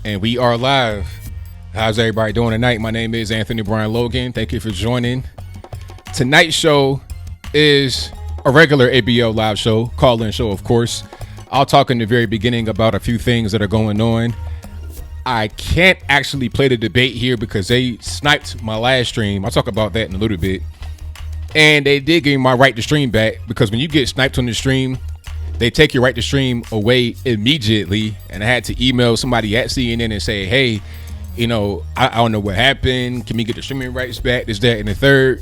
And we are live. How's everybody doing tonight? My name is Anthony Brian Logan. Thank you for joining. Tonight's show is a regular ABL live show, call-in show, of course. I'll talk in the very beginning about a few things that are going on. I can't actually play the debate here because they sniped my last stream. I'll talk about that in a little bit. And they did give me my right to stream back, because when you get sniped on the stream, they take your right to stream away immediately. And I had to email somebody at CNN and say, hey, you know, I don't know what happened. Can we get the streaming rights back? This, that, and the third.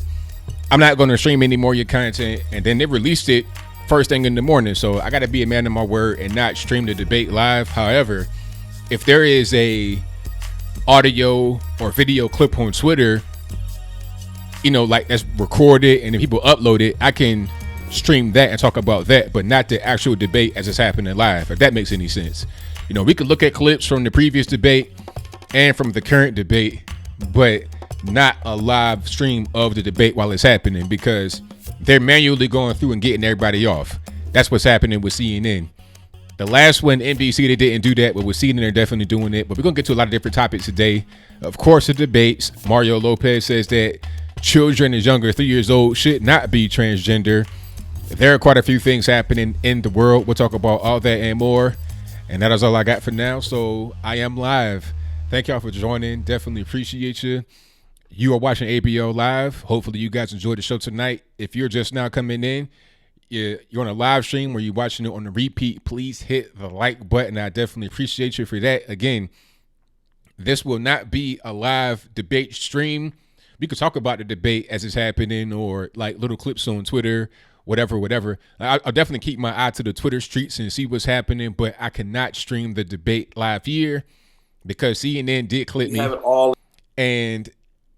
I'm not going to stream any more of your content. And then they released it first thing in the morning. So I got to be a man of my word and not stream the debate live. However, if there is a audio or video clip on Twitter, you know, like that's recorded and if people upload it, I can stream that and talk about that, but not the actual debate as it's happening live, if that makes any sense. You know, we could look at clips from the previous debate and from the current debate, but not a live stream of the debate while it's happening, because they're manually going through and getting everybody off. That's what's happening with CNN. The last one, NBC, they didn't do that, but with CNN, they're definitely doing it. But we're going to get to a lot of different topics today. Of course, the debates. Mario Lopez says that children as younger 3 years old should not be transgender. There are quite a few things happening in the world. We'll talk about all that and more. And that is all I got for now. So I am live. Thank y'all for joining. Definitely appreciate you. You are watching ABL Live. Hopefully you guys enjoyed the show tonight. If you're just now coming in, you're on a live stream or you're watching it on the repeat, please hit the like button. I definitely appreciate you for that. Again, this will not be a live debate stream. We could talk about the debate as it's happening, or like little clips on Twitter, whatever. I'll definitely keep my eye to the Twitter streets and see what's happening, but I cannot stream the debate live here because CNN did clip me, have it all, and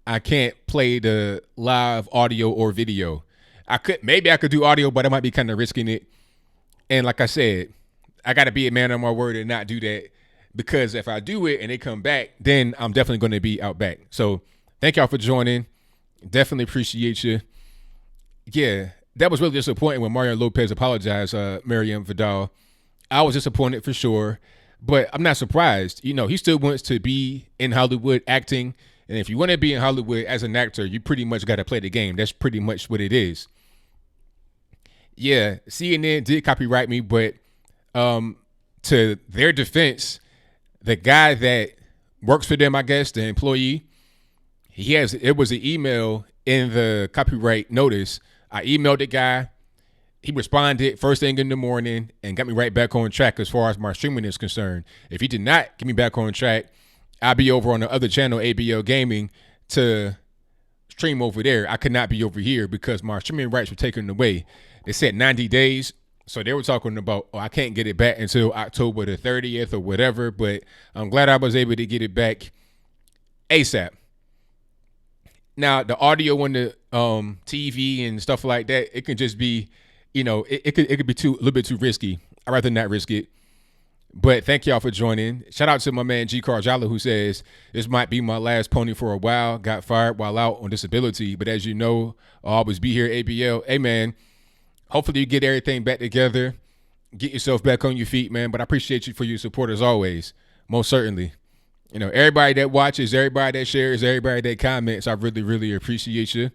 I can't play the live audio or video. Maybe I could do audio, but I might be kind of risking it. And like I said, I got to be a man on my word and not do that, because if I do it and they come back, then I'm definitely going to be out back. So thank y'all for joining. Definitely appreciate you. Yeah, that was really disappointing when Mario Lopez apologized, Miriam Vidal. I was disappointed for sure, but I'm not surprised. You know, he still wants to be in Hollywood acting. And if you want to be in Hollywood as an actor, you pretty much got to play the game. That's pretty much what it is. Yeah, CNN did copyright me, but to their defense, the guy that works for them, I guess, the employee, it was an email in the copyright notice. I emailed the guy. He responded first thing in the morning and got me right back on track as far as my streaming is concerned. If he did not get me back on track, I'll be over on the other channel, ABL Gaming, to stream over there. I could not be over here because my streaming rights were taken away. They said 90 days. So they were talking about, I can't get it back until October the 30th or whatever. But I'm glad I was able to get it back ASAP. Now, the audio on the TV and stuff like that, it can just be, you know, it could be a little bit too risky. I'd rather not risk it. But thank y'all for joining. Shout out to my man G. Carjala, who says, this might be my last pony for a while. Got fired while out on disability. But as you know, I'll always be here, ABL. Hey, man, hopefully you get everything back together. Get yourself back on your feet, man. But I appreciate you for your support as always. Most certainly. You know, everybody that watches, everybody that shares, everybody that comments, I really, really appreciate you.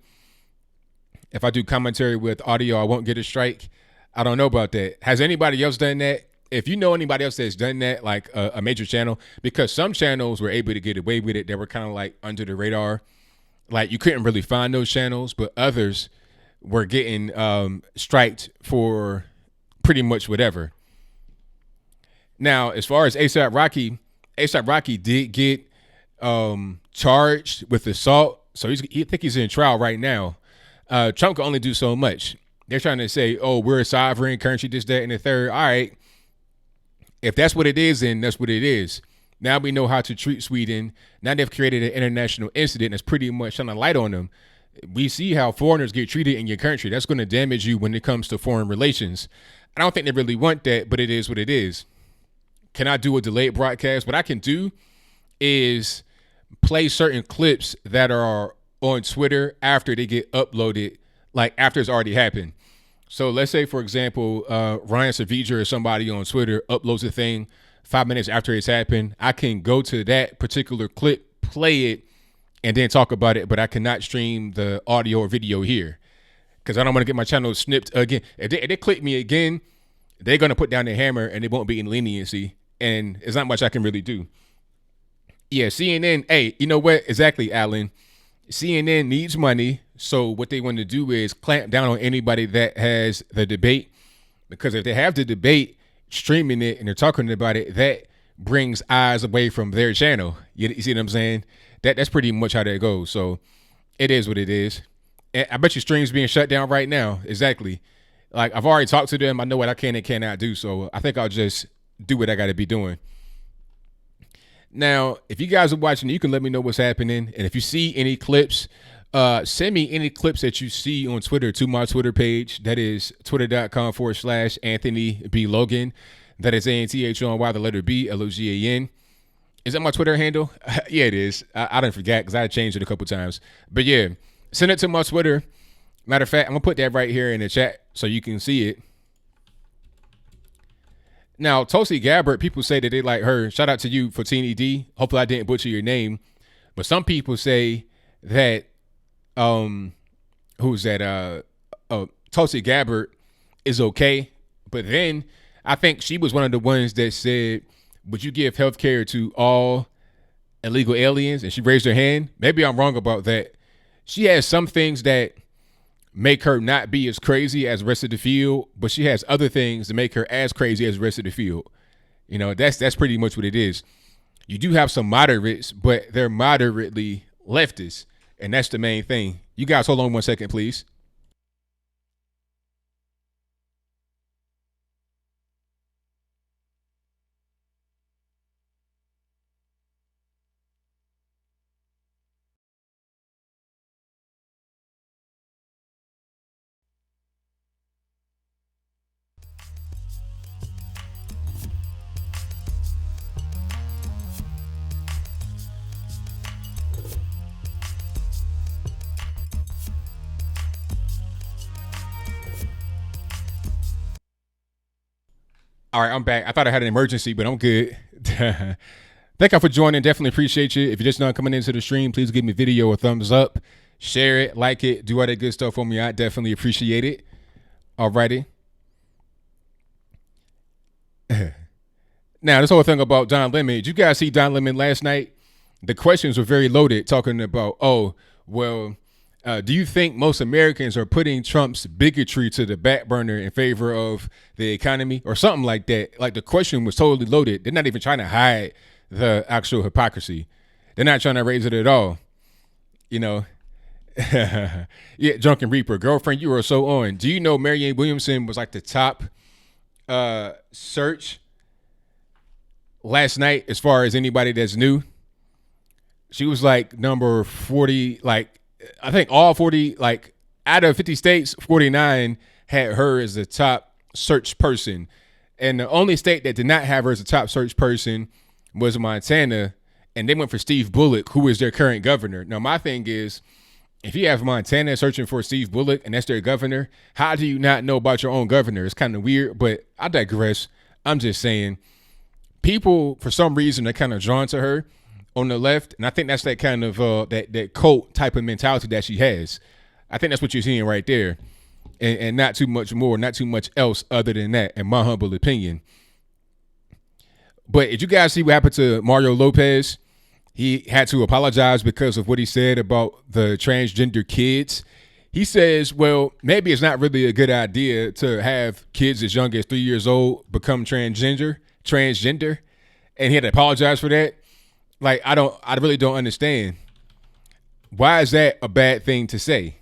If I do commentary with audio, I won't get a strike. I don't know about that. Has anybody else done that? If you know anybody else that's done that, like a major channel, because some channels were able to get away with it. They were kind of like under the radar. Like you couldn't really find those channels, but others were getting striked for pretty much whatever. Now, as far as ASAP Rocky did get charged with assault. So I think he's in trial right now. Trump can only do so much. They're trying to say, oh, we're a sovereign country, this, that, and the third. All right. If that's what it is, then that's what it is. Now we know how to treat Sweden. Now they've created an international incident that's pretty much shining a light on them. We see how foreigners get treated in your country. That's going to damage you when it comes to foreign relations. I don't think they really want that, but it is what it is. Can I do a delayed broadcast? What I can do is play certain clips that are on Twitter after they get uploaded, like after it's already happened. So let's say, for example, Ryan Savija or somebody on Twitter uploads a thing 5 minutes after it's happened, I can go to that particular clip, play it, and then talk about it, but I cannot stream the audio or video here because I don't want to get my channel snipped again. If they click me again, they're going to put down the hammer and they won't be in leniency, and it's not much I can really do. Yeah, CNN, hey, you know what? Exactly, Alan. CNN needs money, so what they want to do is clamp down on anybody that has the debate, because if they have the debate, streaming it, and they're talking about it, that brings eyes away from their channel. You see what I'm saying? That's pretty much how that goes. So it is what it is. And I bet your stream's being shut down right now. Exactly. Like, I've already talked to them. I know what I can and cannot do. So I think I'll just do what I got to be doing. Now, if you guys are watching, you can let me know what's happening. And if you see any clips, send me any clips that you see on Twitter to my Twitter page. That is twitter.com/Anthony B. Logan. That is ANTHONY, the letter B, LOGAN. Is that my Twitter handle? Yeah, it is. I didn't forget because I changed it a couple times. But yeah, send it to my Twitter. Matter of fact, I'm going to put that right here in the chat so you can see it. Now, Tulsi Gabbard, people say that they like her. Shout out to you for Teeny D. Hopefully I didn't butcher your name. But some people say that, who's that? Tulsi Gabbard is okay. But then I think she was one of the ones that said, would you give health care to all illegal aliens? And she raised her hand. Maybe I'm wrong about that. She has some things that make her not be as crazy as the rest of the field, but she has other things that make her as crazy as the rest of the field. You know, that's pretty much what it is. You do have some moderates, but they're moderately leftists, and that's the main thing. You guys hold on 1 second, please. All right, I'm back. I thought I had an emergency, but I'm good. Thank you for joining. Definitely appreciate you. If you're just not coming into the stream, please give me video a thumbs up, share it, like it, do all that good stuff for me. I definitely appreciate it. Alrighty. Now, this whole thing about Don Lemon. Did you guys see Don Lemon last night? The questions were very loaded, talking about, do you think most Americans are putting Trump's bigotry to the back burner in favor of the economy or something like that? Like, the question was totally loaded. They're not even trying to hide the actual hypocrisy. They're not trying to raise it at all. You know, yeah, Drunken Reaper, girlfriend, you are so on. Do you know Marianne Williamson was like the top search last night as far as anybody that's new? She was like number 40, like, I think all 40, like out of 50 states, 49 had her as the top search person. And the only state that did not have her as the top search person was Montana. And they went for Steve Bullock, who is their current governor. Now, my thing is, if you have Montana searching for Steve Bullock and that's their governor, how do you not know about your own governor? It's kind of weird, but I digress. I'm just saying, people, for some reason, are kind of drawn to her on the left, and I think that's that kind of that cult type of mentality that she has. I think that's what you're seeing right there, and not too much more, not too much else other than that, in my humble opinion. But did you guys see what happened to Mario Lopez? He had to apologize because of what he said about the transgender kids. He says, well, maybe it's not really a good idea to have kids as young as 3 years old become transgender, and he had to apologize for that. Like, I really don't understand. Why is that a bad thing to say?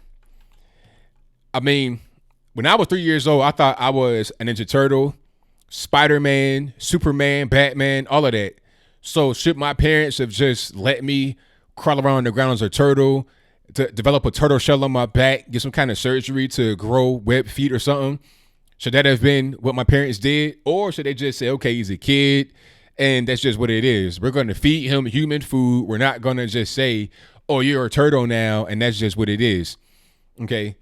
I mean, when I was 3 years old, I thought I was a Ninja Turtle, Spider-Man, Superman, Batman, all of that. So should my parents have just let me crawl around on the ground as a turtle, to develop a turtle shell on my back, get some kind of surgery to grow web feet or something? Should that have been what my parents did? Or should they just say, okay, he's a kid, and that's just what it is. We're going to feed him human food. We're not going to just say, oh, you're a turtle now, and that's just what it is. Okay?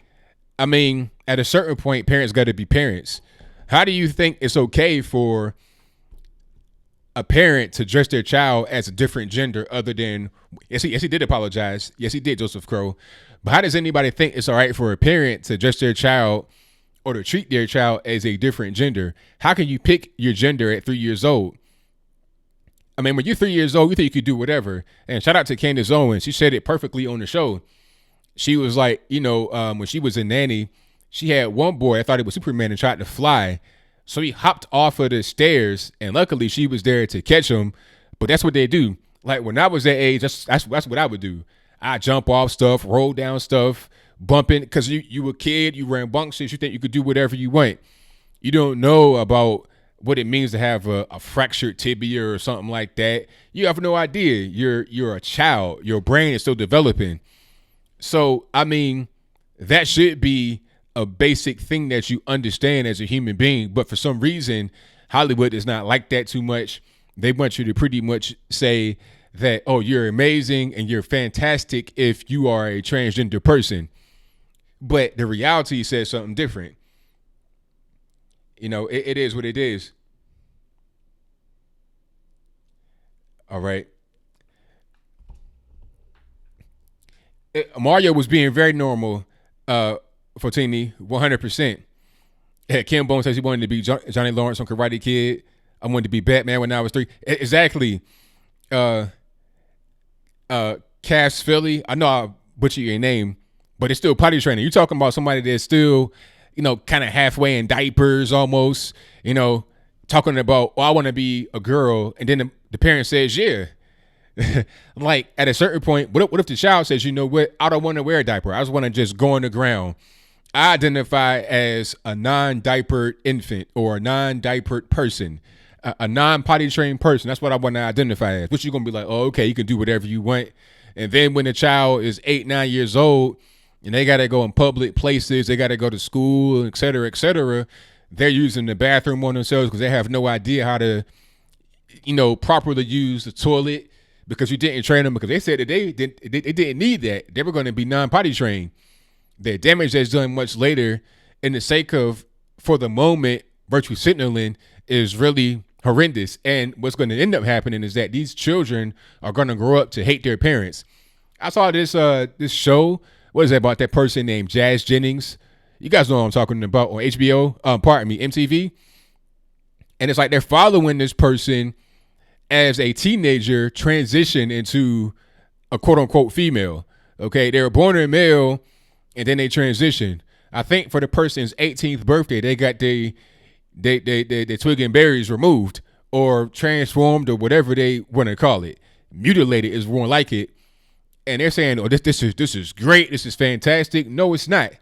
I mean, at a certain point, parents got to be parents. How do you think it's okay for a parent to dress their child as a different gender other than, yes, he did apologize. Yes, he did, Joseph Crow. But how does anybody think it's all right for a parent to dress their child or to treat their child as a different gender? How can you pick your gender at 3 years old? I mean, when you're 3 years old, you think you could do whatever. And shout out to Candace Owens. She said it perfectly on the show. She was like, when she was a nanny, she had one boy, I thought it was Superman, and tried to fly. So he hopped off of the stairs, and luckily she was there to catch him. But that's what they do. Like when I was that age, that's what I would do. I jump off stuff, roll down stuff, bumping, because you a kid, you rambunctious, you think you could do whatever you want. You don't know about what it means to have a fractured tibia or something like that. You have no idea. You're a child. Your brain is still developing. So, I mean, that should be a basic thing that you understand as a human being. But for some reason, Hollywood is not like that too much. They want you to pretty much say that, oh, you're amazing and you're fantastic if you are a transgender person. But the reality says something different. It is what it is. All right. Mario was being very normal for Teeny, 100%. Kim Bone says he wanted to be Johnny Lawrence on Karate Kid. I wanted to be Batman when I was 3. Exactly. Cass Philly. I know I butchered your name, but it's still potty training. You're talking about somebody that's still, kind of halfway in diapers almost, talking about, I want to be a girl. And then the parent says, yeah. Like at a certain point, what if the child says, you know what, I don't want to wear a diaper. I just want to just go on the ground. I identify as a non-diapered infant or a non-diapered person, a non-potty trained person. That's what I want to identify as. Which you're going to be like, oh, okay, you can do whatever you want. And then when the child is 8, 9 years old and they got to go in public places, they got to go to school, et cetera, they're using the bathroom on themselves because they have no idea how to, properly use the toilet because you didn't train them, because they said that they didn't need that. They were going to be non-potty trained. The damage that's done much later in the sake of, for the moment, virtue signaling is really horrendous. And what's going to end up happening is that these children are going to grow up to hate their parents. I saw this show. What is that about that person named Jazz Jennings? You guys know what I'm talking about on HBO. MTV. And it's like they're following this person as a teenager transition into a quote unquote female. Okay, they were born a male and then they transition. I think for the person's 18th birthday, they got the twig and berries removed or transformed or whatever they want to call it. Mutilated is more like it. And they're saying, oh, this is great. This is fantastic. No, it's not.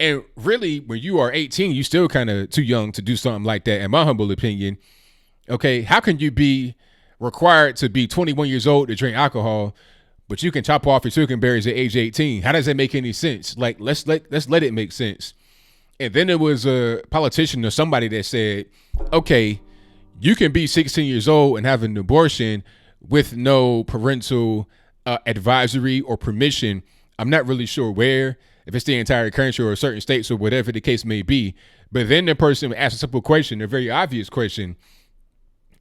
And really, when you are 18, you're still kind of too young to do something like that, in my humble opinion. Okay, how can you be required to be 21 years old to drink alcohol, but you can chop off your chicken berries at age 18? How does that make any sense? Like, let's let it make sense. And then there was a politician or somebody that said, okay, you can be 16 years old and have an abortion with no parental advisory or permission. I'm not really sure where, if it's the entire country or certain states or whatever the case may be. But then the person asked a simple question, a very obvious question.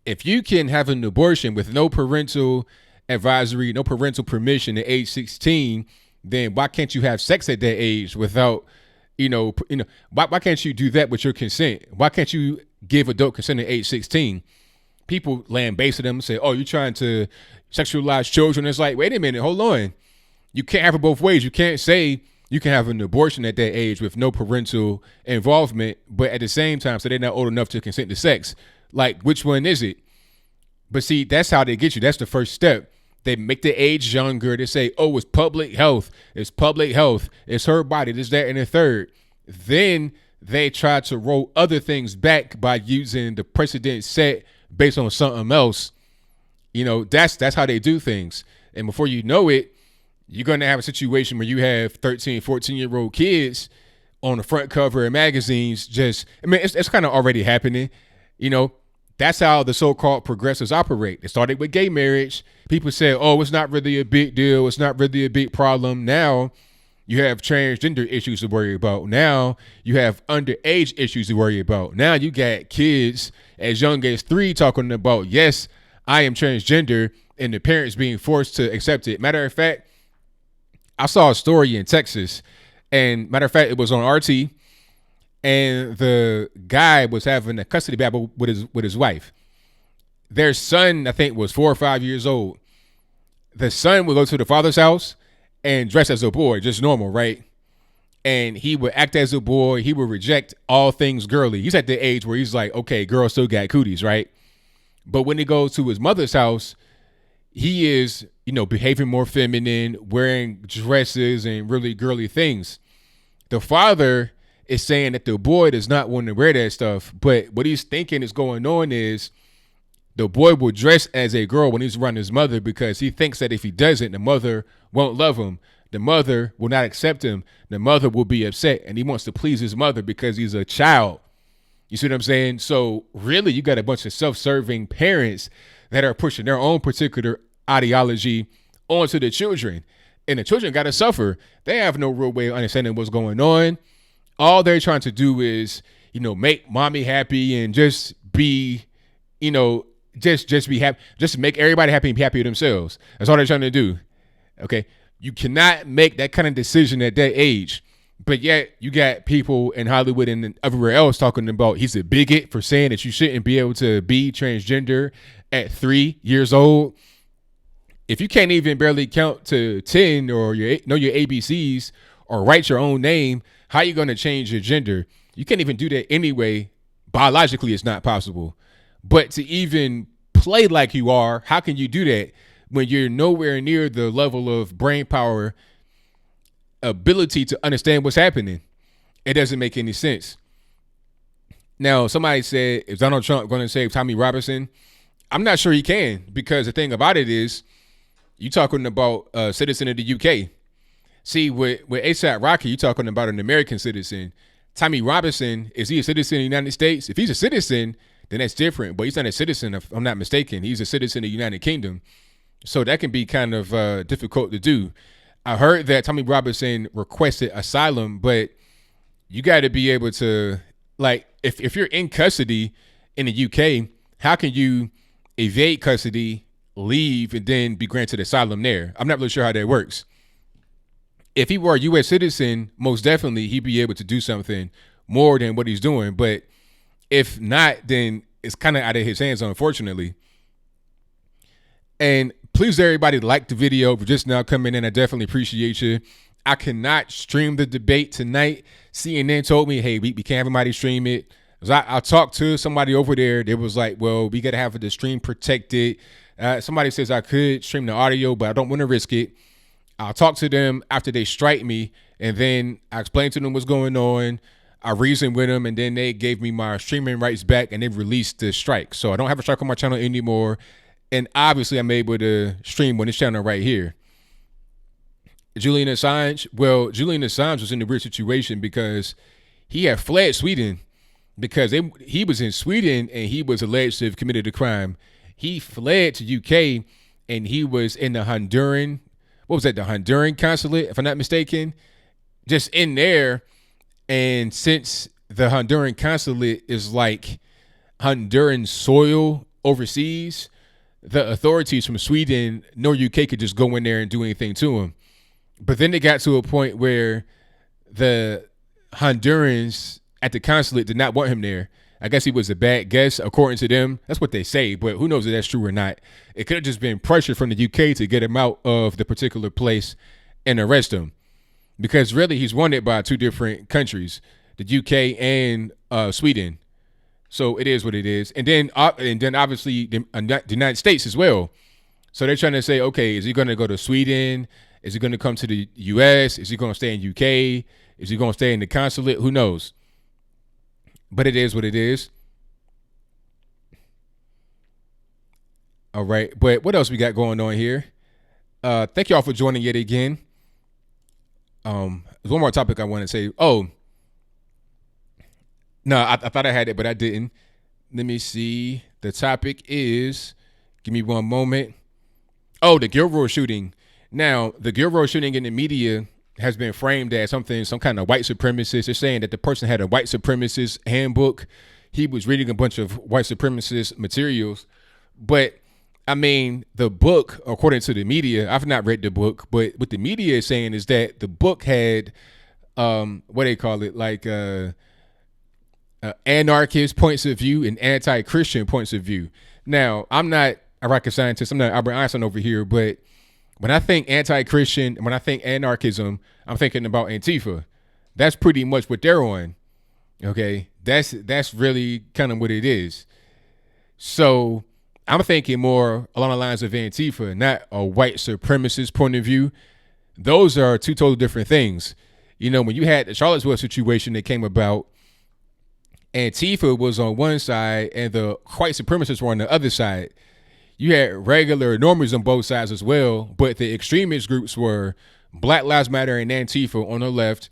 If you can have an abortion with no parental advisory, no parental permission at age 16, then why can't you have sex at that age without, why can't you do that with your consent? Why can't you give adult consent at age 16? People lambaste them and say, oh, you're trying to sexualize children. It's like, wait a minute, hold on. You can't have it both ways. You can't say you can have an abortion at that age with no parental involvement, but at the same time, so they're not old enough to consent to sex. Like, which one is it? But see, that's how they get you. That's the first step. They make the age younger. They say, oh, it's public health. It's public health. It's her body. This, that, and the third. Then they try to roll other things back by using the precedent set based on something else. That's how they do things. And before you know it, you're going to have a situation where you have 13, 14-year-old kids on the front cover of magazines. It's kind of already happening. That's how the so-called progressives operate. It started with gay marriage. People said, oh, it's not really a big deal. It's not really a big problem. Now you have transgender issues to worry about. Now you have underage issues to worry about. Now you got kids as young as 3 talking about, yes, I am transgender, and the parents being forced to accept it. Matter of fact, I saw a story in Texas, and matter of fact, it was on RT, and the guy was having a custody battle with his wife. Their son, I think, was 4 or 5 years old. The son would go to the father's house and dress as a boy, just normal, right? And he would act as a boy. He would reject all things girly. He's at the age where he's like, okay, girls still got cooties, right? But when he goes to his mother's house, he is, behaving more feminine, wearing dresses and really girly things. The father is saying that the boy does not want to wear that stuff. But what he's thinking is going on is the boy will dress as a girl when he's around his mother because he thinks that if he doesn't, the mother won't love him. The mother will not accept him. The mother will be upset, and he wants to please his mother because he's a child. You see what I'm saying? So really, you got a bunch of self-serving parents that are pushing their own particular ideology onto the children, and the children got to suffer. They have no real way of understanding what's going on. All they're trying to do is, make mommy happy and just be, just be happy, just make everybody happy and be happy with themselves. That's all they're trying to do. Okay. You cannot make that kind of decision at that age. But yet you got people in Hollywood and everywhere else talking about he's a bigot for saying that you shouldn't be able to be transgender at 3 years old. If you can't even barely count to 10 or know your ABCs or write your own name, how are you going to change your gender? You can't even do that anyway. Biologically, it's not possible. But to even play like you are, how can you do that when you're nowhere near the level of brain power, ability to understand what's happening? It doesn't make any sense. Now, somebody said, is Donald Trump going to save Tommy Robinson? I'm not sure he can, because the thing about it is, you talking about a citizen of the UK. See, with A$AP Rocky, you talking about an American citizen. Tommy Robinson, is he a citizen of the United States? If he's a citizen, then that's different. But he's not a citizen, if I'm not mistaken. He's a citizen of the United Kingdom. So that can be kind of difficult to do. I heard that Tommy Robinson requested asylum, but you got to be able to, like, if you're in custody in the UK, how can you evade custody, leave, and then be granted asylum there? I'm not really sure how that works. If he were a U.S. citizen, most definitely he'd be able to do something more than what he's doing. But if not, then it's kind of out of his hands, unfortunately. And please, everybody, like the video. For just now coming in, I definitely appreciate you. I cannot stream the debate tonight. CNN told me, hey, we can't have anybody stream it. I talked to somebody over there. They was like, well, we got to have the stream protected. Somebody says I could stream the audio, but I don't want to risk it. I'll talk to them after they strike me, and then I explain to them what's going on. I reasoned with them, and then they gave me my streaming rights back, and they released the strike. So I don't have a strike on my channel anymore. And obviously, I'm able to stream on this channel right here. Julian Assange. Well, Julian Assange was in a weird situation because he had fled Sweden because he was in Sweden and he was alleged to have committed a crime. He fled to UK and he was in the Honduran, what was that? The Honduran consulate, if I'm not mistaken, just in there. And since the Honduran consulate is like Honduran soil overseas, the authorities from Sweden nor UK could just go in there and do anything to him. But then they got to a point where the Hondurans at the consulate did not want him there. I guess he was a bad guest, according to them. That's what they say, but who knows if that's true or not. It could have just been pressure from the UK to get him out of the particular place and arrest him. Because really, he's wanted by 2 different countries, the UK and Sweden. So it is what it is. And then obviously the United States as well. So they're trying to say, okay, is he going to go to Sweden? Is he going to come to the US? Is he going to stay in UK? Is he going to stay in the consulate? Who knows? But it is what it is. All right. But what else we got going on here? Thank y'all for joining yet again. There's one more topic I want to say. Oh, no, I thought I had it, but I didn't. Let me see. The topic is, give me one moment. Oh, the Gilroy shooting. Now, the Gilroy shooting in the media has been framed as some kind of white supremacist. They're saying that the person had a white supremacist handbook. He was reading a bunch of white supremacist materials. But I mean, the book, according to the media, I've not read the book, but what the media is saying is that the book had, what they call it, like anarchist points of view and anti-Christian points of view. Now, I'm not a rocket scientist. I'm not Albert Einstein over here, but when I think anti-Christian, when I think anarchism, I'm thinking about Antifa. That's pretty much what they're on. Okay, that's really kind of what it is. So I'm thinking more along the lines of Antifa, not a white supremacist point of view. Those are two totally different things. You know, when you had the Charlottesville situation that came about, Antifa was on one side and the white supremacists were on the other side. You had regular normies on both sides as well, but the extremist groups were Black Lives Matter and Antifa on the left,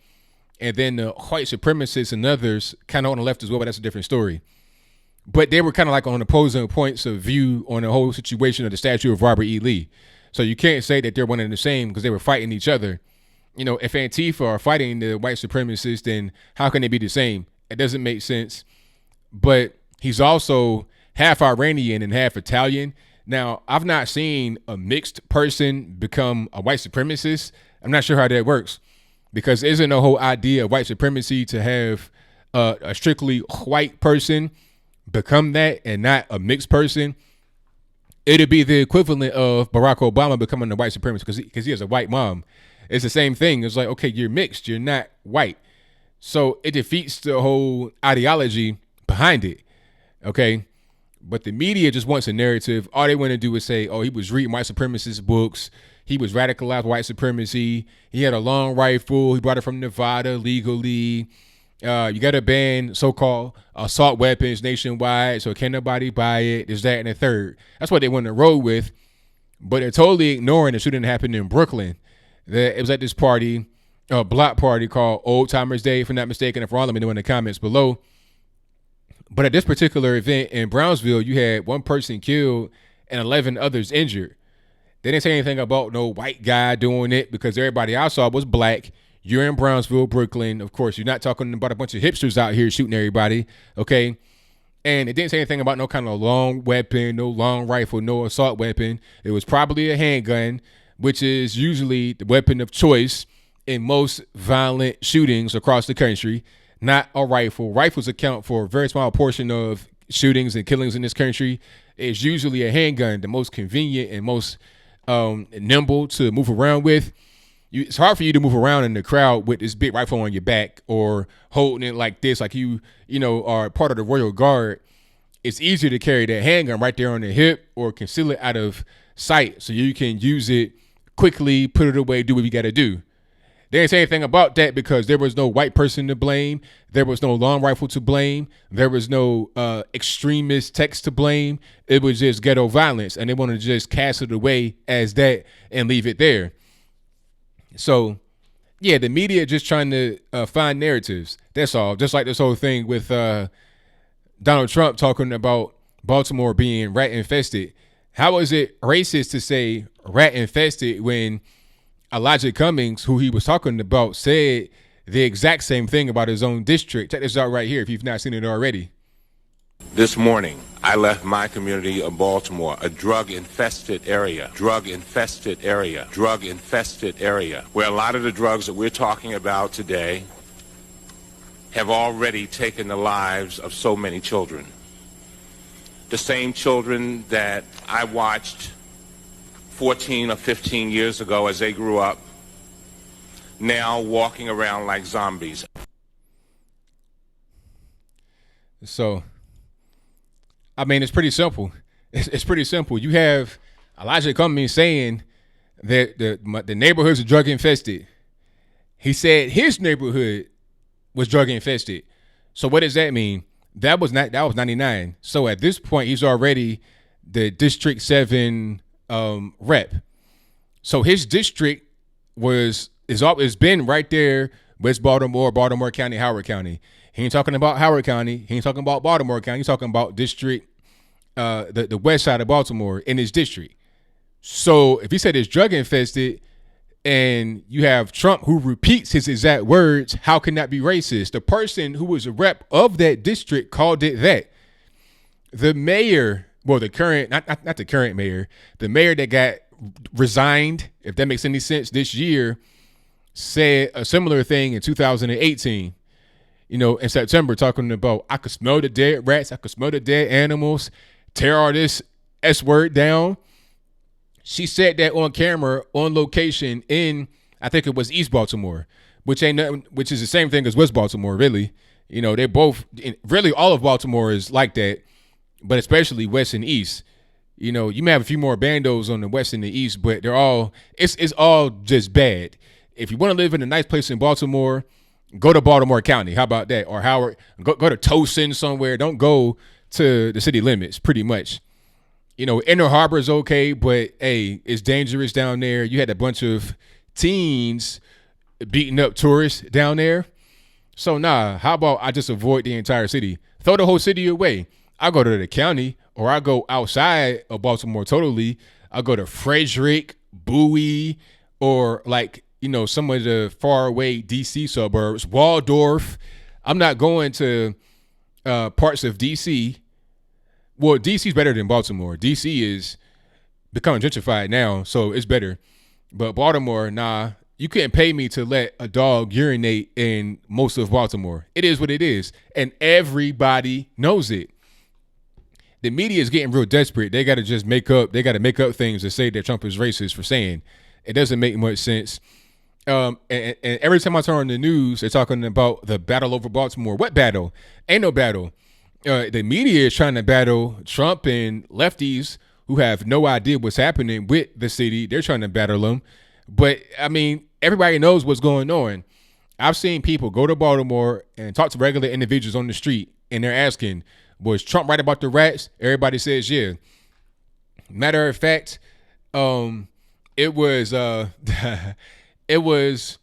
and then the white supremacists and others kind of on the left as well, but that's a different story. But they were kind of like on opposing points of view on the whole situation of the statue of Robert E. Lee. So you can't say that they're one and the same because they were fighting each other. You know, if Antifa are fighting the white supremacists, then how can they be the same? It doesn't make sense. But he's also half Iranian and half Italian. Now, I've not seen a mixed person become a white supremacist. I'm not sure how that works because isn't the whole idea of white supremacy to have a strictly white person become that and not a mixed person? It'd be the equivalent of Barack Obama becoming a white supremacist because he has a white mom. It's the same thing. It's like, okay, you're mixed. You're not white. So it defeats the whole ideology behind it. Okay. But the media just wants a narrative. All they want to do is say, oh, he was reading white supremacist books. He was radicalized white supremacy. He had a long rifle. He brought it from Nevada legally. You got to ban so-called assault weapons nationwide, so can nobody buy it. There's that and the third. That's what they want to roll with. But they're totally ignoring the shooting that happened in Brooklyn. It was at this party, a block party called Old Timers Day, if I'm not mistaken. And for all, let me know in the comments below. But at this particular event in Brownsville, you had one person killed and 11 others injured. They didn't say anything about no white guy doing it because everybody I saw was black. You're in Brownsville, Brooklyn. Of course, you're not talking about a bunch of hipsters out here shooting everybody, okay? And it didn't say anything about no kind of long weapon, no long rifle, no assault weapon. It was probably a handgun, which is usually the weapon of choice in most violent shootings across the country. Not a rifle. Rifles account for a very small portion of shootings and killings in this country. It's usually a handgun, the most convenient and most nimble to move around with. It's hard for you to move around in the crowd with this big rifle on your back or holding it like this, like you know, are part of the Royal Guard. It's easier to carry that handgun right there on the hip or conceal it out of sight so you can use it quickly, put it away, do what you got to do. They didn't say anything about that because there was no white person to blame. There was no long rifle to blame. There was no extremist text to blame. It was just ghetto violence, and they want to just cast it away as that and leave it there. So, yeah, the media just trying to find narratives. That's all. Just like this whole thing with Donald Trump talking about Baltimore being rat infested. How is it racist to say rat infested when Elijah Cummings, who he was talking about, said the exact same thing about his own district? Check this out right here if you've not seen it already. This morning, I left my community of Baltimore, a drug-infested area, drug-infested area, drug-infested area, where a lot of the drugs that we're talking about today have already taken the lives of so many children. The same children that I watched 14 or 15 years ago as they grew up, now walking around like zombies. So, I mean, it's pretty simple. It's pretty simple. You have Elijah Cummings saying that the neighborhoods are drug infested. He said his neighborhood was drug infested. So what does that mean? That was 99. So at this point, he's already the District 7 rep. So his district is been right there, West Baltimore, Baltimore County, Howard County. He ain't talking about Howard County. He ain't talking about Baltimore County. He's talking about district, the west side of Baltimore in his district. So if he said it's drug infested and you have Trump who repeats his exact words, how can that be racist? The person who was a rep of that district called it that. The mayor well, the current, not the current mayor, the mayor that got resigned, if that makes any sense, this year, said a similar thing in 2018, in September, talking about, I could smell the dead rats, I could smell the dead animals, tear all this S word down. She said that on camera, on location in, I think it was East Baltimore, which ain't nothing, which is the same thing as West Baltimore, really. They both, really all of Baltimore is like that, but especially West and East. You may have a few more bandos on the West and the East, but they're all, it's all just bad. If you want to live in a nice place in Baltimore, go to Baltimore County. How about that? Or Howard, go to Towson somewhere. Don't go to the city limits, pretty much. Inner Harbor is okay, but hey, it's dangerous down there. You had a bunch of teens beating up tourists down there. So nah, how about I just avoid the entire city? Throw the whole city away. I go to the county, or I go outside of Baltimore totally. I go to Frederick, Bowie, or some of the far away DC suburbs, Waldorf. I'm not going to parts of DC. Well, DC's better than Baltimore. DC is becoming gentrified now, so it's better. But Baltimore, nah, you couldn't pay me to let a dog urinate in most of Baltimore. It is what it is, and everybody knows it. The media is getting real desperate. They got to just make up things to say that Trump is racist for saying. It doesn't make much sense. And every time I turn on the news, they're talking about the battle over Baltimore. What battle? Ain't no battle. The media is trying to battle Trump and lefties who have no idea what's happening with the city. They're trying to battle them. But, everybody knows what's going on. I've seen people go to Baltimore and talk to regular individuals on the street, and they're asking, was Trump right about the rats? Everybody says, yeah. Matter of fact, it was it was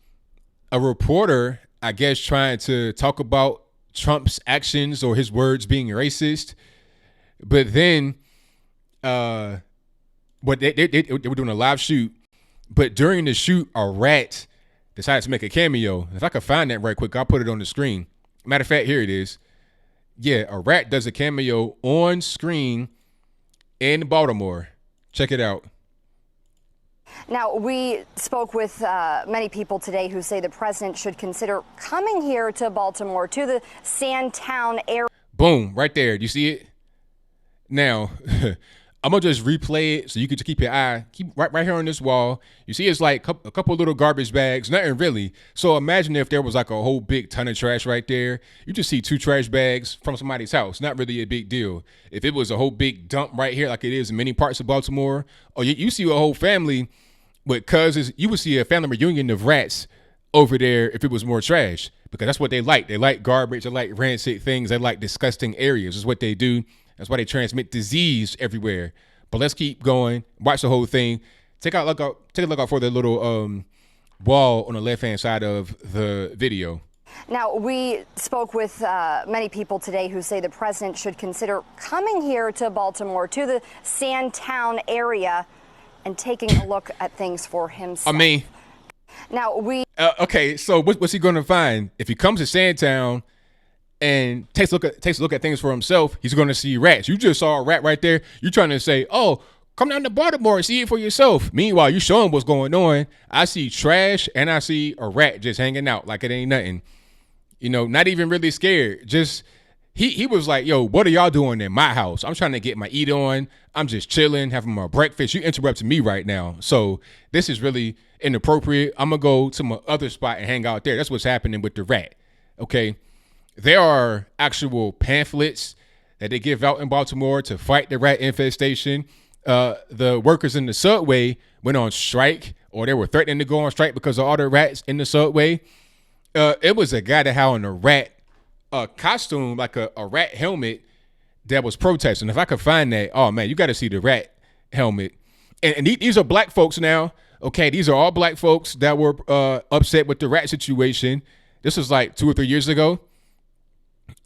a reporter, I guess, trying to talk about Trump's actions or his words being racist. But then, they were doing a live shoot. But during the shoot, a rat decided to make a cameo. If I could find that right quick, I'll put it on the screen. Matter of fact, here it is. Yeah, a rat does a cameo on screen in Baltimore. Check it out. Now, we spoke with many people today who say the president should consider coming here to Baltimore, to the Sandtown area. Boom, right there. Do you see it? Now, I'm going to just replay it so you can just keep your eye, keep right here on this wall. You see it's like a couple little garbage bags, nothing really. So imagine if there was like a whole big ton of trash right there. You just see 2 trash bags from somebody's house. Not really a big deal. If it was a whole big dump right here like it is in many parts of Baltimore, or you see a whole family with cousins, you would see a family reunion of rats over there if it was more trash, because that's what they like. They like garbage. They like rancid things. They like disgusting areas. Is what they do. That's why they transmit disease everywhere. But let's keep going. Watch the whole thing. Take a look out for the little wall on the left-hand side of the video. Now, we spoke with many people today who say the president should consider coming here to Baltimore, to the Sandtown area, and taking a look at things for himself. Now, okay, so what's he going to find? If he comes to Sandtown and takes a look at things for himself, he's going to see rats. You just saw a rat right there. You're trying to say, oh, come down to Baltimore and see it for yourself. Meanwhile, you show him what's going on. I see trash and I see a rat just hanging out like it ain't nothing. Not even really scared. Just he was like, yo, what are y'all doing in my house? I'm trying to get my eat on. I'm just chilling, having my breakfast. You interrupted me right now. So this is really inappropriate. I'm going to go to my other spot and hang out there. That's what's happening with the rat. Okay. There are actual pamphlets that they give out in Baltimore to fight the rat infestation. The workers in the subway went on strike, or they were threatening to go on strike because of all the rats in the subway. It was a guy that had on a rat costume, like a rat helmet, that was protesting. If I could find that, oh man, you got to see the rat helmet. And these are black folks now. Okay, these are all black folks that were upset with the rat situation. This was like 2 or 3 years ago.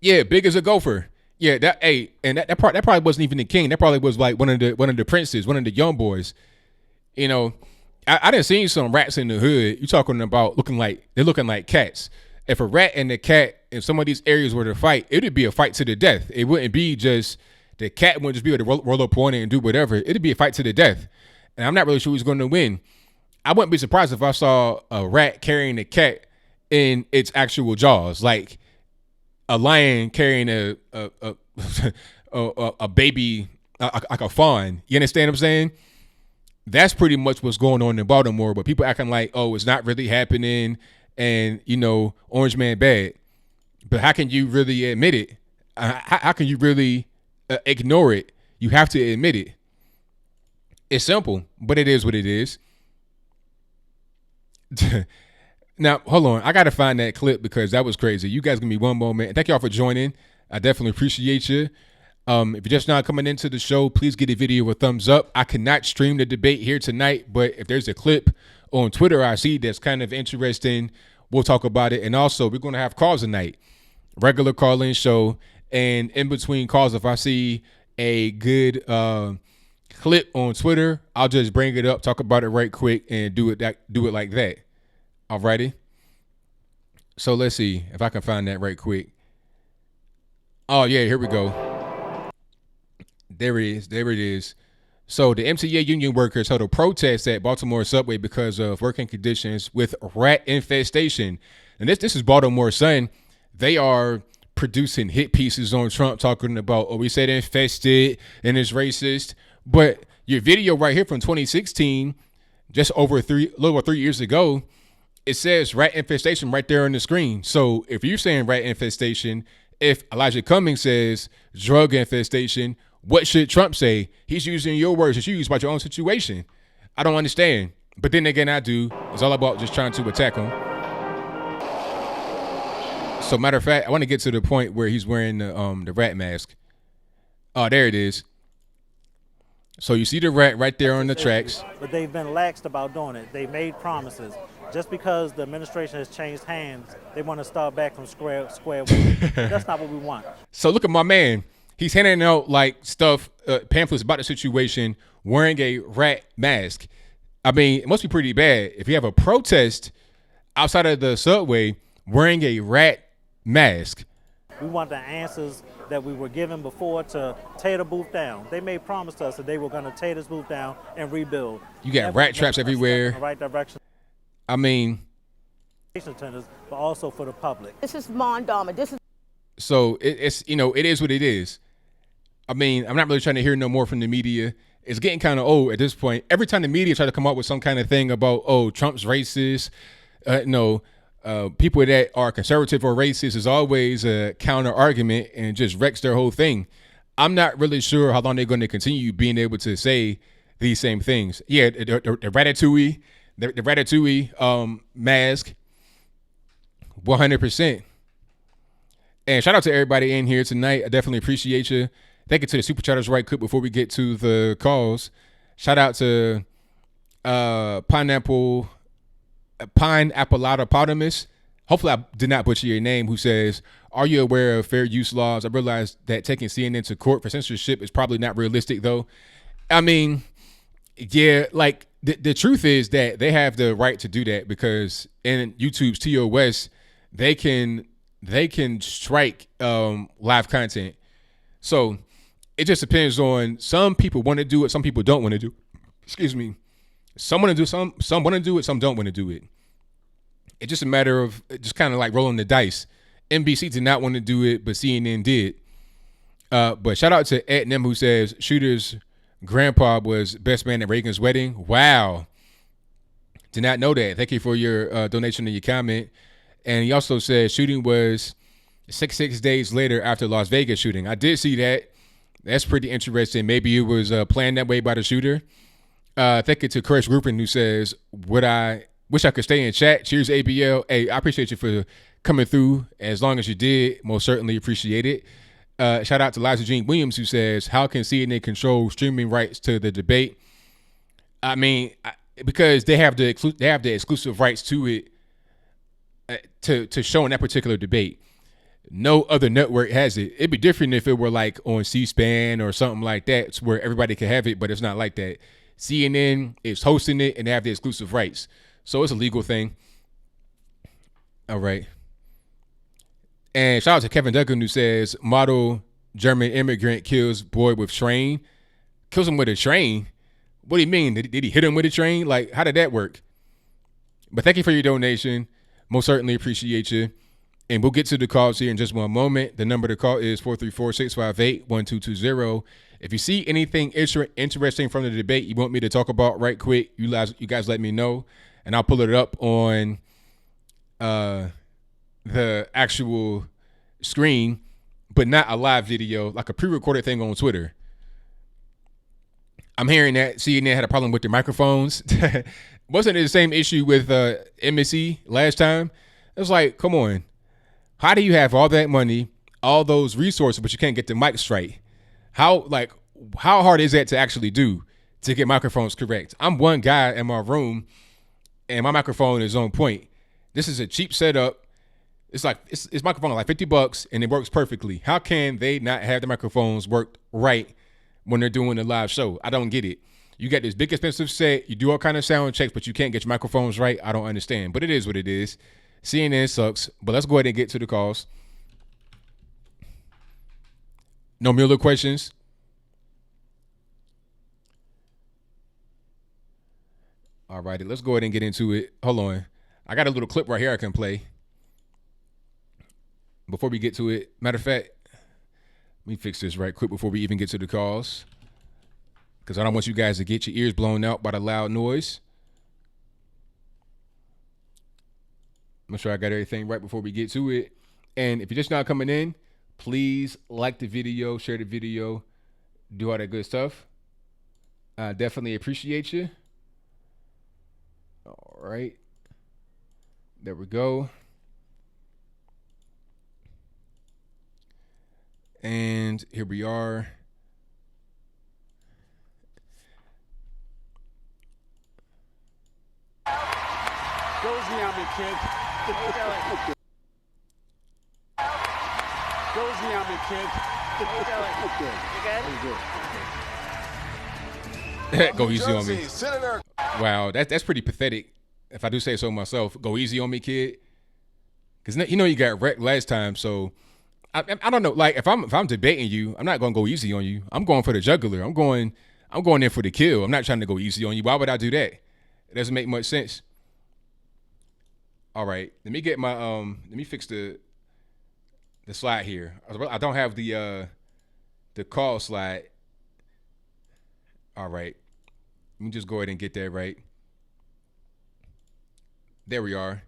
Yeah, big as a gopher. Yeah, that probably wasn't even the king. That probably was like one of the princes, one of the young boys. I done seen some rats in the hood. You talking about looking like cats. If a rat and a cat in some of these areas were to fight, it would be a fight to the death. It wouldn't be just the cat wouldn't just be able to roll up on it and do whatever. It'd be a fight to the death. And I'm not really sure who's going to win. I wouldn't be surprised if I saw a rat carrying a cat in its actual jaws, like a lion carrying a baby, like a fawn. You understand what I'm saying? That's pretty much what's going on in Baltimore, but people acting like, oh, it's not really happening and, Orange Man bad. But how can you really admit it? How can you really ignore it? You have to admit it. It's simple, but it is what it is. Now, hold on. I got to find that clip because that was crazy. You guys give me one moment. Thank y'all for joining. I definitely appreciate you. If you're just not coming into the show, please give the video a thumbs up. I cannot stream the debate here tonight, but if there's a clip on Twitter I see that's kind of interesting, we'll talk about it. And also, we're going to have calls tonight. Regular call-in show. And in between calls, if I see a good clip on Twitter, I'll just bring it up, talk about it right quick, and do it like that. Alrighty. So let's see if I can find that right quick. Oh yeah, here we go. There it is. So the MTA union workers held a protest at Baltimore subway because of working conditions with rat infestation. And this is Baltimore Sun. They are producing hit pieces on Trump talking about, oh, we said infested and it's racist. But your video right here from 2016, just a little over 3 years ago, it says rat infestation right there on the screen. So if you're saying rat infestation, if Elijah Cummings says drug infestation, what should Trump say? He's using your words that you use about your own situation. I don't understand. But then again, I do. It's all about just trying to attack him. So matter of fact, I want to get to the point where he's wearing the rat mask. Oh, there it is. So you see the rat right there on the tracks. But they've been laxed about doing it. They made promises. Just because the administration has changed hands, they want to start back from square one. That's not what we want. So look at my man. He's handing out like stuff, pamphlets about the situation, wearing a rat mask. I mean, it must be pretty bad if you have a protest outside of the subway wearing a rat mask. We want the answers that we were given before to tear the booth down. They made promise to us that they were going to tear this booth down and rebuild. You got rat traps everywhere. In the right direction. I mean, But also for the public. This is Mondama. So it's it is what it is. I mean, I'm not really trying to hear no more from the media. It's getting kind of old at this point. Every time the media try to come up with some kind of thing about, oh, Trump's racist, people that are conservative or racist is always a counter argument and just wrecks their whole thing. I'm not really sure how long they're going to continue being able to say these same things. Yeah, the Ratatouille mask, 100%. And shout out to everybody in here tonight. I definitely appreciate you. Thank you to the super chatters right quick before we get to the calls. Shout out to Pineapple Potamus. Hopefully I did not butcher your name, who says, are you aware of fair use laws? I realize that taking CNN to court for censorship is probably not realistic, though. I mean, yeah, like the truth is that they have the right to do that because in YouTube's TOS, they can strike live content. So it just depends on, some people want to do it, some people don't want to do it. Excuse me. Some want to do some want to do it, some don't want to do it. It's just a matter of just kind of like rolling the dice. NBC did not want to do it, but CNN did. But shout out to Ed Nem, who says Shooter's grandpa was best man at Reagan's wedding. Wow. Did not know that. Thank you for your donation and your comment. And he also said shooting was 6 days later after Las Vegas shooting. I did see that. That's pretty interesting. Maybe it was planned that way by the shooter. Thank you to Chris Rupin, who says, would I wish I could stay in chat? Cheers, ABL. Hey, I appreciate you for coming through as long as you did. Most certainly appreciate it. Shout out to Liza Jean Williams, who says, how can CNN control streaming rights to the debate? I mean, because they have the exclusive rights to it, to show in that particular debate. No other network has it. It'd be different if it were like on C-SPAN or something like that, where everybody can have it, but it's not like that. CNN is hosting it and they have the exclusive rights. So it's a legal thing. All right. And shout out to Kevin Duggan, who says model German immigrant kills boy with train. Kills him with a train? What do you mean? Did he hit him with a train? Like, how did that work? But thank you for your donation. Most certainly appreciate you. And we'll get to the calls here in just one moment. The number to call is 434-658-1220. If you see anything interesting from the debate you want me to talk about right quick, you guys let me know, and I'll pull it up on the actual screen, but not a live video, like a pre-recorded thing on Twitter. I'm hearing that CNN had a problem with their microphones. Wasn't it the same issue with MSC last time? It was like, come on. How do you have all that money, all those resources, but you can't get the mics right? How hard is that to actually do to get microphones correct? I'm one guy in my room, and my microphone is on point. This is a cheap setup. It's like it's microphone like $50, and it works perfectly. How can they not have the microphones work right when they're doing a live show? I don't get it. You got this big expensive set. You do all kind of sound checks, but you can't get your microphones right. I don't understand. But it is what it is. CNN sucks. But let's go ahead and get to the calls. No Mueller questions. All righty, let's go ahead and get into it. Hold on. I got a little clip right here I can play before we get to it. Matter of fact, let me fix this right quick before we even get to the calls, because I don't want you guys to get your ears blown out by the loud noise. I'm sure I got everything right before we get to it. And if you're just not coming in, please like the video, share the video, do all that good stuff. I definitely appreciate you. All right. There we go. And here we are. Goes me on me, kid. Goes me on me, kid. You good? Go easy on me. Wow, that's pretty pathetic, if I do say so myself. Go easy on me, kid. Because you got wrecked last time, so I don't know. Like if I'm debating you, I'm not gonna go easy on you. I'm going for the jugular. I'm going in for the kill. I'm not trying to go easy on you. Why would I do that? It doesn't make much sense. All right, let me get my let me fix the slide here. I don't have the call slide. All right, let me just go ahead and get that right. There we are.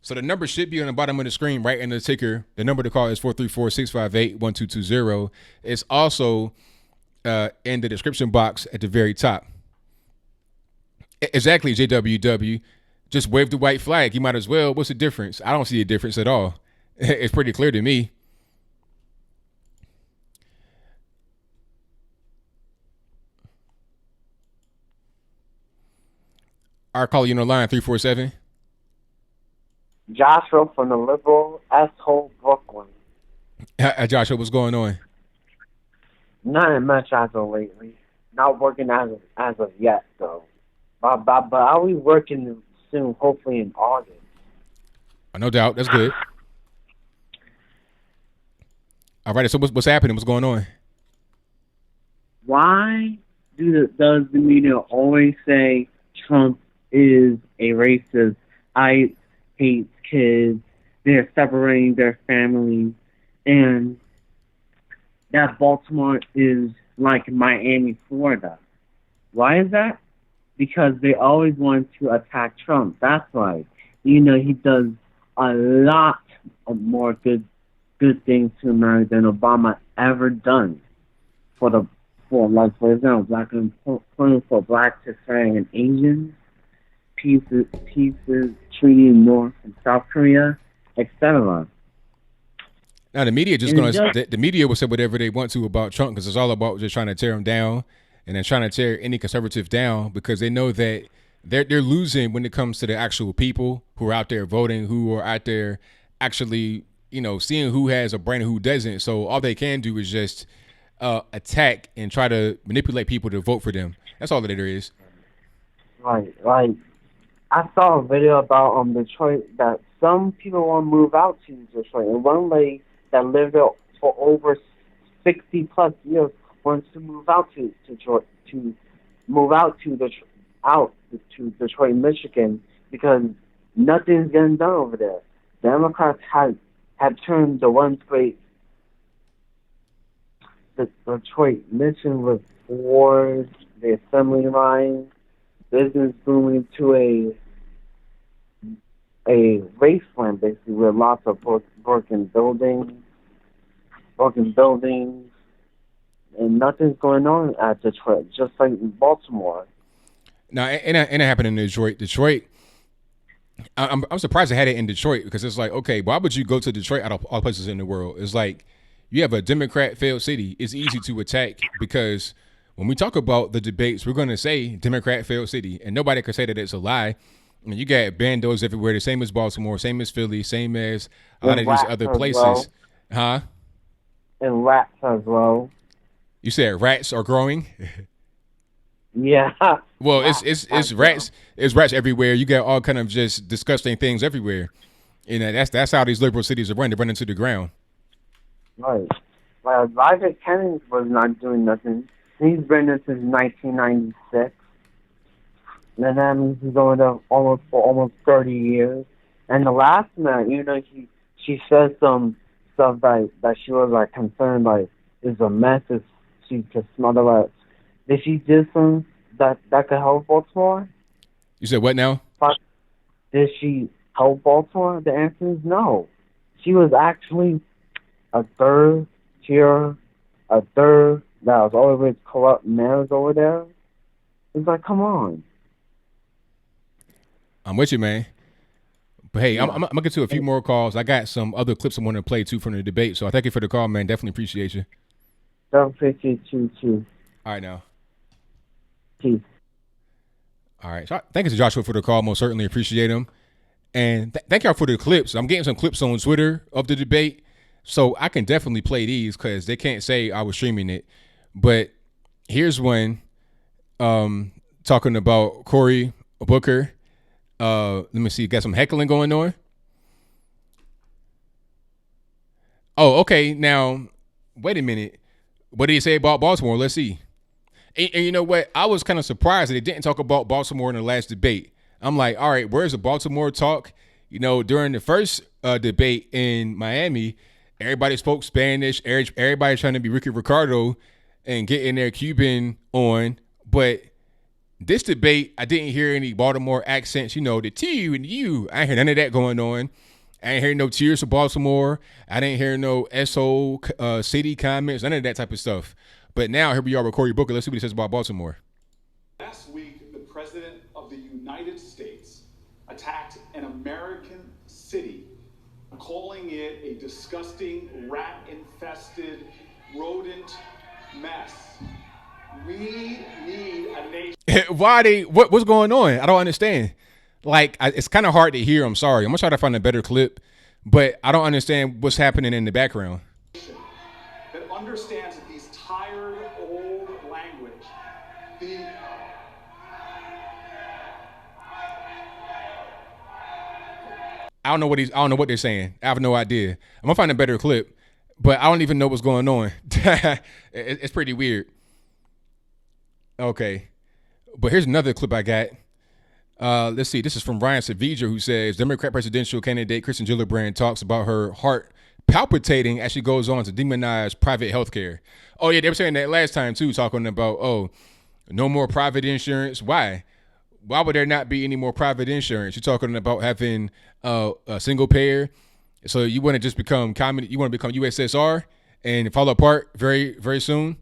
So the number should be on the bottom of the screen, right in the ticker. The number to call is 434-658-1220. It's also in the description box at the very top. Exactly, JWW. Just wave the white flag. You might as well. What's the difference? I don't see a difference at all. It's pretty clear to me. Our caller, you on the line, 347. Joshua from the liberal asshole Brooklyn. Joshua, what's going on? Nothing much as of lately. Not working as of yet, though. But I'll be working soon, hopefully in August. No doubt. That's good. All right. So what's happening? What's going on? Why does the media always say Trump is a racist, I hate kids, they're separating their families, and that Baltimore is like Miami, Florida? Why is that? Because they always want to attack Trump. That's why. He does a lot of more good things to America than Obama ever done for example, black employment for blacks, Hispanic, and Asians, peace treaty in North and South Korea, etc. Now the media the media will say whatever they want to about Trump, because it's all about just trying to tear him down, and then trying to tear any conservative down, because they know that they're losing when it comes to the actual people who are out there voting, who are out there actually seeing who has a brain and who doesn't. So all they can do is just attack and try to manipulate people to vote for them. That's all that there is. Right. Like I saw a video about Detroit, that some people want to move out to Detroit, and one lady that lived there for over 60 plus years wants to move out to Detroit, out to Detroit, Michigan, because nothing's getting done over there. The Democrats have turned the once great the Detroit mission with wars, the assembly line, business booming to a wasteland, basically, with lots of broken buildings, and nothing's going on at Detroit, just like in Baltimore. Now, and it happened in Detroit. Detroit, I'm surprised they had it in Detroit, because it's like, okay, why would you go to Detroit out of all places in the world? It's like, you have a Democrat-failed city. It's easy to attack, because when we talk about the debates, we're going to say Democrat-failed city, and nobody can say that it's a lie. I mean, you got bandos everywhere, the same as Baltimore, same as Philly, same as a lot of these other places. Well. Huh? And rats as well. You said rats are growing? Yeah. Well, it's rats. It's rats everywhere. You got all kind of just disgusting things everywhere. You know, that's how these liberal cities are run. They run into the ground. Right. Well, Isaac Kennedy was not doing nothing. He's been there since 1996. And that means he's going there for almost 30 years. And the last man, she said some stuff that she was like concerned, like, is a mess. She could smell the rats. Did she do something that could help Baltimore? You said what now? Did she help Baltimore? The answer is no. She was actually a third that was always corrupt mayors over there. It's like, come on. I'm with you, man. But hey, I'm gonna get to a few more calls. I got some other clips I want to play too from the debate. So I thank you for the call, man. Definitely appreciate you. Definitely appreciate you too. All right, now. Peace. All right. So thank you to Joshua for the call. Most certainly appreciate him. And thank y'all for the clips. I'm getting some clips on Twitter of the debate, so I can definitely play these, because they can't say I was streaming it. But here's one talking about Cory Booker. Let me see. Got some heckling going on. Oh, okay. Now, wait a minute. What did he say about Baltimore? Let's see. And you know what? I was kind of surprised that they didn't talk about Baltimore in the last debate. I'm like, all right, where's the Baltimore talk? During the first debate in Miami, everybody spoke Spanish. Everybody trying to be Ricky Ricardo and getting their Cuban on. But this debate, I didn't hear any Baltimore accents, the T and the U. I ain't hear none of that going on. I ain't hear no cheers for Baltimore. I didn't hear no SO city comments, none of that type of stuff. But now here we are with Cory Booker. Let's see what he says about Baltimore. Last week, the President of the United States attacked an American city, calling it a disgusting, rat-infested, rodent mess. We need a nation. What's going on? I don't understand. Like, it's kind of hard to hear. I'm sorry. I'm going to try to find a better clip, but I don't understand what's happening in the background. That understands that these tired, old language, I don't know what they're saying. I have no idea. I'm going to find a better clip, but I don't even know what's going on. It's pretty weird. Okay. But here's another clip I got. Let's see. This is from Ryan Savija, who says Democrat presidential candidate Kristen Gillibrand talks about her heart palpitating as she goes on to demonize private health care. Oh, yeah, they were saying that last time, too, talking about, no more private insurance. Why? Why would there not be any more private insurance? You're talking about having a single payer. So you want to just become you want to become USSR and fall apart very, very soon?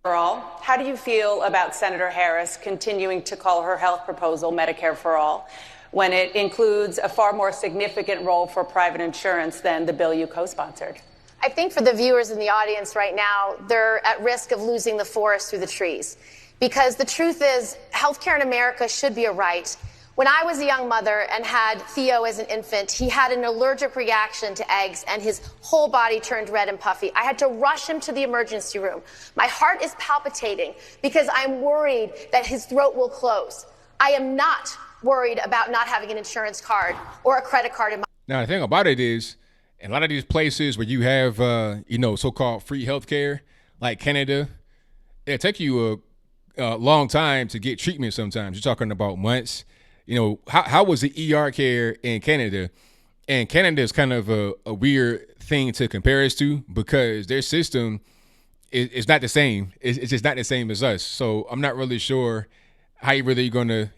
How do you feel about Senator Harris continuing to call her health proposal Medicare for All when it includes a far more significant role for private insurance than the bill you co-sponsored? I think for the viewers in the audience right now, they're at risk of losing the forest through the trees. Because the truth is, healthcare in America should be a right. When I was a young mother and had Theo as an infant, he had an allergic reaction to eggs and his whole body turned red and puffy. I had to rush him to the emergency room. My heart is palpitating because I'm worried that his throat will close. I am not worried about not having an insurance card or a credit card in my Now, the thing about it is, in a lot of these places where you have, so-called free healthcare, like Canada, it'll take you a long time to get treatment sometimes. You're talking about months. How was the ER care in Canada? And Canada is kind of a weird thing to compare us to because their system is not the same. It's just not the same as us. So I'm not really sure how you really going to,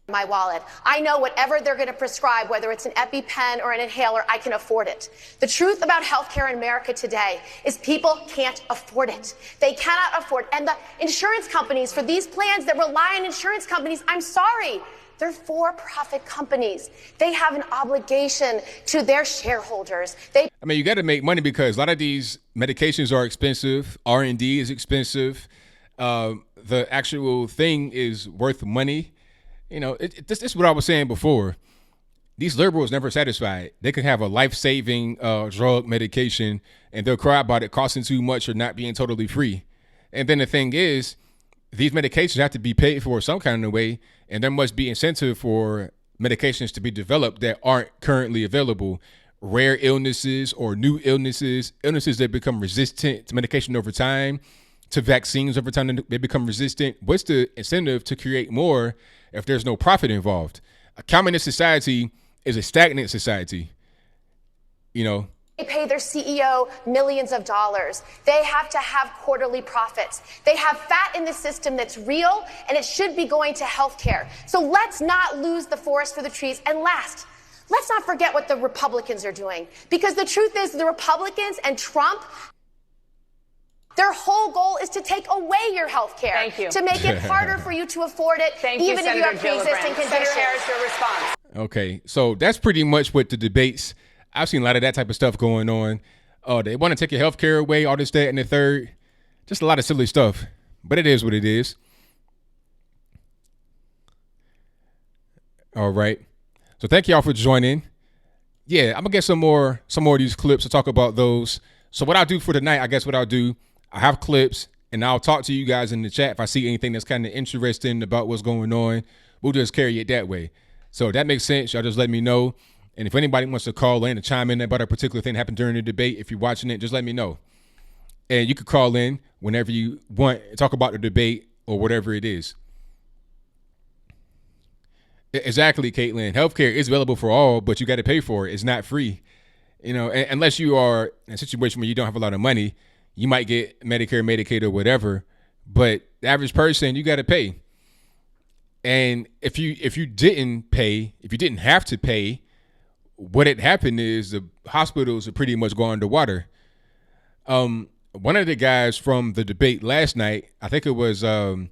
my wallet. I know whatever they're going to prescribe, whether it's an EpiPen or an inhaler, I can afford it. The truth about healthcare in America today is people can't afford it. They cannot afford. And the insurance companies, for these plans that rely on insurance companies, I'm sorry, they're for-profit companies. They have an obligation to their shareholders. You got to make money because a lot of these medications are expensive. R&D is expensive. The actual thing is worth money. This is what I was saying before. These liberals never satisfied. They could have a life-saving drug medication and they'll cry about it costing too much or not being totally free. And then the thing is, these medications have to be paid for some kind of way, and there must be incentive for medications to be developed that aren't currently available. Rare illnesses or new illnesses that become resistant to medication over time, to vaccines over time, they become resistant. What's the incentive to create more if there's no profit involved? A communist society is a stagnant society. They pay their CEO millions of dollars. They have to have quarterly profits. They have fat in the system that's real, and it should be going to healthcare. So let's not lose the forest for the trees. And last, let's not forget what the Republicans are doing. Because the truth is, the Republicans and Trump, their whole goal is to take away your health care. Thank you. To make it harder for you to afford it, even if you have pre-existing conditions. Senator Harris, your response. Okay, so that's pretty much what the debates. I've seen a lot of that type of stuff going on. They want to take your health care away, all this, that, and the third. Just a lot of silly stuff. But it is what it is. All right. So thank y'all for joining. Yeah, I'm going to get some more of these clips to talk about those. So what I'll do for tonight, I have clips, and I'll talk to you guys in the chat if I see anything that's kind of interesting about what's going on. We'll just carry it that way. So if that makes sense, y'all just let me know. And if anybody wants to call in and chime in about a particular thing that happened during the debate, if you're watching it, just let me know. And you could call in whenever you want, talk about the debate or whatever it is. Exactly, Caitlin. Healthcare is available for all, but you got to pay for it. It's not free. Unless you are in a situation where you don't have a lot of money, you might get Medicare, Medicaid, or whatever. But the average person, you got to pay. And if you didn't have to pay, what had happened is the hospitals are pretty much going underwater. One of the guys from the debate last night, I think it was, it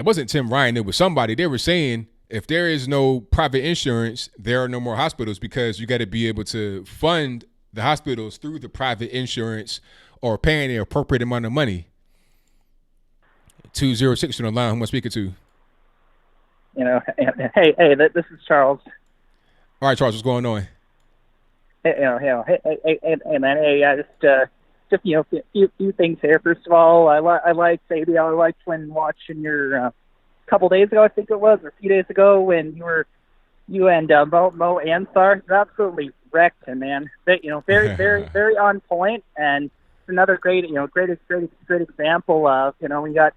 wasn't Tim Ryan, it was somebody. They were saying if there is no private insurance, there are no more hospitals because you got to be able to fund the hospitals through the private insurance or paying the appropriate amount of money. 206 on the line. Who am I speaking to? Hey, this is Charles. All right, Charles, what's going on? Hey, man. Hey, just few things here. First of all, I liked ABL. I liked when watching your couple days ago, I think it was, or a few days ago, when you and Mo Ansar absolutely wrecked him, man. Very, very on point, and another great example of we got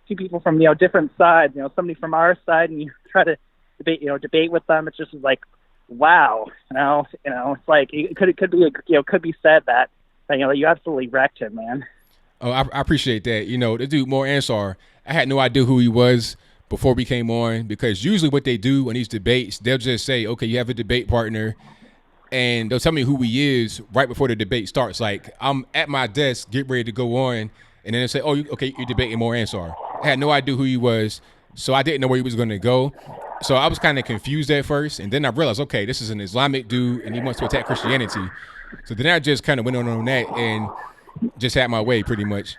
two people from different sides. Somebody from our side, and you try to debate with them. It's just like, wow, it's like it could be said that you absolutely wrecked him, man. Oh, I appreciate that. The dude Mo Ansar, I had no idea who he was before we came on, because usually what they do in these debates, they'll just say, okay, you have a debate partner, and they'll tell me who he is right before the debate starts. Like, I'm at my desk, get ready to go on, and then they say, oh, okay, you're debating Mo Ansar. I had no idea who he was, so I didn't know where he was going to go. So I was kind of confused at first, and then I realized, okay, this is an Islamic dude, and he wants to attack Christianity. So then I just kind of went on that and just had my way, pretty much.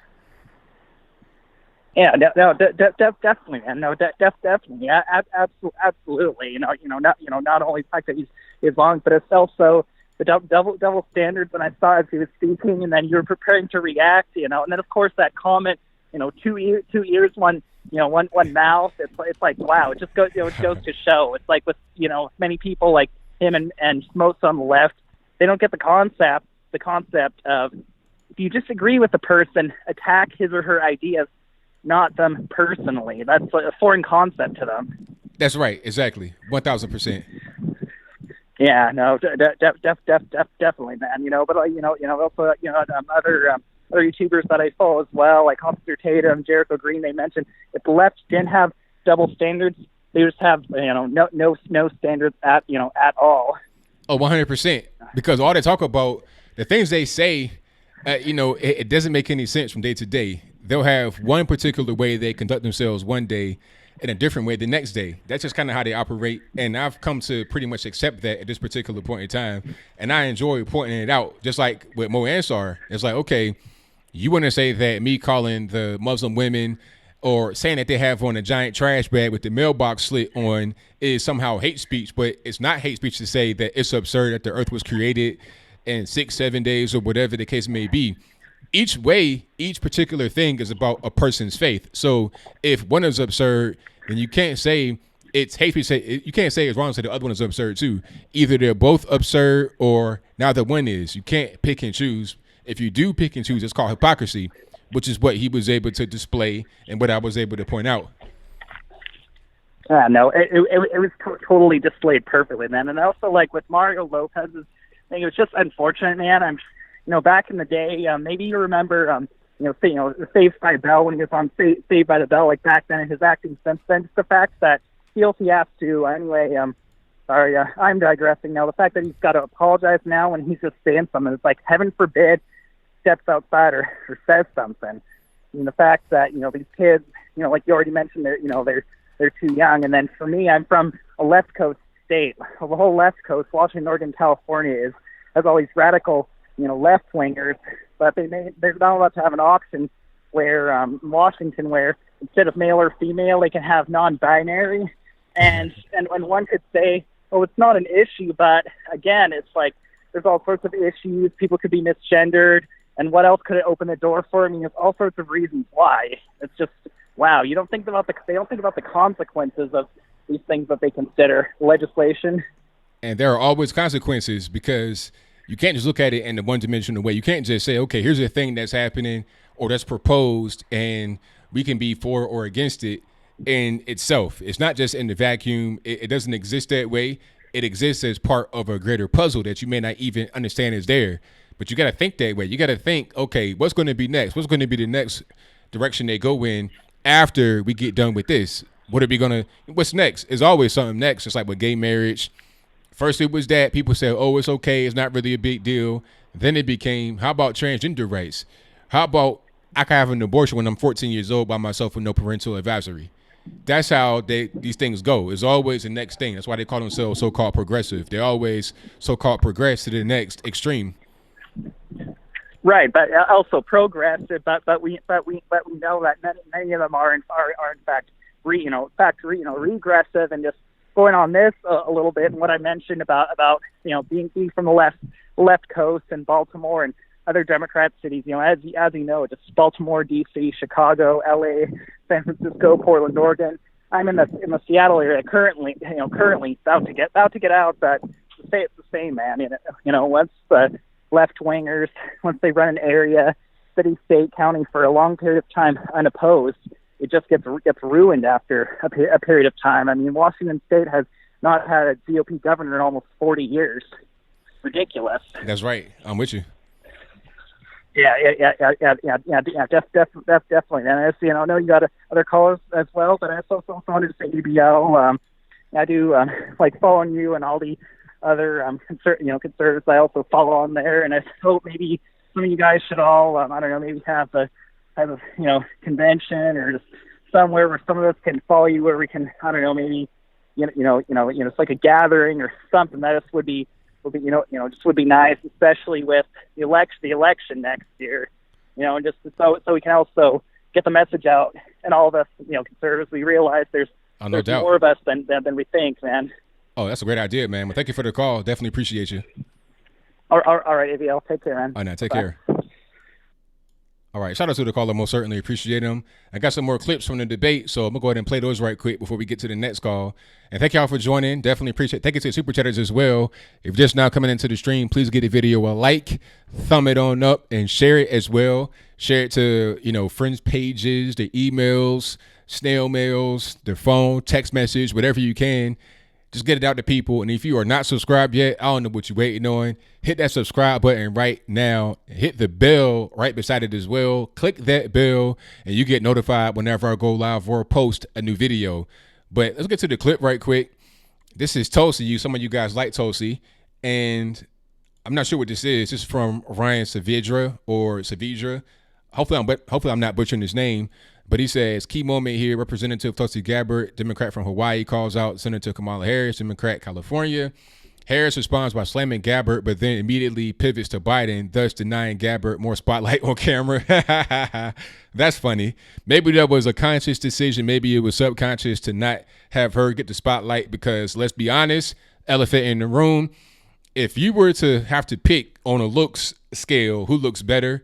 Yeah, definitely, man. No, definitely, absolutely. Not only the fact that he's Islam, but it's also the double standards. When I saw as he was speaking, and then you were preparing to react, and then of course that comment, two ears, one mouth. It's like, wow. It just goes to show. It's like with many people, like him and most on the left, they don't get the concept of if you disagree with the person, attack his or her ideas, not them personally. That's a foreign concept to them. That's right. Exactly. 1,000%. Yeah, no, definitely, man. But also, other YouTubers that I follow as well, like Officer Tatum, Jericho Green, they mentioned if the left didn't have double standards, they just have no standards at all. Oh, 100%. Because all they talk about, the things they say, it doesn't make any sense from day to day. They'll have one particular way they conduct themselves one day and a different way the next day. That's just kind of how they operate. And I've come to pretty much accept that at this particular point in time. And I enjoy pointing it out. Just like with Mo Ansar, it's like, okay, you want to say that me calling the Muslim women or saying that they have on a giant trash bag with the mailbox slit on is somehow hate speech, but it's not hate speech to say that it's absurd that the earth was created in 6-7 days or whatever the case may be. Each particular thing is about a person's faith. So if one is absurd, then you can't say it's hate speech. You can't say it's wrong to say the other one is absurd too. Either they're both absurd or neither one is. You can't pick and choose. If you do pick and choose, it's called hypocrisy, which is what he was able to display and what I was able to point out. No, it was totally displayed perfectly, man. And also, like with Mario Lopez's thing, it was just unfortunate, man. Back in the day, maybe you remember, Saved by the Bell when he was on Saved by the Bell, like back then in his acting since then. Just the fact that he feels he has to, anyway, sorry, I'm digressing now. The fact that he's got to apologize now when he's just saying something, it's like, heaven forbid, steps outside or says something. The fact that, these kids, like you already mentioned, they're too young. And then for me, I'm from a left coast state. The whole left coast, Washington, Oregon, California, has all these radical, left wingers, but they're not allowed to have an option where in Washington, where instead of male or female, they can have non-binary. And when one could say, oh, it's not an issue, but again, it's like there's all sorts of issues. People could be misgendered, and what else could it open the door for? I mean, there's all sorts of reasons why. It's just wow. They don't think about the consequences of these things that they consider legislation. And there are always consequences because you can't just look at it in the one-dimensional way. You can't just say, okay, here's a thing that's happening or that's proposed, and we can be for or against it in itself. It's not just in the vacuum. It doesn't exist that way. It exists as part of a greater puzzle that you may not even understand is there. But you got to think that way. You got to think, okay, what's going to be next? What's going to be the next direction they go in after we get done with this? What's next? There's always something next. It's like with gay marriage. First it was that people said, oh, it's okay. It's not really a big deal. Then it became, how about transgender rights? How about I can have an abortion when I'm 14 years old by myself with no parental advisory? That's how these things go. It's always the next thing. That's why they call themselves so-called progressive. They always so-called progress to the next extreme. Right, but also progressive. But we know that many of them are in fact regressive and just going on this a little bit. And what I mentioned about being from the left coast and Baltimore and other Democrat cities, as you know, just Baltimore, D.C., Chicago, L.A., San Francisco, Portland, Oregon. I'm in the Seattle area currently about to get out, but to say it's the same, man. Once the left wingers, once they run an area, city, state, county for a long period of time unopposed, it just gets ruined after a period of time. I mean, Washington State has not had a GOP governor in almost 40 years. Ridiculous. That's right. I'm with you. Yeah, definitely. And I know you got other callers as well, but I also wanted to say ABL. I do like following you and all the other conservatives. I also follow on there, and I hope maybe some of you guys should all I don't know, maybe have a convention or just somewhere where some of us can follow you, where we can maybe it's like a gathering or something. That just would be nice, especially with the election next year, just so we can also get the message out. And all of us, conservatives, we realize there's more of us than we think, man. Oh, that's a great idea, man. Well, thank you for the call. Definitely appreciate you. All right, ABL. Take care, man. All right, now, take Bye. care. All right, shout out to the caller. Most certainly appreciate him. I got some more clips from the debate, so I'm going to go ahead and play those right quick before we get to the next call. And thank y'all for joining. Definitely appreciate it. Thank you to the Super Chatters as well. If you're just now coming into the stream, please give the video a like, thumb it on up, and share it as well. Share it to, friends' pages, their emails, snail mails, their phone, text message, whatever you can. Just get it out to people. And if you are not subscribed yet, I don't know what you're waiting on. Hit that subscribe button right now. Hit the bell right beside it as well. Click that bell and you get notified whenever I go live or post a new video. But let's get to the clip right quick. This is Tulsi. Some of you guys like Tulsi. And I'm not sure what this is. This is from Ryan Saavedra or Saavedra. Hopefully I'm not butchering his name. But he says, key moment here, Representative Tulsi Gabbard, Democrat from Hawaii, calls out Senator Kamala Harris, Democrat, California. Harris responds by slamming Gabbard, but then immediately pivots to Biden, thus denying Gabbard more spotlight on camera. That's funny. Maybe that was a conscious decision. Maybe it was subconscious to not have her get the spotlight because, let's be honest, elephant in the room, if you were to have to pick on a looks scale who looks better,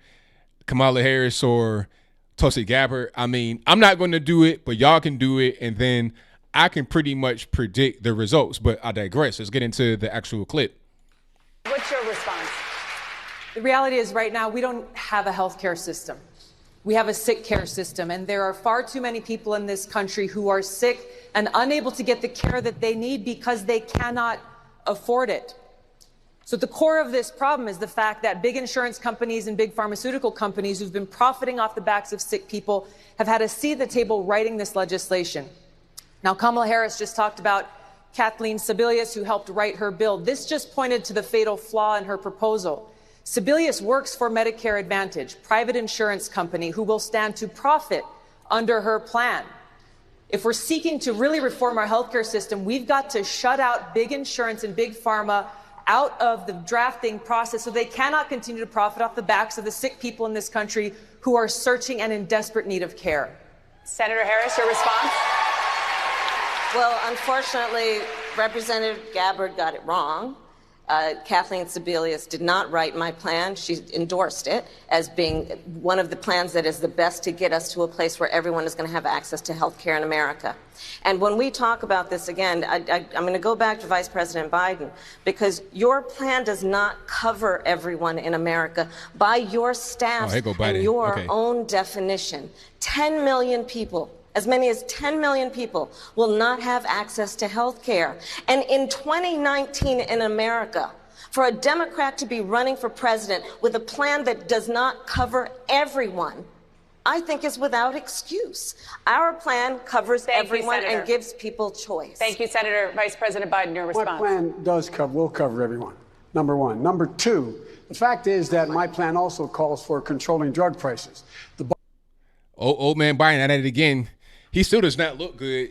Kamala Harris or Tulsi Gabbard, I mean, I'm not going to do it, but y'all can do it, and then I can pretty much predict the results. But I digress. Let's get into the actual clip. What's your response? The reality is right now we don't have a healthcare system. We have a sick care system, and there are far too many people in this country who are sick and unable to get the care that they need because they cannot afford it. So at the core of this problem is the fact that big insurance companies and big pharmaceutical companies who've been profiting off the backs of sick people have had a seat at the table writing this legislation. Now, Kamala Harris just talked about Kathleen Sebelius, who helped write her bill. This just pointed to the fatal flaw in her proposal. Sebelius works for Medicare Advantage, private insurance company who will stand to profit under her plan. If we're seeking to really reform our healthcare system, we've got to shut out big insurance and big pharma out of the drafting process so they cannot continue to profit off the backs of the sick people in this country who are searching and in desperate need of care. Senator Harris, your response? Well, unfortunately, Representative Gabbard got it wrong. Kathleen Sebelius did not write my plan. She endorsed it as being one of the plans that is the best to get us to a place where everyone is going to have access to health care in America. And when we talk about this again, I'm going to go back to Vice President Biden, because your plan does not cover everyone in America by your staff and your own definition. 10 million people. As many as 10 million people will not have access to health care. And in 2019 in America, for a Democrat to be running for president with a plan that does not cover everyone, I think is without excuse. Our plan covers everyone and gives people choice. Thank you, Senator. Vice President Biden, your response. My plan will cover everyone, number one. Number two, the fact is that my plan also calls for controlling drug prices. Old man Biden at it again. He still does not look good.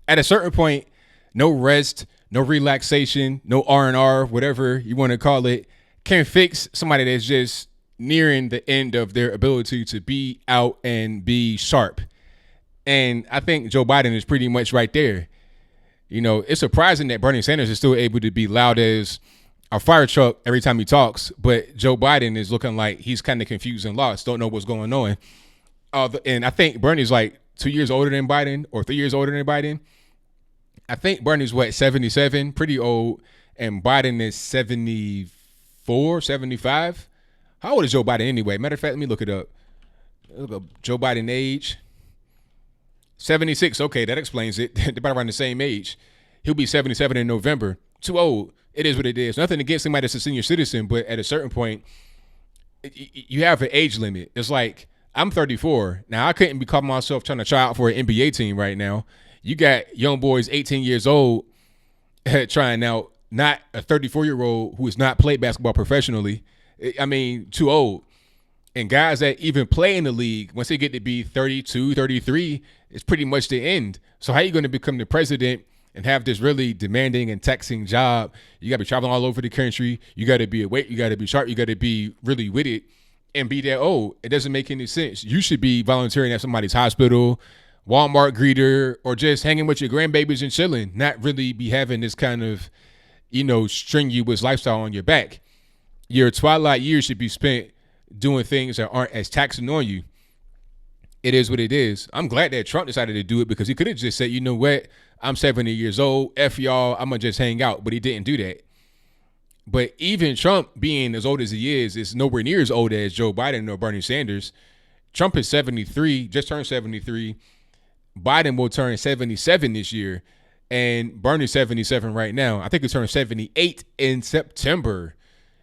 At a certain point, no rest, no relaxation, no R&R, whatever you want to call it, can fix somebody that's just nearing the end of their ability to be out and be sharp. And I think Joe Biden is pretty much right there. It's surprising that Bernie Sanders is still able to be loud as a fire truck every time he talks, but Joe Biden is looking like he's kind of confused and lost, don't know what's going on. And I think Bernie's like 2 years older than Biden or 3 years older than Biden. I think Bernie's 77, pretty old, and Biden is 74, 75. How old is Joe Biden anyway? Matter of fact, let me look it up. Look up Joe Biden age. 76. Okay, that explains it. They're about around the same age. He'll be 77 in November. Too old. It is what it is. Nothing against somebody that's a senior citizen, but at a certain point, you have an age limit. It's like, I'm 34. Now, I couldn't be calling myself trying to try out for an NBA team right now. You got young boys 18 years old trying out, not a 34-year-old who has not played basketball professionally. Too old. And guys that even play in the league, once they get to be 32, 33, it's pretty much the end. So how are you going to become the president and have this really demanding and taxing job? You got to be traveling all over the country. You got to be awake. You got to be sharp. You got to be really with it. And be that old. It doesn't make any sense. You should be volunteering at somebody's hospital, Walmart greeter, or just hanging with your grandbabies and chilling, not really be having this kind of, strenuous lifestyle on your back. Your twilight years should be spent, doing things that aren't as taxing on you. It is what it is. I'm glad that Trump decided to do it because he could have just said, you know what, I'm 70 years old, F y'all, I'm going to just hang out. But he didn't do that. But even Trump, being as old as he is nowhere near as old as Joe Biden or Bernie Sanders. Trump is 73, just turned 73. Biden will turn 77 this year. And Bernie's 77 right now. I think he'll turn 78 in September.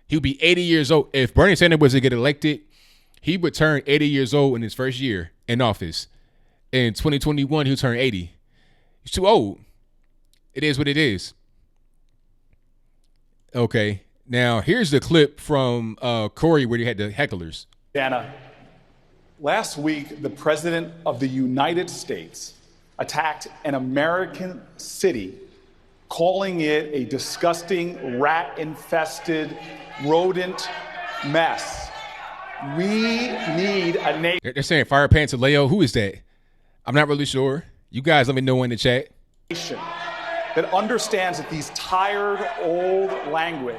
He'll be 80 years old. If Bernie Sanders was to get elected, he would turn 80 years old in his first year in office. In 2021, he'll turn 80. He's too old. It is what it is. Okay. Now, here's the clip from Corey where he had the hecklers. Anna, last week, the President of the United States attacked an American city, calling it a disgusting, rat-infested, rodent mess. We need a nation. They're saying Fire Pantaleo. Who is that? I'm not really sure. You guys let me know in the chat. That understands that these tired, old language,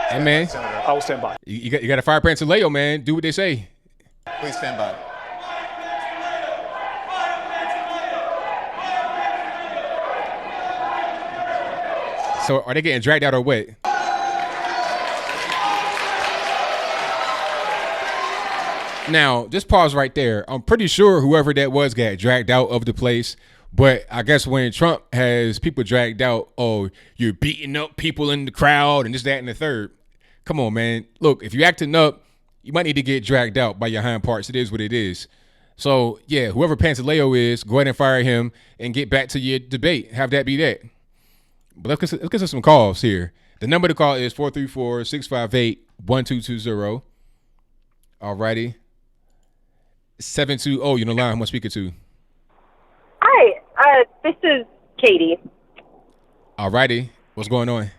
Hey, man. I will stand by. You got to Fire Pantaleo, man. Do what they say. Please stand by. So are they getting dragged out or what? Now, just pause right there. I'm pretty sure whoever that was got dragged out of the place. But I guess when Trump has people dragged out, oh, you're beating up people in the crowd and this, that, and the third. Come on, man. Look, if you're acting up, you might need to get dragged out by your hind parts. It is what it is. So, yeah, whoever Pantaleo is, go ahead and fire him and get back to your debate. Have that be that. But let's get to some calls here. The number to call is 434-658-1220. All righty. 720, you're on the line. Who am I speaking to? Hi, this is Katie. All righty. What's going on?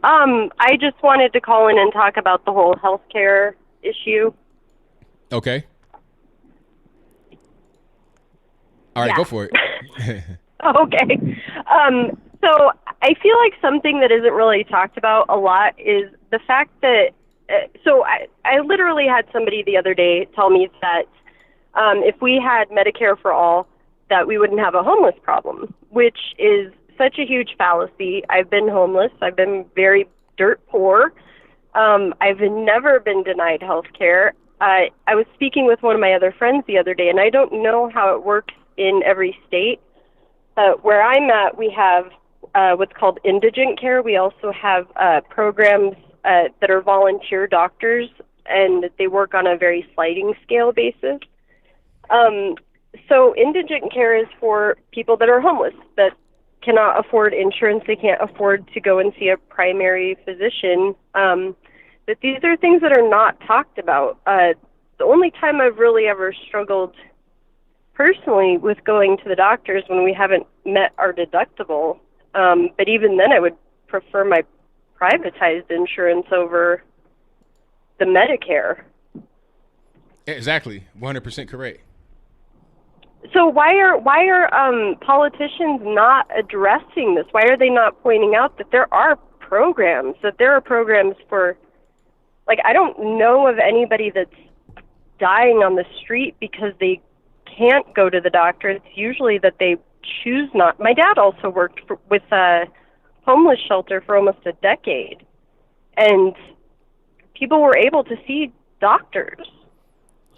I just wanted to call in and talk about the whole healthcare issue. Okay. All right, Go for it. Okay. So I feel like something that isn't really talked about a lot is the fact that, so I literally had somebody the other day tell me that if we had Medicare for all, that we wouldn't have a homeless problem, which is such a huge fallacy. I've been homeless. I've been very dirt poor. I've never been denied health care. I was speaking with one of my other friends the other day, and I don't know how it works in every state. Where I'm at, we have what's called indigent care. We also have programs that are volunteer doctors, and they work on a very sliding scale basis. So indigent care is for people that are homeless, that cannot afford insurance, they can't afford to go and see a primary physician. But these are things that are not talked about. The only time I've really ever struggled personally with going to the doctor is when we haven't met our deductible. But even then, I would prefer my privatized insurance over the Medicare. Exactly, 100% correct. So why are politicians not addressing this? Why are they not pointing out that there are programs for, like, I don't know of anybody that's dying on the street because they can't go to the doctor. It's usually that they choose not. My dad also worked with a homeless shelter for almost a decade, and people were able to see doctors.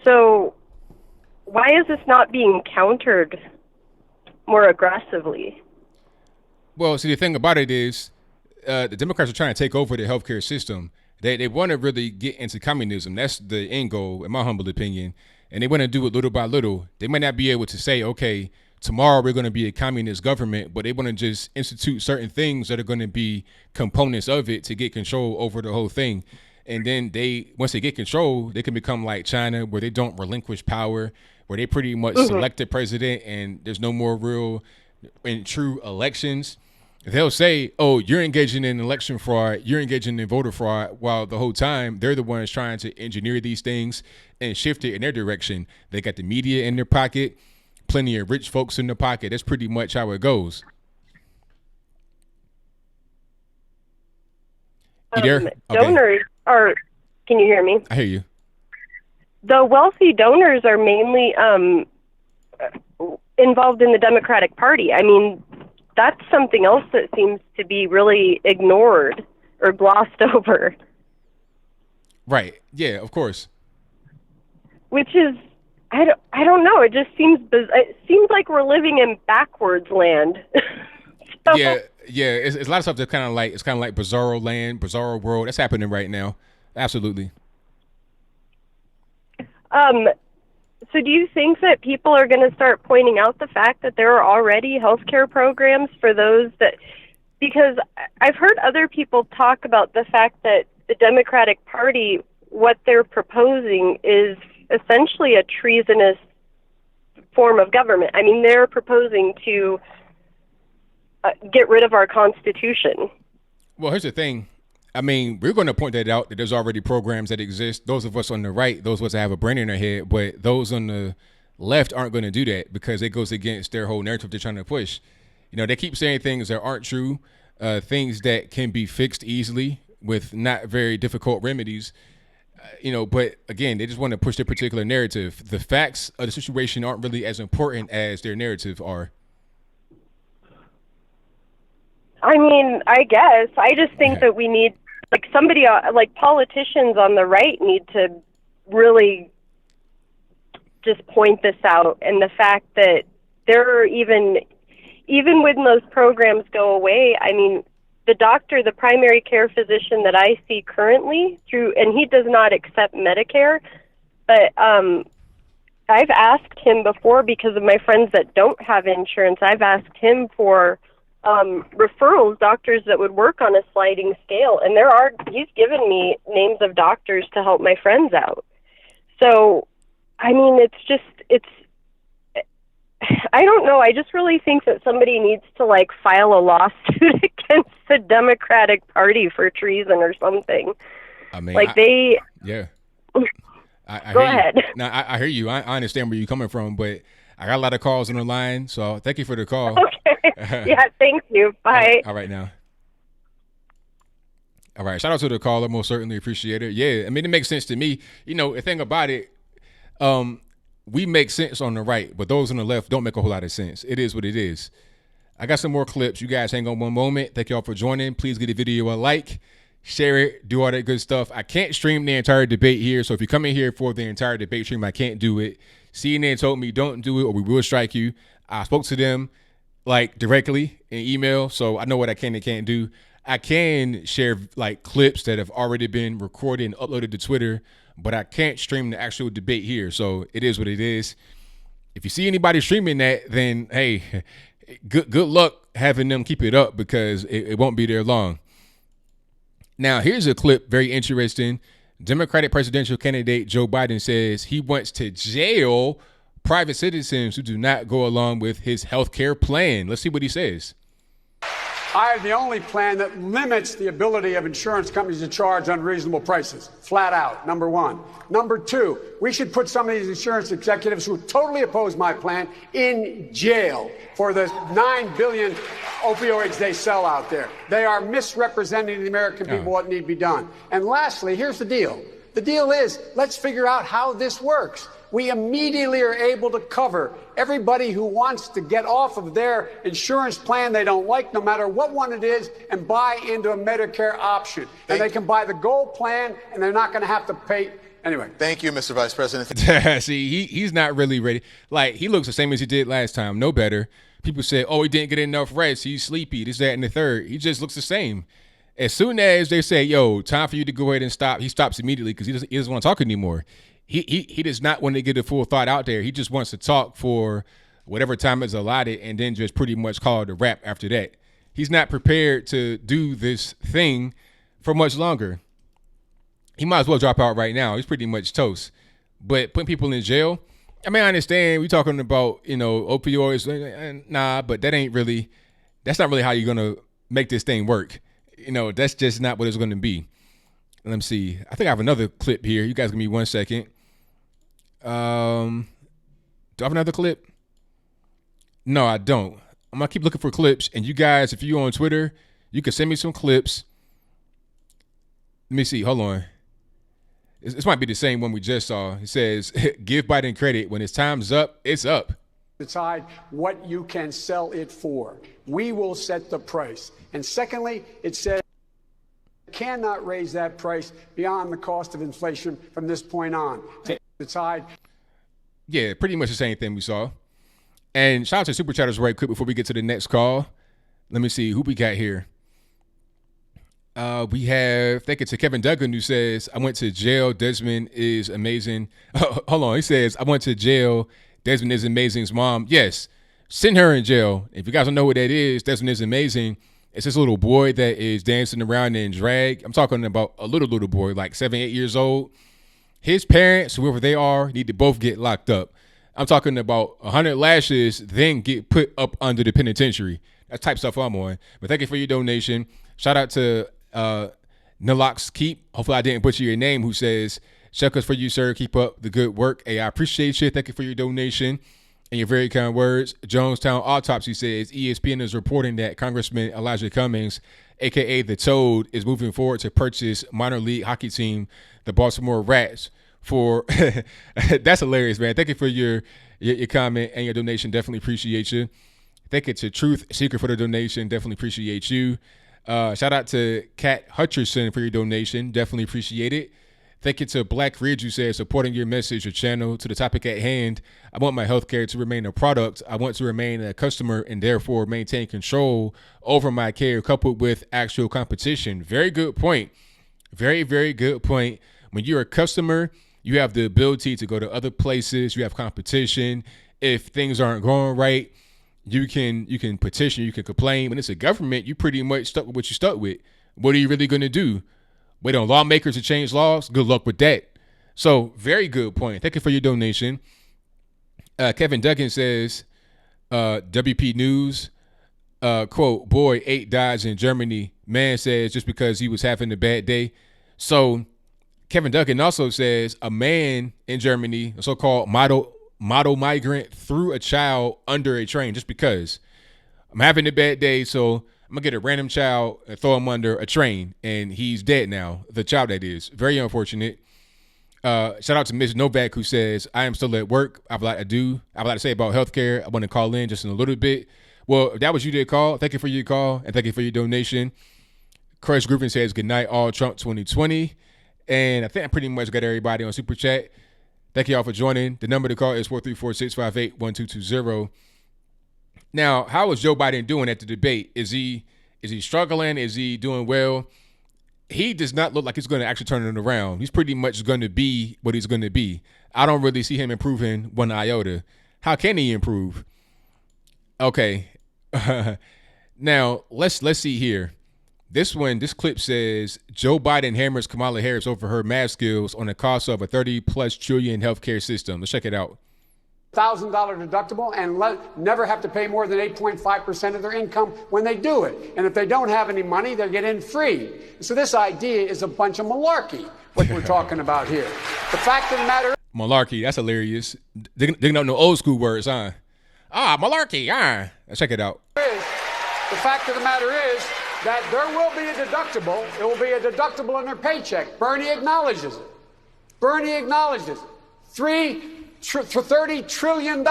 So why is this not being countered more aggressively? Well, see, the thing about it is the Democrats are trying to take over the healthcare system. They want to really get into communism. That's the end goal, in my humble opinion. And they want to do it little by little. They might not be able to say, okay, tomorrow we're going to be a communist government, but they want to just institute certain things that are going to be components of it to get control over the whole thing. And then once they get control, they can become like China, where they don't relinquish power, where they pretty much select the president and there's no more real and true elections. They'll say, oh, you're engaging in election fraud, you're engaging in voter fraud, while the whole time they're the ones trying to engineer these things and shift it in their direction. They got the media in their pocket, plenty of rich folks in their pocket. That's pretty much how it goes. You there? Okay. Donors are. Can you hear me? I hear you. The wealthy donors are mainly involved in the Democratic Party. I mean, that's something else that seems to be really ignored or glossed over. Right. Yeah, of course. Which is, I don't know. It just seems it seems like we're living in backwards land. So, yeah. It's a lot of stuff that's kind of like bizarro land, bizarro world. That's happening right now. Absolutely. So do you think that people are going to start pointing out the fact that there are already healthcare programs for those that, because I've heard other people talk about the fact that the Democratic Party, what they're proposing is essentially a treasonous form of government. I mean, they're proposing to get rid of our Constitution. Well, here's the thing. I mean, we're going to point that out, that there's already programs that exist. Those of us on the right, those of us that have a brain in their head, but those on the left aren't going to do that because it goes against their whole narrative they're trying to push. You know, they keep saying things that aren't true, things that can be fixed easily with not very difficult remedies. But again, they just want to push their particular narrative. The facts of the situation aren't really as important as their narrative are. I mean, I guess. I just think that we need, like, somebody, like politicians on the right need to really just point this out. And the fact that there are even when those programs go away, I mean, the primary care physician that I see currently and he does not accept Medicare, but I've asked him before because of my friends that don't have insurance, I've asked him for referrals, doctors that would work on a sliding scale, and he's given me names of doctors to help my friends out. So, I mean, I don't know. I just really think that somebody needs to, like, file a lawsuit against the Democratic Party for treason or something. I mean, like yeah. I Go ahead. No, I hear you. I understand where you're coming from, but I got a lot of calls on the line, so thank you for the call. Okay. Yeah, thank you. Bye. All right, now. All right, shout out to the caller. Most certainly appreciate it. Yeah, I mean, it makes sense to me. You know, the thing about it, we make sense on the right, but those on the left don't make a whole lot of sense. It is what it is. I got some more clips. You guys hang on one moment. Thank y'all for joining. Please give the video a like, share it, do all that good stuff. I can't stream the entire debate here, so if you're coming here for the entire debate stream, I can't do it. CNN told me don't do it or we will strike you. I spoke to them like directly in email, so I know what I can and can't do. I can share like clips that have already been recorded and uploaded to Twitter, but I can't stream the actual debate here. So it is what it is. If you see anybody streaming that, then hey, good luck having them keep it up because it won't be there long. Now, here's a clip, very interesting. Democratic presidential candidate Joe Biden says he wants to jail private citizens who do not go along with his health care plan. Let's see what he says. I have the only plan that limits the ability of insurance companies to charge unreasonable prices, flat out, number one. Number two, we should put some of these insurance executives who totally oppose my plan in jail for the 9 billion opioids they sell out there. They are misrepresenting to the American people what need to be done. And lastly, here's the deal. The deal is, let's figure out how this works. We immediately are able to cover everybody who wants to get off of their insurance plan they don't like, no matter what one it is, and buy into a Medicare option. And they can buy the gold plan, and they're not going to have to pay. Anyway. Thank you, Mr. Vice President. See, he's not really ready. Like, he looks the same as he did last time, no better. People say, oh, he didn't get enough rest, he's sleepy, this, that, and the third. He just looks the same. As soon as they say, yo, time for you to go ahead and stop, he stops immediately because he doesn't want to talk anymore. He does not want to get a full thought out there. He just wants to talk for whatever time is allotted and then just pretty much call it a wrap after that. He's not prepared to do this thing for much longer. He might as well drop out right now. He's pretty much toast. But putting people in jail, I mean, I understand we're talking about, opioids. Nah, but that's not really how you're going to make this thing work. That's just not what it's going to be. Let me see. I think I have another clip here. You guys give me 1 second. Do I have another clip? No, I don't. I'm going to keep looking for clips. And you guys, if you're on Twitter, you can send me some clips. Let me see. Hold on. This might be the same one we just saw. It says, give Biden credit. When his time's up, it's up. Decide what you can sell it for. We will set the price. And secondly, it says cannot raise that price beyond the cost of inflation from this point on. To decide. Yeah, pretty much the same thing we saw. And shout out to Super Chatters right quick before we get to the next call. Let me see who we got here. We have, thank you to Kevin Duggan, who says, I went to jail. Desmond is amazing. Hold on. He says, I went to jail. Desmond is amazing's mom. Yes, send her in jail. If you guys don't know what that is, Desmond is amazing. It's this little boy that is dancing around in drag. I'm talking about a little boy, like 7, 8 years old. His parents, whoever they are, need to both get locked up. I'm talking about 100 lashes, then get put up under the penitentiary. That type stuff I'm on. But thank you for your donation. Shout out to Nilox Keep. Hopefully I didn't butcher your name, who says, shekels for you, sir. Keep up the good work. Hey, I appreciate you. Thank you for your donation and your very kind words. Jonestown Autopsy says, ESPN is reporting that Congressman Elijah Cummings, a.k.a. The Toad, is moving forward to purchase minor league hockey team, the Baltimore Rats, for that's hilarious, man. Thank you for your comment and your donation. Definitely appreciate you. Thank you to Truth Secret for the donation. Definitely appreciate you. Shout out to Kat Hutcherson for your donation. Definitely appreciate it. Thank you to Black Ridge, who says, supporting your message or channel. To the topic at hand, I want my healthcare to remain a product. I want to remain a customer and therefore maintain control over my care coupled with actual competition. Very good point. Very, very good point. When you're a customer, you have the ability to go to other places. You have competition. If things aren't going right, you can petition, you can complain. When it's a government, you pretty much stuck with what you stuck with. What are you really going to do? Wait on lawmakers to change laws? Good luck with that. So very good point. Thank you for your donation. Kevin Duggan says, WP News, quote, boy, 8 dies in Germany. Man says just because he was having a bad day. So Kevin Duggan also says a man in Germany, a so-called model migrant, threw a child under a train just because. I'm having a bad day, so I'm going to get a random child and throw him under a train, and he's dead now, the child that is. Very unfortunate. Shout out to Ms. Novak, who says, I am still at work. I have a lot to say about healthcare. I want to call in just in a little bit. Well, if that was you that called, thank you for your call, and thank you for your donation. Crush Griffin says, good night, all Trump 2020. And I think I pretty much got everybody on Super Chat. Thank you all for joining. The number to call is 434-658-1220. Now, how is Joe Biden doing at the debate? Is he struggling? Is he doing well? He does not look like he's going to actually turn it around. He's pretty much going to be what he's going to be. I don't really see him improving one iota. How can he improve? Okay. Now, let's see here. This clip says Joe Biden hammers Kamala Harris over her math skills on the cost of a $30+ trillion healthcare system. Let's check it out. $1,000 deductible and never have to pay more than 8.5% of their income when they do it. And if they don't have any money, they get in free. So this idea is a bunch of malarkey, what we're talking about here. The fact of the matter is... Malarkey, that's hilarious. Digging up no old school words, huh? Malarkey, Let's check it out. The fact of the matter is that there will be a deductible. It will be a deductible in their paycheck. Bernie acknowledges it. $30 trillion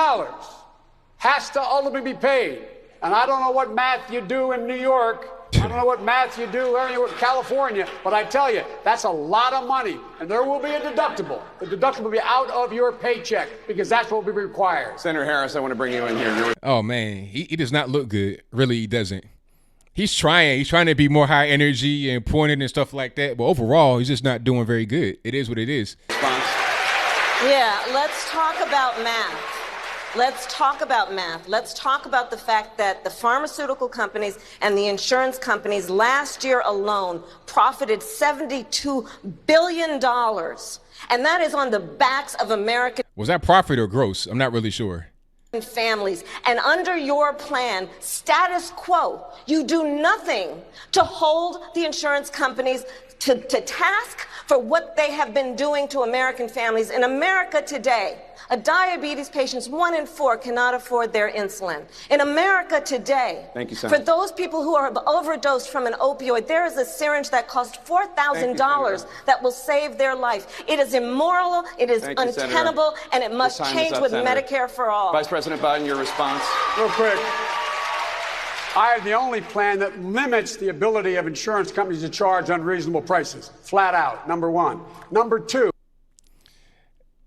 has to ultimately be paid. And I don't know what math you do in New York. I don't know what math you do in California. But I tell you, that's a lot of money. And there will be a deductible. The deductible will be out of your paycheck because that's what will be required. Senator Harris, I want to bring you in here. Oh, man. He does not look good. Really, he doesn't. He's trying to be more high energy and pointed and stuff like that. But overall, he's just not doing very good. It is what it is. Yeah, let's talk about math. Let's talk about the fact that the pharmaceutical companies and the insurance companies last year alone profited $72 billion. And that is on the backs of American... Was that profit or gross? I'm not really sure. ...families. And under your plan, status quo, you do nothing to hold the insurance companies to task for what they have been doing to American families. In America today, a diabetes patient, 1 in 4 cannot afford their insulin. In America today, Thank you, Senator. for those people who are overdosed from an opioid, there is a syringe that costs $4,000 that will save their life. It is immoral, it is Thank you, untenable, Senator. and it must Your time change is up, with Senator. Medicare for all. Vice President Biden, your response. Real quick. I have the only plan that limits the ability of insurance companies to charge unreasonable prices. Flat out, number one. Number two.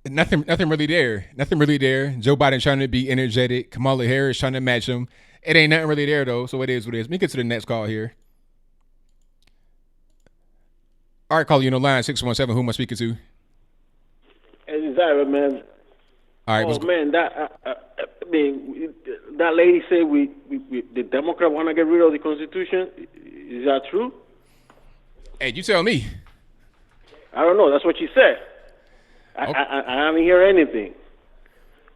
Nothing really there. Nothing really there. Joe Biden trying to be energetic. Kamala Harris trying to match him. It ain't nothing really there, though. So it is what it is. Let me get to the next call here. All right, call you on the line, 617. Who am I speaking to? It's Ira, man. All right. Man, I mean, that lady said we the Democrat want to get rid of the Constitution. Is that true? Hey, you tell me. I don't know. That's what she said. I haven't heard anything.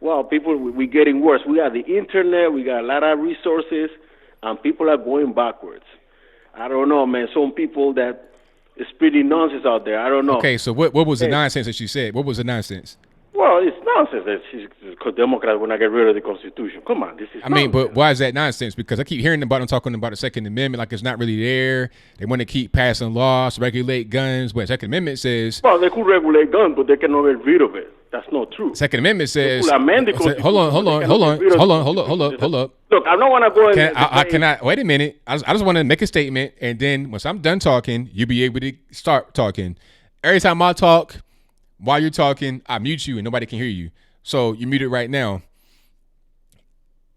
Well, people, we're getting worse. We got the internet. We got a lot of resources, and people are going backwards. I don't know, man. Some people that is pretty nonsense out there. I don't know. Okay, so what was the nonsense that she said? What was the nonsense? Well, it's nonsense that Democrats want to get rid of the Constitution. Come on, this is I mean, but why is that nonsense? Because I keep hearing about them talking about the Second Amendment like it's not really there. They want to keep passing laws, regulate guns, but the Second Amendment says... Well, they could regulate guns, but they cannot get rid of it. That's not true. Second Amendment says... They could amend the Constitution. Hold up. Look, I don't want to go in... I cannot... Wait a minute. I just want to make a statement, and then once I'm done talking, you'll be able to start talking. Every time I talk, while you're talking, I mute you and nobody can hear you. So you're muted right now.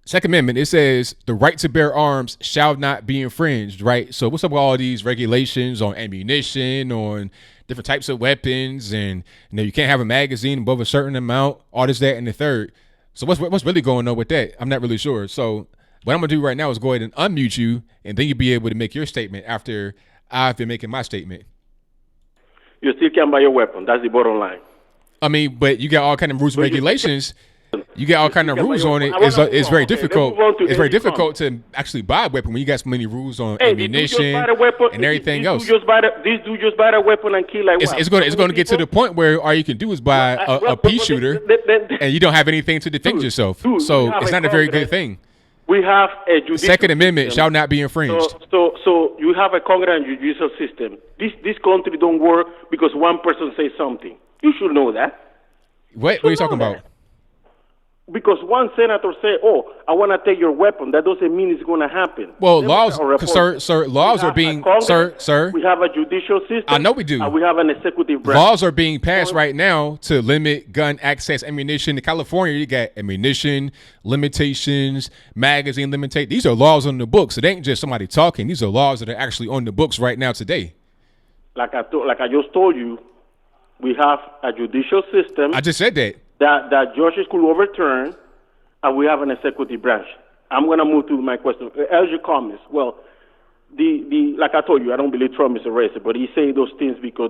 Second Amendment, it says the right to bear arms shall not be infringed, right? So what's up with all these regulations on ammunition, on different types of weapons, and you can't have a magazine above a certain amount, all this, that, and the third. So what's really going on with that? I'm not really sure. So what I'm going to do right now is go ahead and unmute you, and then you'll be able to make your statement after I've been making my statement. You still can't buy your weapon. That's the bottom line. I mean, but you got all kind of rules and regulations. You got all kind of rules on it. It's very difficult. It's very difficult to actually buy a weapon when you got so many rules on ammunition and everything else. This dude just buy a weapon and kill like what? It's going to get to the point where all you can do is buy a pea shooter and you don't have anything to defend yourself. So it's not a very good thing. We have a judicial Second Amendment system. shall not be infringed. So you have a Congress and judicial system. This country don't work because one person says something. You should know that. What are you talking about? Because one senator said, "Oh, I want to take your weapon." That doesn't mean it's going to happen. Well, laws, sir, laws are being, sir. We have a judicial system. I know we do. And we have an executive branch. Laws are being passed right now to limit gun access, ammunition. In California, you got ammunition limitations, magazine limitation. These are laws on the books. It ain't just somebody talking. These are laws that are actually on the books right now today. Like I just told you, we have a judicial system. I just said that. That judges could overturn, and we have an executive branch. I'm going to move to my question. As your comments, well, like I told you, I don't believe Trump is a racist, but he say those things because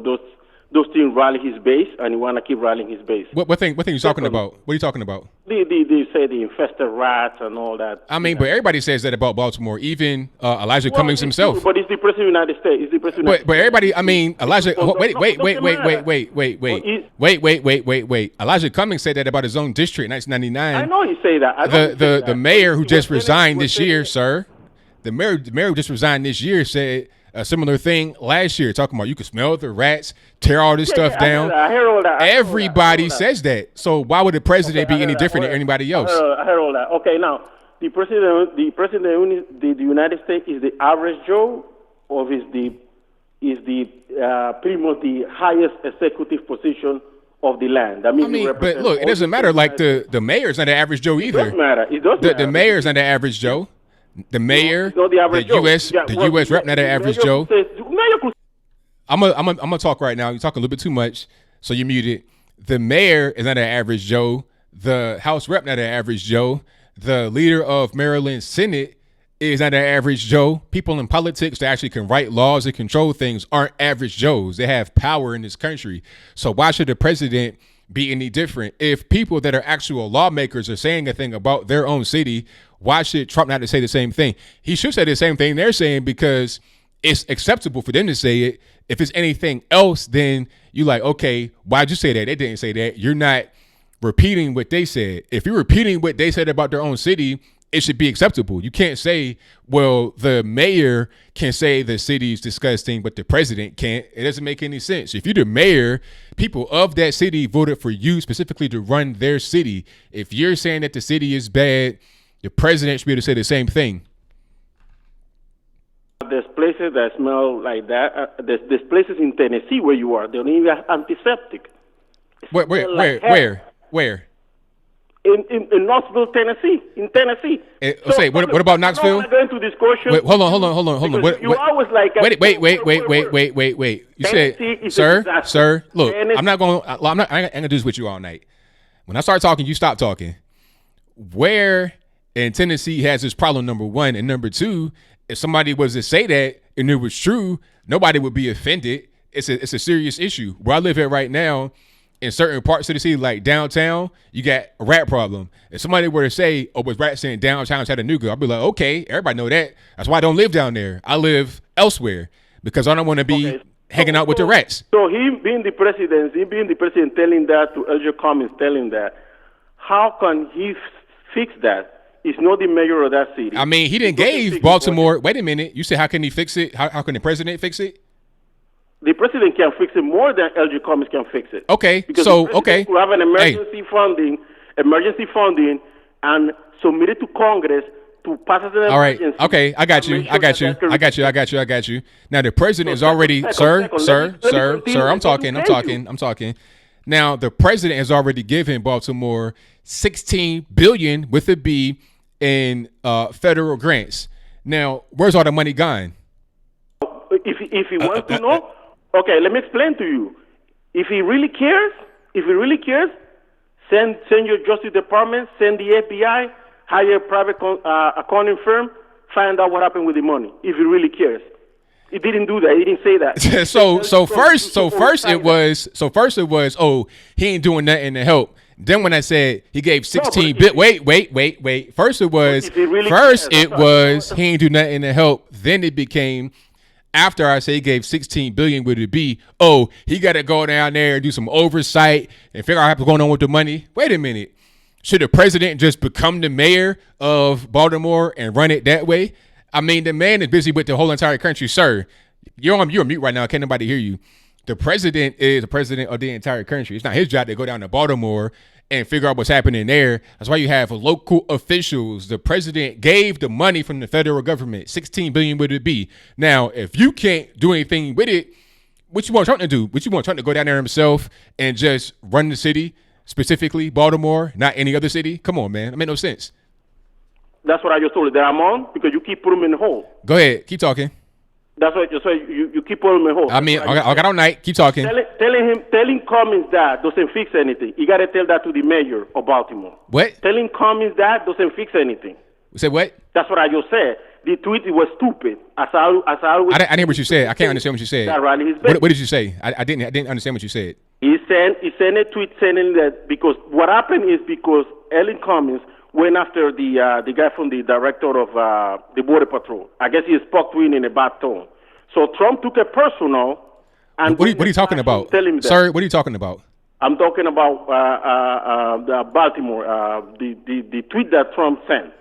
those things rally his base, and he want to keep rallying his base. What thing are you talking about? What are you talking about? They say the infested rats and all that. I mean, but everybody says that about Baltimore, even Elijah Cummings himself. True, but it's the president of the United States. It's the president. But everybody, I mean, Elijah. Wait. Elijah Cummings said that about his own district in 1999. I know he say that. The mayor who just resigned this year, sir. The mayor who just resigned this year said a similar thing last year, talking about you can smell the rats, tear all this stuff down. I heard all that. Everybody says that. So why would the president be any different than anybody else? I heard all that. Okay, now the president of the United States is the average Joe, or is the pretty much the highest executive position of the land. I mean, but look, it doesn't matter. Like the mayor's not the average Joe either. It does matter. It does matter. The mayor's not the average Joe. The mayor, the U.S. rep, not the average Joe. I'm gonna talk right now. You talk a little bit too much, so you're muted. The mayor is not an average Joe. The House rep not an average Joe. The leader of Maryland Senate is not an average Joe. People in politics that actually can write laws and control things aren't average Joes. They have power in this country. So why should the president be any different? If people that are actual lawmakers are saying a thing about their own city, why should Trump not say the same thing? He should say the same thing they're saying because it's acceptable for them to say it. If it's anything else, then you like, okay, why'd you say that? They didn't say that. You're not repeating what they said. If you're repeating what they said about their own city, it should be acceptable. You can't say, well, the mayor can say the city is disgusting, but the president can't. It doesn't make any sense. If you're the mayor, people of that city voted for you specifically to run their city. If you're saying that the city is bad, the president should be able to say the same thing. There's places that smell like that. There's places in Tennessee where you are. They don't even have antiseptic. Where? In Knoxville, Tennessee. In Tennessee. What about Knoxville? I'm not going to discussion. Wait, hold on. You always like. Wait. You said, sir. Look, I'm not going. I ain't gonna do this with you all night. When I start talking, you stop talking. Where in Tennessee has this problem? Number one, and number two, if somebody was to say that and it was true, nobody would be offended. It's a serious issue. Where I live at right now, in certain parts of the city, like downtown, you got a rat problem. If somebody were to say, oh, was rats in downtown Chattanooga, I'll be like, okay, everybody know that. That's why I don't live down there. I live elsewhere because I don't want to be hanging out with the rats. So him being the president telling that to LJ Cummings, telling that, how can he fix that? He's not the mayor of that city. I mean, he didn't gave Baltimore. Wait a minute. You said, how can he fix it? How can the president fix it? The president can fix it more than LG Cummings can fix it. Okay, because so we have an emergency funding, and submit it to Congress to pass as an emergency. All right, okay, I got you. Now the president is already, sir. I'm talking. Now the president has already given Baltimore $16 billion with a B in federal grants. Now, where's all the money gone? If he wants to know. Okay, let me explain to you. If he really cares, send your Justice Department, send the FBI, hire a private accounting firm, find out what happened with the money. If he really cares, he didn't do that. He didn't say that. so first it was, oh, he ain't doing nothing to help. Then when I said he gave 16 wait. First it was he ain't do nothing to help. Then it became, after I say he gave 16 billion, would it be, oh, he got to go down there and do some oversight and figure out what's going on with the money? Wait a minute. Should the president just become the mayor of Baltimore and run it that way? I mean, the man is busy with the whole entire country. Sir, you're on mute right now. Can't nobody hear you. The president is the president of the entire country. It's not his job to go down to Baltimore and figure out what's happening there. That's why you have local officials. The president gave the money from the federal government. 16 billion would it be? Now, if you can't do anything with it, what you want Trump to do? What you want Trump to go down there himself and just run the city, specifically Baltimore, not any other city? Come on, man. That made no sense. That's what I just told you that I'm on, because you keep putting him in the hole. Go ahead. Keep talking. That's what you keep putting him in the hole. I mean, I got all night. Keep talking. Telling Cummings that doesn't fix anything. You got to tell that to the mayor of Baltimore. What? Telling Cummings that doesn't fix anything. You said what? That's what I just said. The tweet was stupid. As I always. I didn't hear what you said. I can't understand what you said. What did you say? I didn't understand what you said. He sent a tweet saying that because what happened is because Ellen Cummings went after the guy from the director of the Border Patrol. I guess he spoke to him in a bad tone. So Trump took it personal. And what are you talking about? Sir, what are you talking about? I'm talking about Baltimore, the tweet that Trump sent.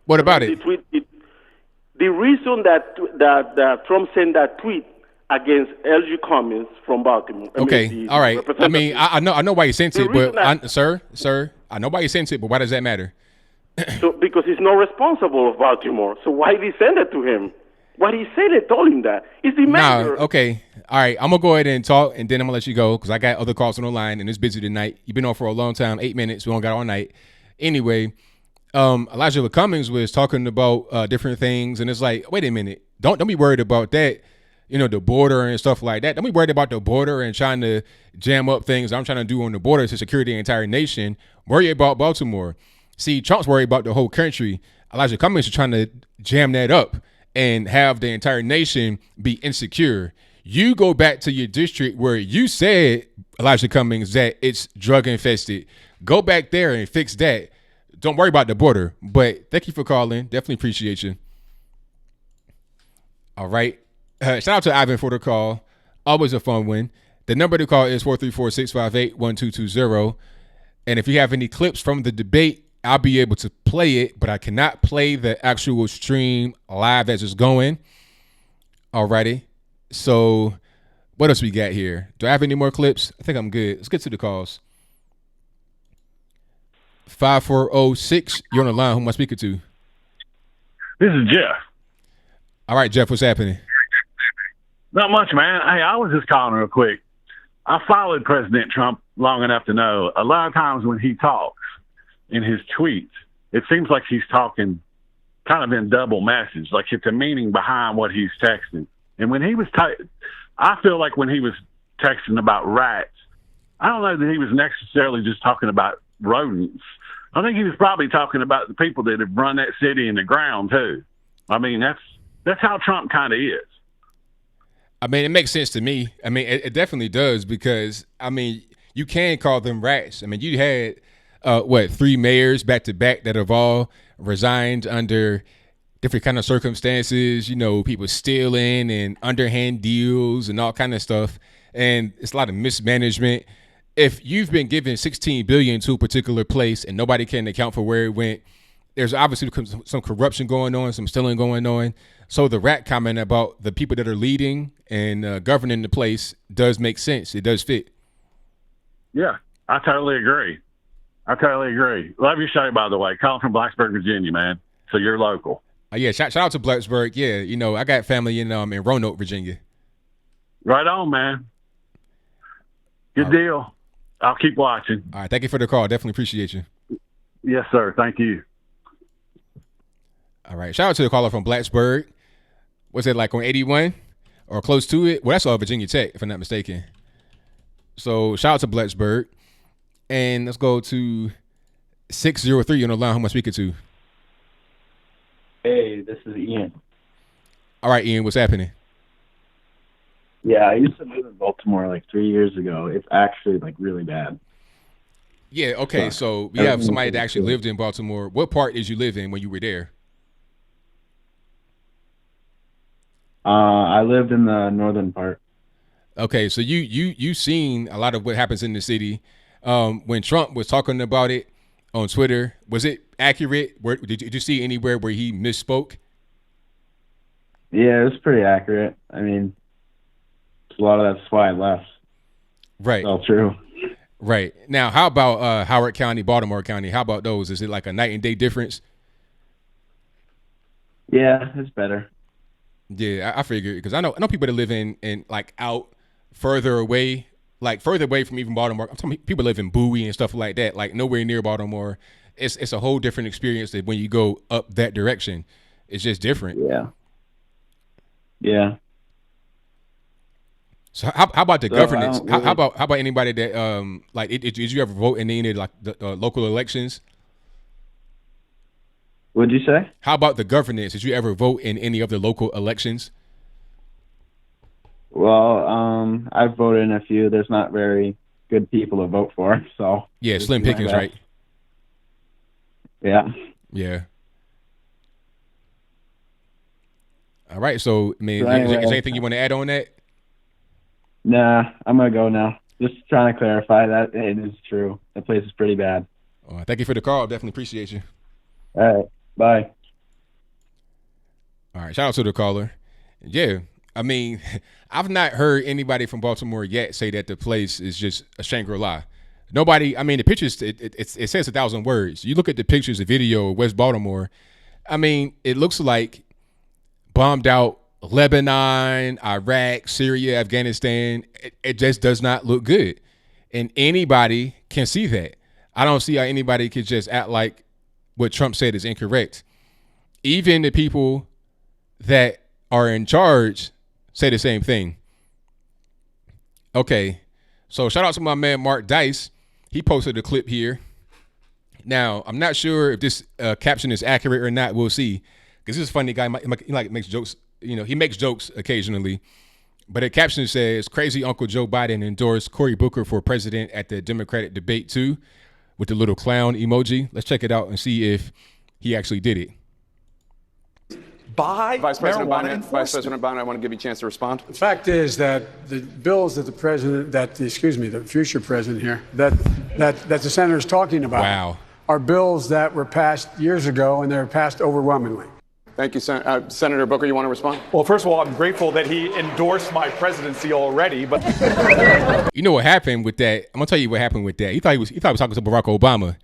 What about it? The reason that Trump sent that tweet against LG Cummings from Baltimore. Okay, all right. I mean, I know why you sent it, but sir, I know why you sent it, but why does that matter? So because he's not responsible of Baltimore, so why did he send it to him? What he said it told him that. He's the mayor. Okay. All right. I'm going to go ahead and talk, and then I'm going to let you go because I got other calls on the line, and it's busy tonight. You've been on for a long time, 8 minutes. We don't got all night. Anyway, Elijah Cummings was talking about different things, and it's like, wait a minute. Don't be worried about that, the border and stuff like that. Don't be worried about the border and trying to jam up things I'm trying to do on the border to secure the entire nation. Worry about Baltimore. See, Trump's worried about the whole country. Elijah Cummings is trying to jam that up and have the entire nation be insecure. You go back to your district where you said, Elijah Cummings, that it's drug infested. Go back there and fix that. Don't worry about the border. But thank you for calling. Definitely appreciate you. All right. Shout out to Ivan for the call. Always a fun one. The number to call is 434-658-1220. And if you have any clips from the debate, I'll be able to play it, but I cannot play the actual stream live as it's going. Alrighty. So what else we got here? Do I have any more clips? I think I'm good. Let's get to the calls. 5406, you're on the line. Who am I speaking to? This is Jeff. All right, Jeff, what's happening? Not much, man. Hey, I was just calling real quick. I followed President Trump long enough to know a lot of times when he talks in his tweets, it seems like he's talking kind of in double message, like it's a meaning behind what he's texting. And when he was, I feel like when he was texting about rats, I don't know that he was necessarily just talking about rodents. I think he was probably talking about the people that have run that city in the ground too. I mean, that's how Trump kind of is. I mean, it makes sense to me. I mean, it definitely does because, I mean, you can call them rats. I mean, you had, 3 mayors back to back that have all resigned under different kind of circumstances, you know, people stealing and underhand deals and all kind of stuff. And it's a lot of mismanagement. If you've been given $16 billion to a particular place and nobody can account for where it went, there's obviously some corruption going on, some stealing going on. So the rat comment about the people that are leading and governing the place does make sense. It does fit. Yeah, I totally agree. Love your show, by the way. Calling from Blacksburg, Virginia, man. So you're local. Yeah, shout out to Blacksburg. Yeah, you know, I got family in Roanoke, Virginia. Right on, man. Good deal. I'll keep watching. All right, thank you for the call. Definitely appreciate you. Yes, sir. Thank you. All right, shout out to the caller from Blacksburg. Was it like on 81 or close to it? Well, that's all Virginia Tech, if I'm not mistaken. So shout out to Blacksburg. And let's go to 603 on the line. Who am I speaking to? Hey, this is Ian. All right, Ian, what's happening? Yeah, I used to live in Baltimore like 3 years ago. It's actually like really bad. Yeah, okay. So we have somebody that actually lived in Baltimore. What part did you live in when you were there? I lived in the northern part. Okay, so you seen a lot of what happens in the city. When Trump was talking about it on Twitter, was it accurate? Did you see anywhere where he misspoke? Yeah, it was pretty accurate. I mean, a lot of that's why I left. Right. It's all true. Right. Now, how about Howard County, Baltimore County? How about those? Is it like a night and day difference? Yeah, it's better. Yeah, I figured because I know people that live in like out further away, like further away from even Baltimore. I'm talking people live in Bowie and stuff like that, like nowhere near Baltimore. It's a whole different experience than when you go up that direction. It's just different. Yeah. Yeah. So how about the governance? How about anybody that like did you ever vote in any like the local elections? What'd you say? How about the governance? Did you ever vote in any of the local elections? Well, I've voted in a few. There's not very good people to vote for, so yeah, slim pickings, right? Yeah. Yeah. All right. So, I mean, So anyway, is there anything you want to add on that? Nah, I'm gonna go now. Just trying to clarify that it is true. The place is pretty bad. Thank you for the call. Definitely appreciate you. All right. Bye. All right. Shout out to the caller. Yeah. I mean, I've not heard anybody from Baltimore yet say that the place is just a Shangri-La. Nobody, I mean, the pictures, it says 1,000 words. You look at the pictures, the video of West Baltimore, I mean, it looks like bombed out Lebanon, Iraq, Syria, Afghanistan. It just does not look good. And anybody can see that. I don't see how anybody could just act like what Trump said is incorrect. Even the people that are in charge say the same thing. Okay, so shout out to my man Mark Dice. He posted a clip here. Now, I'm not sure if this caption is accurate or not. We'll see. Because this is a funny guy. He like makes jokes. You know, he makes jokes occasionally. But the caption says, "Crazy Uncle Joe Biden endorsed Cory Booker for president at the Democratic debate too," with the little clown emoji. Let's check it out and see if he actually did it. by Vice President marijuana Biden, enforcement. Vice President Biden, I want to give you a chance to respond. The fact is that the bills that the future president here, that the senator is talking about are bills that were passed years ago, and they were passed overwhelmingly. Thank you, Senator Booker. You want to respond? Well, first of all, I'm grateful that he endorsed my presidency already, but You know what happened with that? I'm gonna tell you what happened with that. He thought he was talking to Barack Obama.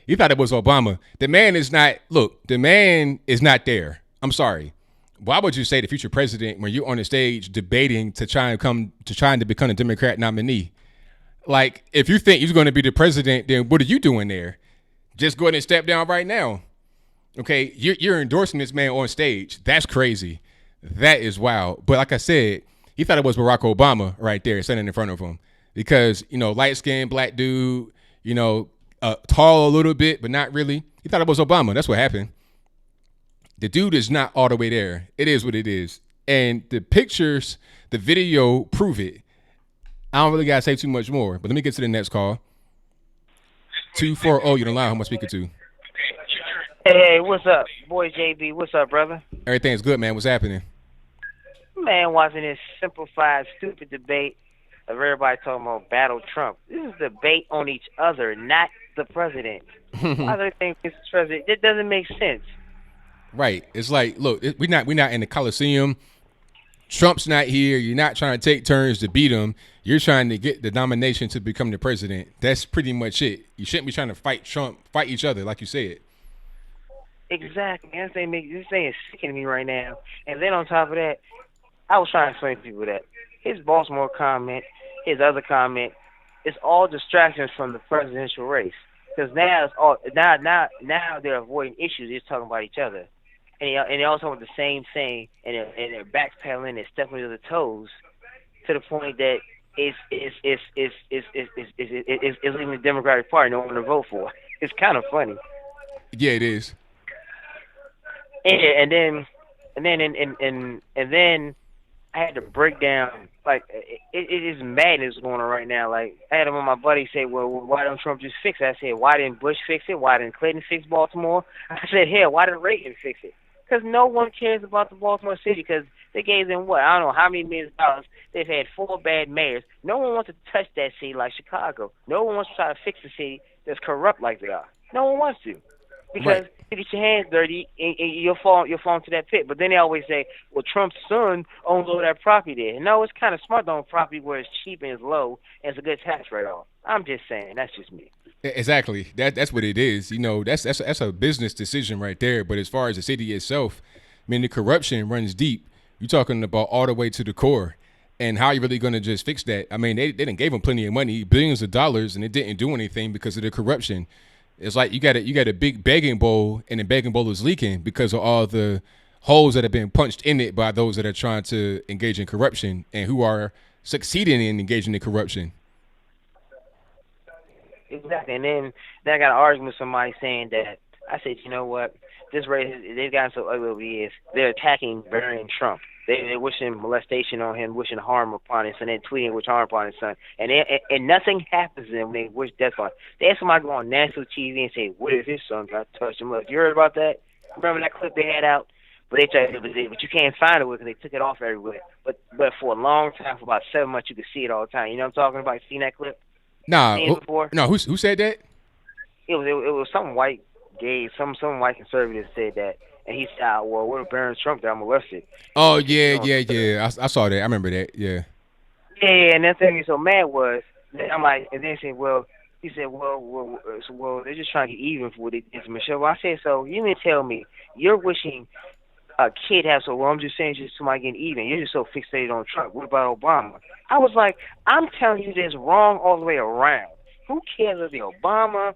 He thought it was Obama. The man is not. Look, the man is not there. I'm sorry. Why would you say the future president when you're on the stage debating to trying to become a Democrat nominee? Like, if you think you're going to be the president, then what are you doing there? Just go ahead and step down right now. Okay, you're endorsing this man on stage. That's crazy. That is wild. But like I said, he thought it was Barack Obama right there standing in front of him because, light-skinned black dude, tall a little bit, but not really. He thought it was Obama. That's what happened. The dude is not all the way there. It is what it is. And the pictures, the video prove it. I don't really got to say too much more, but let me get to the next call. 240, you're the line. Who am I speaking to? Hey, what's up? Boy JB, what's up, brother? Everything's good, man. What's happening? Man, watching this simplified, stupid debate of everybody talking about battle Trump. This is debate on each other, not the president. Why do they think this is president? It doesn't make sense. Right. It's like, look, we're not in the Coliseum. Trump's not here. You're not trying to take turns to beat him. You're trying to get the nomination to become the president. That's pretty much it. You shouldn't be trying to fight each other, like you said. Exactly. This thing is sickening me right now. And then on top of that, I was trying to explain to people that his Baltimore comment, his other comment, it's all distractions from the presidential race. Because now it's all now they're avoiding issues. They're talking about each other, and they all talking about the same thing, and they're backpedaling and stepping to the toes, to the point that it's leaving the Democratic Party no one to vote for. It's kind of funny. Yeah, it is. And then I had to break down, like, it is madness going on right now. Like, I had one of my buddies say, well, why don't Trump just fix it? I said, why didn't Bush fix it? Why didn't Clinton fix Baltimore? I said, hell, why didn't Reagan fix it? Because no one cares about the Baltimore city, because they gave them, I don't know how many millions of dollars. They've had 4 bad mayors. No one wants to touch that city like Chicago. No one wants to try to fix a city that's corrupt like they are. No one wants to. Because you get your hands dirty and you'll fall into that pit. But then they always say, well, Trump's son owns all that property there. No, it's kind of smart to own property where it's cheap and it's low and it's a good tax write-off. I'm just saying. That's just me. Exactly. That's what it is. That's a business decision right there. But as far as the city itself, I mean, the corruption runs deep. You're talking about all the way to the core. And how are you really going to just fix that? I mean, they didn't give him plenty of money, billions of dollars, and it didn't do anything because of the corruption. It's like you got a big begging bowl, and the begging bowl is leaking because of all the holes that have been punched in it by those that are trying to engage in corruption and who are succeeding in engaging in corruption. Exactly. And then I got an argument with somebody saying that, I said, you know what, this race, they've gotten so ugly over the years, they're attacking Barry Trump. They're wishing molestation on him, wishing harm upon his son, and tweeting wish harm upon his son. And nothing happens to them when they wish death on him. They have somebody go on national TV and say, what if his son got touched him up? You heard about that? Remember that clip they had out? But they tried, but you can't find it because they took it off everywhere. But for a long time, for about 7 months, you could see it all the time. You know what I'm talking about? You seen that clip? Nah. Who said that? It was some white gay, some white conservative said that. And he said, well, what if Barron Trump got molested? Oh, yeah. I saw that. I remember that, yeah. Yeah, and that thing he's so mad was, I'm like, and then he said, well, they're just trying to get even for what they did to Michelle. Well, I said, so you mean tell me you're wishing a kid has, so well, I'm just saying just somebody getting even. You're just so fixated on Trump. What about Obama? I was like, I'm telling you this wrong all the way around. Who cares if the Obama,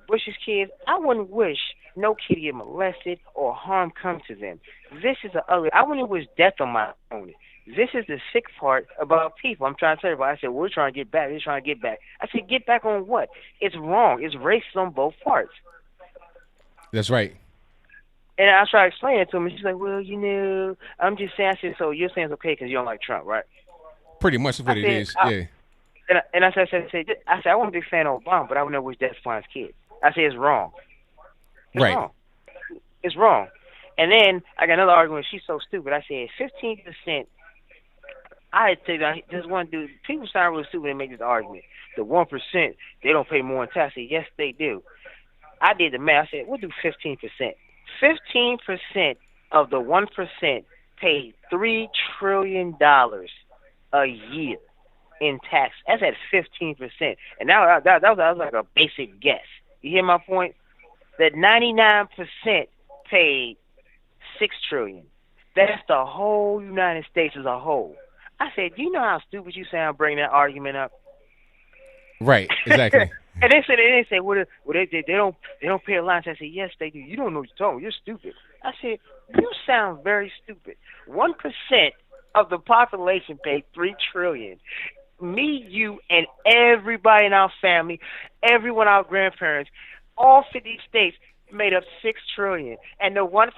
Bush's kids? I wouldn't wish no kid get molested or harm come to them. This is I wouldn't wish death on my opponent. This is the sick part about people. I'm trying to tell you about. I said, we're trying to get back. They're trying to get back. I said, get back on what? It's wrong. It's racist on both parts. That's right. And I tried to explain it to him. And she's like, well, I'm just saying. I said, so you're saying it's okay because you don't like Trump, right? Pretty much what it is, yeah. And I said, I wasn't a big fan of Obama, but I would never wish death upon his kids. I said, it's wrong. It's right. wrong. It's wrong. And then I got another argument. She's so stupid. I said 15%. I tell you, this one dude, people sound really stupid and make this argument. The 1%, they don't pay more in tax. I said, yes, they do. I did the math. I said, we'll do 15%. 15% of the 1% paid $3 trillion a year in tax. That's at 15%. And now that was like a basic guess. You hear my point? That 99% paid $6 trillion. That's the whole United States as a whole. I said, do you know how stupid you sound bringing that argument up? Right, exactly. And they said, well, they don't pay a lot. I said, yes, they do. You don't know what you're talking about. You're stupid. I said, you sound very stupid. 1% of the population paid $3 trillion. Me, you, and everybody in our family, everyone, our grandparents, all 50 states made up $6 trillion, and the 1%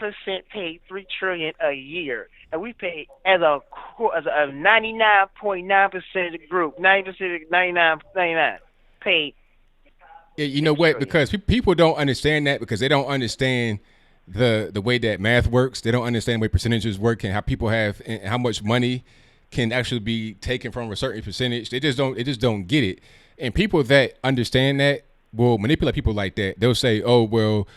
paid $3 trillion a year, and we paid as a 99.9% of the group, 99 paid. Yeah, you know what? Because people don't understand that because they don't understand the way that math works. They don't understand the way percentages work and how people have and how much money can actually be taken from a certain percentage. They just don't get it. And people that understand that will manipulate people like that. They'll say, "Oh, well,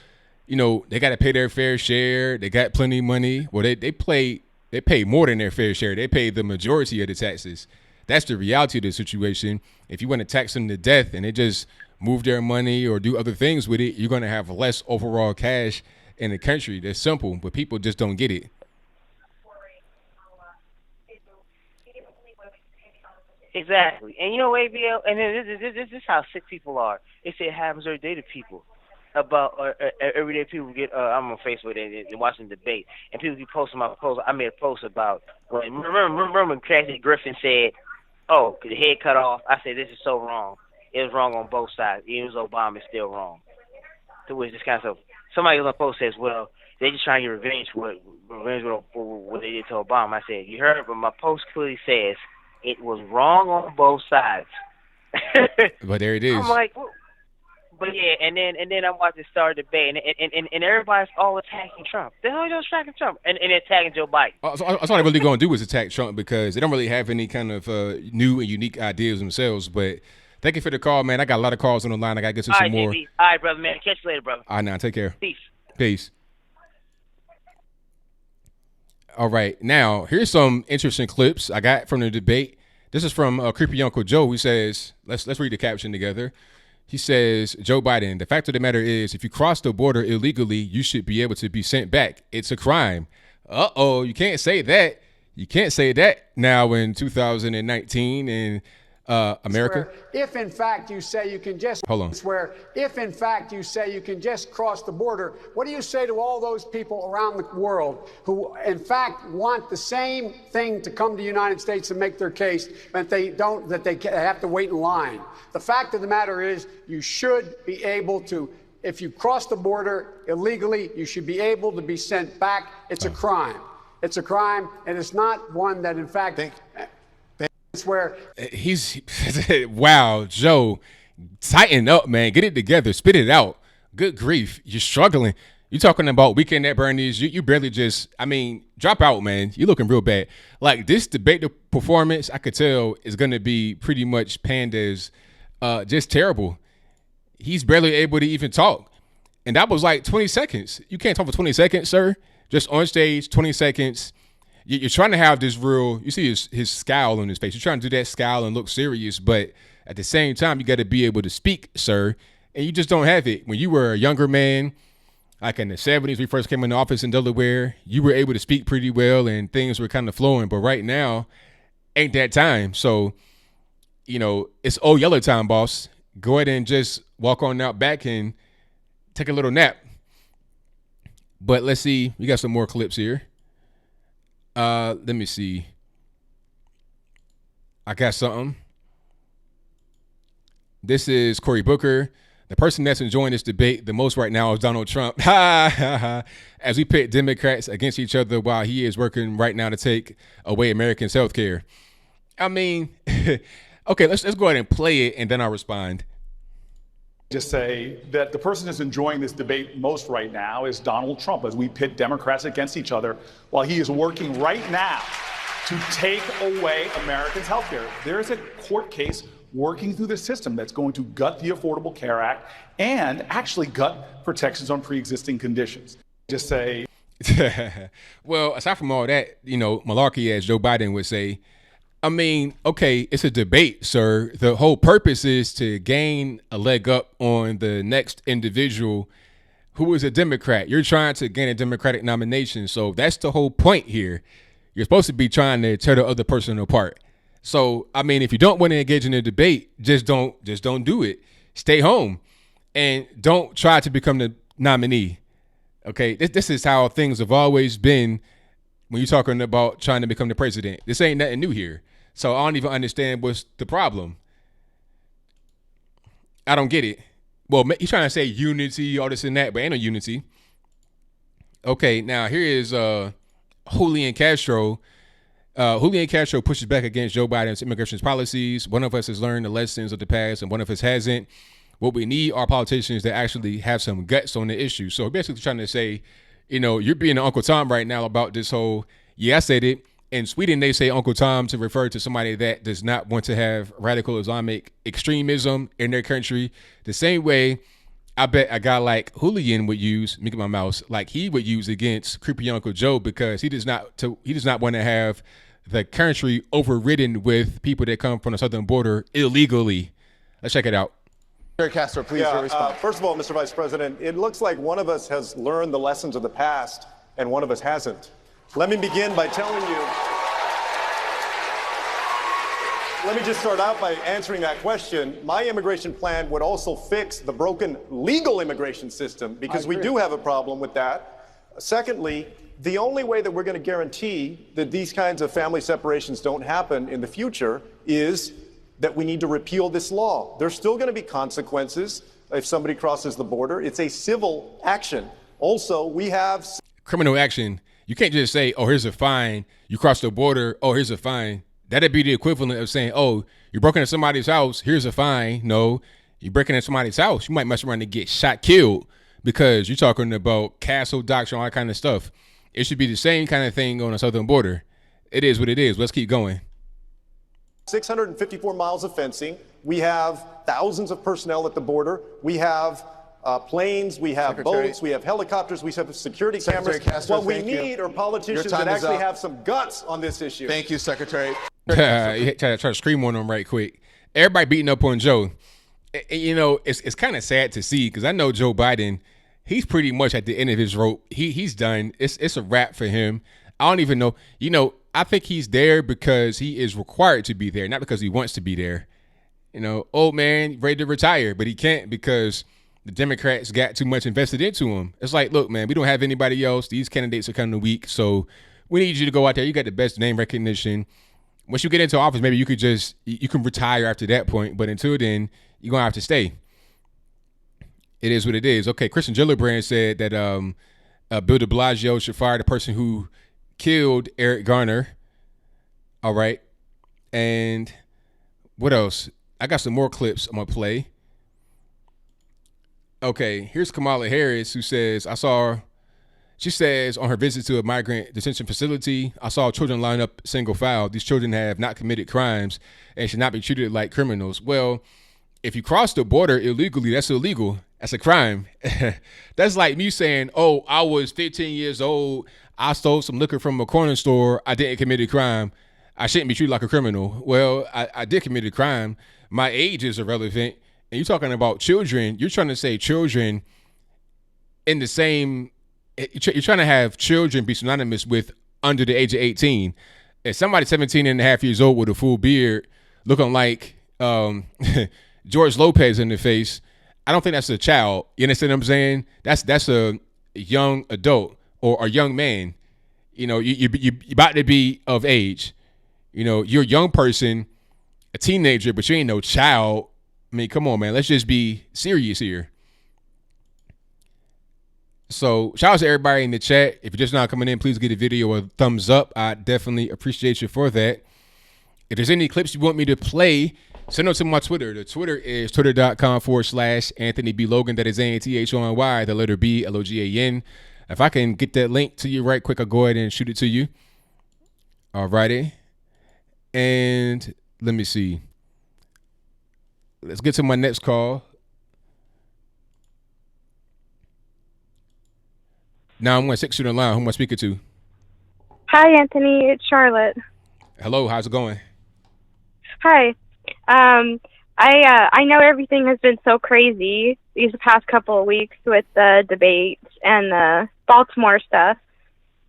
you know, they got to pay their fair share. They got plenty of money." Well, they pay more than their fair share. They pay the majority of the taxes. That's the reality of the situation. If you want to tax them to death and they just move their money or do other things with it, you're going to have less overall cash in the country. That's simple, but people just don't get it. Exactly. And you know, ABL, and then this is how sick people are. They say it happens every day to people. About every day people get, I'm on Facebook and watching the debate, and people keep posting my post. I made a post about, remember when Kathy Griffin said, oh, the head cut off? I said, this is so wrong. It was wrong on both sides. Even though Obama is still wrong. So it's just kind of, somebody on the post says, well, they just trying to get revenge for what they did to Obama. I said, you heard, but my post clearly says it was wrong on both sides. But there it is. I'm like, well, but yeah, and then I'm watching Star debate, and everybody's all attacking Trump. They're all attacking Trump, and attacking Joe Biden. So all they're really going to do is attack Trump because they don't really have any kind of new and unique ideas themselves. But thank you for the call, man. I got a lot of calls on the line. I got to get to some more. JB. All right, brother, man. Catch you later, brother. All right, now take care. Peace. All right, now here's some interesting clips I got from the debate. This is from Creepy Uncle Joe. He says, let's read the caption together. He says, Joe Biden, the fact of the matter is, if you cross the border illegally, you should be able to be sent back. It's a crime. Uh-oh, you can't say that. You can't say that now in 2019 in America. If in fact you say you can just swear, if in fact you say you can just cross the border, what do you say to all those people around the world who in fact want the same thing to come to the United States and make their case, but they don't, that they have to wait in line? The fact of the matter is you should be able to, if you cross the border illegally, you should be able to be sent back. It's a crime. It's a crime, and it's not one that in fact where he's wow, Joe, tighten up, man. Get it together. Spit it out. Good grief. You're struggling. You talking about weekend at Bernie's. You barely just, I mean, drop out, man. You're looking real bad. Like this debate performance, I could tell is going to be pretty much panned as just terrible. He's barely able to even talk. And that was like 20 seconds. You can't talk for 20 seconds, sir. Just on stage, 20 seconds. You're trying to have this real, you see his scowl on his face. You're trying to do that scowl and look serious, but at the same time, you got to be able to speak, sir. And you just don't have it. When you were a younger man, like in the 70s, when you first came into office in Delaware, you were able to speak pretty well and things were kind of flowing. But right now, ain't that time. So, you know, it's old yellow time, boss. Go ahead and just walk on out back and take a little nap. But let's see. We got some more clips here. Let me see. I got something. This is Cory Booker. The person that's enjoying this debate the most right now is Donald Trump. As we pit Democrats against each other while he is working right now to take away Americans' health care. I mean, okay, let's go ahead and play it and then I'll respond. Just say that the person who's enjoying this debate most right now is Donald Trump, as we pit Democrats against each other, while he is working right now to take away Americans' health care. There is a court case working through the system that's going to gut the Affordable Care Act and actually gut protections on pre-existing conditions. Just say. Well, aside from all that, malarkey, as Joe Biden would say, I mean, okay, it's a debate, sir. The whole purpose is to gain a leg up on the next individual who is a Democrat. You're trying to gain a Democratic nomination. So that's the whole point here. You're supposed to be trying to tear the other person apart. So, I mean, if you don't want to engage in a debate, just don't do it. Stay home and don't try to become the nominee. Okay, this is how things have always been when you're talking about trying to become the president. This ain't nothing new here. So I don't even understand what's the problem. I don't get it. Well, he's trying to say unity, all this and that, but ain't no unity. Okay, now here is Julian Castro. Julian Castro pushes back against Joe Biden's immigration policies. One of us has learned the lessons of the past and one of us hasn't. What we need are politicians that actually have some guts on the issue. So basically trying to say, you're being Uncle Tom right now about this whole, I said it. In Sweden, they say Uncle Tom to refer to somebody that does not want to have radical Islamic extremism in their country. The same way I bet a guy like Julian would use, make my mouse, like he would use against creepy Uncle Joe, because he does not want to have the country overridden with people that come from the southern border illegally. Let's check it out. Chair Castro, please respond. First of all, Mr. Vice President, it looks like one of us has learned the lessons of the past and one of us hasn't. Let me begin by telling you, let me just start out by answering that question. My immigration plan would also fix the broken legal immigration system, because we do have a problem with that. Secondly, the only way that we're going to guarantee that these kinds of family separations don't happen in the future is that we need to repeal this law. There's still going to be consequences if somebody crosses the border. It's a civil action. Also, we have criminal action. You can't just say, oh, here's a fine. You cross the border. Oh, here's a fine. That'd be the equivalent of saying, oh, you're breaking into somebody's house. Here's a fine. No, you're breaking into somebody's house. You might mess around and get shot, killed, because you're talking about castle doctrine, all that kind of stuff. It should be the same kind of thing on the southern border. It is what it is. Let's keep going. 654 miles of fencing. We have thousands of personnel at the border. We have planes, we have boats, we have helicopters, we have security cameras. Castro, what we need are politicians that actually have some guts on this issue. Thank you, Secretary. Try to scream on them right quick. Everybody beating up on Joe. It's kind of sad to see, because I know Joe Biden, he's pretty much at the end of his rope. He's done. It's a wrap for him. I don't even know. I think he's there because he is required to be there, not because he wants to be there. Old man ready to retire, but he can't because the Democrats got too much invested into him. It's like, look, man, we don't have anybody else. These candidates are kind of weak, so we need you to go out there. You got the best name recognition. Once you get into office, maybe you can retire after that point, but until then, you're going to have to stay. It is what it is. Okay, Christian Gillibrand said that Bill de Blasio should fire the person who killed Eric Garner. All right. And what else? I got some more clips I'm going to play. Okay, here's Kamala Harris, who says, she says on her visit to a migrant detention facility, I saw children line up single file. These children have not committed crimes and should not be treated like criminals. Well, if you cross the border illegally, that's illegal. That's a crime. That's like me saying, oh, I was 15 years old. I stole some liquor from a corner store. I didn't commit a crime. I shouldn't be treated like a criminal. Well, I did commit a crime. My age is irrelevant. And you're talking about children. You're trying to say children in the same, you're trying to have children be synonymous with under the age of 18. If somebody 17 and a half years old with a full beard looking like George Lopez in the face, I don't think that's a child. You understand what I'm saying? That's a young adult or a young man. You're about to be of age. You're a young person, a teenager, but you ain't no child. I mean, come on, man. Let's just be serious here. So shout out to everybody in the chat. If you're just not coming in, please give the video a thumbs up. I definitely appreciate you for that. If there's any clips you want me to play Send them to my Twitter. The Twitter is twitter.com/Anthony B. Logan. That is ANTHONY, the letter B, LOGAN. If I can get that link to you right quick, I'll go ahead and shoot it to you. All righty. And let me see. Let's get to my next call. 916 on the line. Who am I speaking to? Hi, Anthony. It's Charlotte. Hello. How's it going? Hi. I know everything has been so crazy these past couple of weeks with the debates and the Baltimore stuff.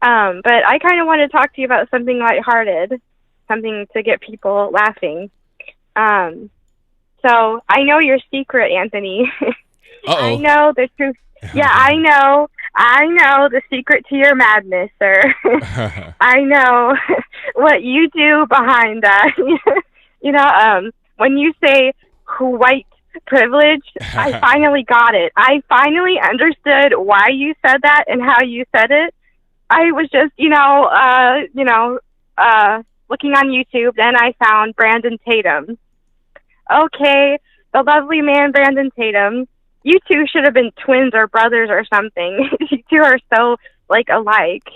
But I kind of want to talk to you about something lighthearted, something to get people laughing. So I know your secret, Anthony. I know the truth. Yeah, I know the secret to your madness, sir. I know what you do behind that. When you say white privilege, I finally got it. I finally understood why you said that and how you said it. I was just, looking on YouTube, then I found Brandon Tatum. Okay, the lovely man Brandon Tatum. You two should have been twins or brothers or something. You two are so alike.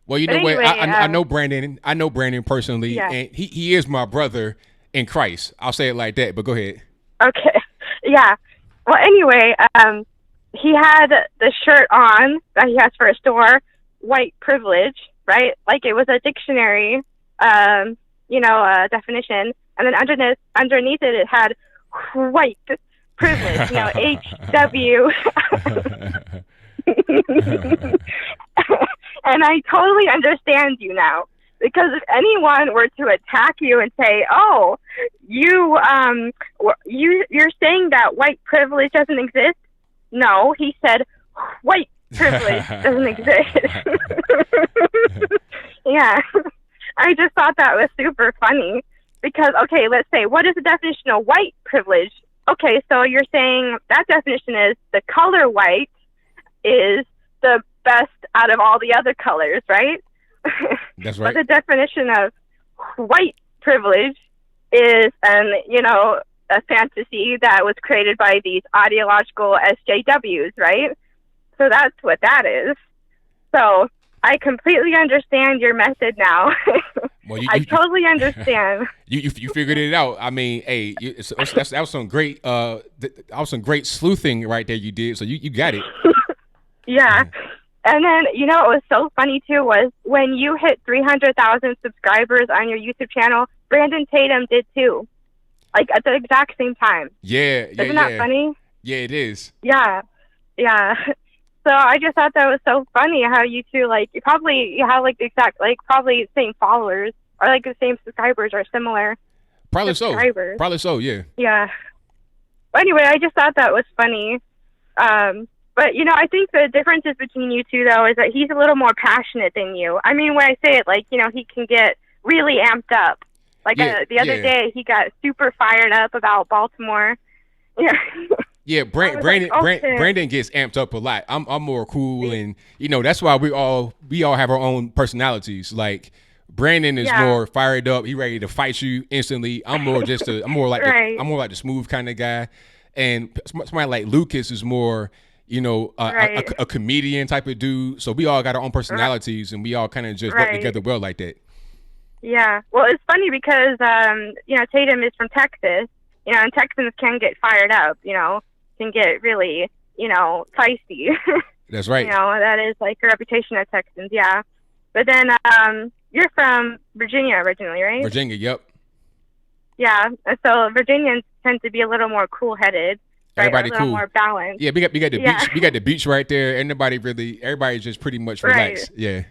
Well, you know what? I know Brandon. I know Brandon personally, and he is my brother in Christ. I'll say it like that. But go ahead. Okay. Yeah. Well, anyway, He had the shirt on that he has for a store, white privilege, right? Like it was a dictionary, definition, and then underneath it had white privilege, HW. And I totally understand you now, because if anyone were to attack you and say, "Oh, you're saying that white privilege doesn't exist," no, he said white privilege doesn't exist. Yeah, I just thought that was super funny because, okay, let's say, what is the definition of white privilege? Okay, so you're saying that definition is the color white is the best out of all the other colors, right? That's right. But the definition of white privilege is a fantasy that was created by these ideological SJWs, right? So that's what that is. So I completely understand your method now. Well, I totally understand. You figured it out. I mean, hey, that was some great sleuthing right there you did. So you got it. Yeah. And then, what was so funny too was when you hit 300,000 subscribers on your YouTube channel, Brandon Tatum did too. Like at the exact same time. Yeah. Isn't that funny? Yeah, it is. Yeah. So I just thought that was so funny how you two, you have probably the same followers or the same subscribers or similar. Probably so, yeah. Yeah. But anyway, I just thought that was funny. But, I think the differences between you two, though, is that he's a little more passionate than you. I mean, when I say it, he can get really amped up. The other day, he got super fired up about Baltimore. Yeah. Yeah, Brandon gets amped up a lot. I'm more cool, and that's why we all have our own personalities. Like Brandon is more fired up. He ready to fight you instantly. I'm more like the smooth kind of guy, and somebody like Lucas is more a comedian type of dude. So we all got our own personalities, and we all kind of just work together well like that. Yeah, well, it's funny because Tatum is from Texas, and Texans can get fired up, can get really, feisty. That's right. That is a reputation of Texans, yeah. But then you're from Virginia originally, right? Virginia, yep. Yeah, so Virginians tend to be a little more cool-headed. Everybody a little cool. more balanced. Yeah, we got the beach. We got the beach right there. Everybody's just pretty much relaxed. Right. Yeah.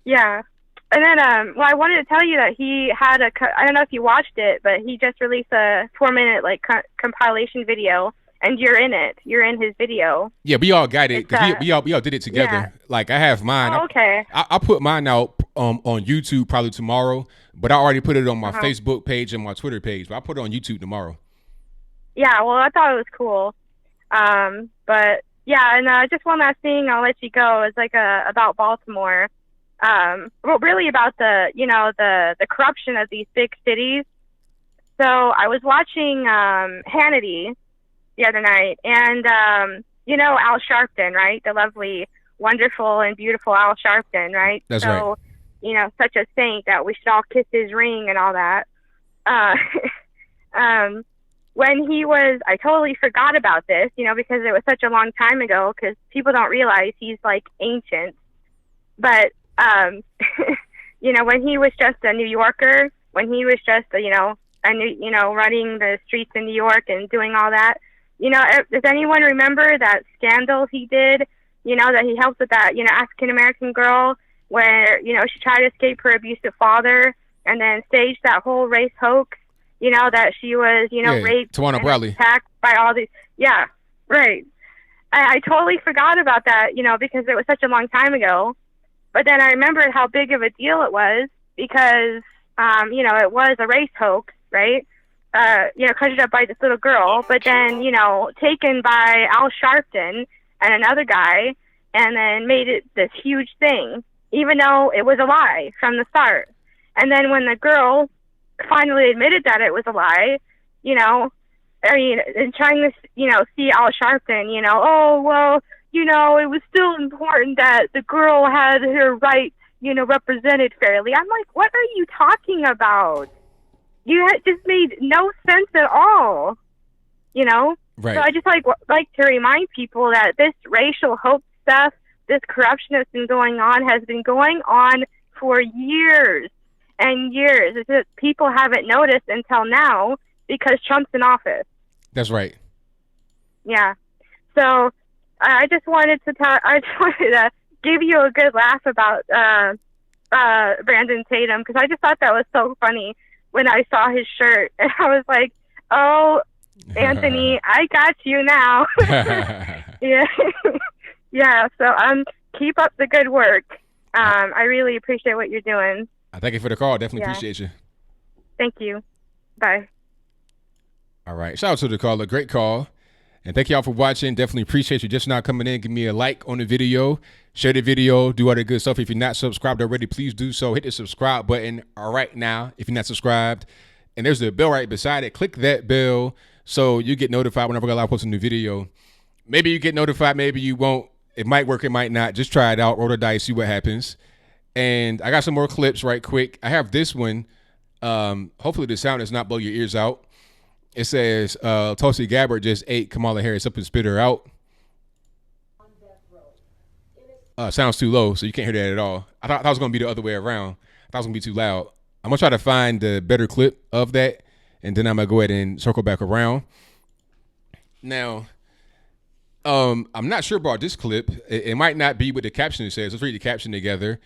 Yeah. And then, I wanted to tell you that he had I don't know if you watched it, but he just released a 4-minute compilation video, and you're in it. You're in his video. Yeah, we all got it because we all did it together. Yeah. I have mine. Oh, okay. I'll put mine out on YouTube probably tomorrow, but I already put it on my Facebook page and my Twitter page. But I'll put it on YouTube tomorrow. Yeah, well, I thought it was cool. But yeah, and just one last thing, I'll let you go. It's about Baltimore. Well, really about the corruption of these big cities. So I was watching Hannity the other night, and you know Al Sharpton, right? The lovely, wonderful, and beautiful Al Sharpton, right? That's so, right. You know, such a saint that we should all kiss his ring and all that. When he was, I totally forgot about this, you know, because it was such a long time ago, because people don't realize he's like ancient. But, you know, when he was just a New Yorker, when he was just, running the streets in New York and doing all that, you know, does anyone remember that scandal he did, you know, that he helped with that, you know, African-American girl where, you know, she tried to escape her abusive father and then staged that whole race hoax, you know, that she was, you know, raped Tawana and Bradley. attacked by all these. Yeah, right. I totally forgot about that, you know, because it was such a long time ago. But then I remembered how big of a deal it was because, you know, it was a race hoax, right? You know, conjured up by this little girl, but then, you know, taken by Al Sharpton and another guy, and then made it this huge thing, even though it was a lie from the start. And then when the girl finally admitted that it was a lie, you know, I mean, and trying to, you know, see Al Sharpton, you know, oh, well, you know, it was still important that the girl had her rights, you know, represented fairly. I'm like, what are you talking about? You had just made no sense at all, you know? Right. So I just like to remind people that this racial hoax stuff, this corruption that's been going on has been going on for years and years. It's just people haven't noticed until now because Trump's in office. That's right. Yeah. So I just wanted to give you a good laugh about Brandon Tatum, because I just thought that was so funny when I saw his shirt, and I was like, "Oh, Anthony, I got you now." Yeah, yeah. So keep up the good work. I really appreciate what you're doing. I thank you for the call. Definitely appreciate you. Thank you. Bye. All right. Shout out to the caller. Great call. And thank y'all for watching. Definitely appreciate you just now coming in. Give me a like on the video. Share the video. Do all the good stuff. If you're not subscribed already, please do so. Hit the subscribe button right now if you're not subscribed. And there's the bell right beside it. Click that bell so you get notified whenever I post a new video. Maybe you get notified. Maybe you won't. It might work. It might not. Just try it out. Roll the dice. See what happens. And I got some more clips right quick. I have this one. Hopefully the sound does not blow your ears out. It says, Tulsi Gabbard just ate Kamala Harris up and spit her out. Sounds too low, so you can't hear that at all. I thought it was going to be the other way around. I thought it was going to be too loud. I'm going to try to find the better clip of that, and then I'm going to go ahead and circle back around. Now, I'm not sure about this clip. It might not be what the caption says. Let's read the caption together.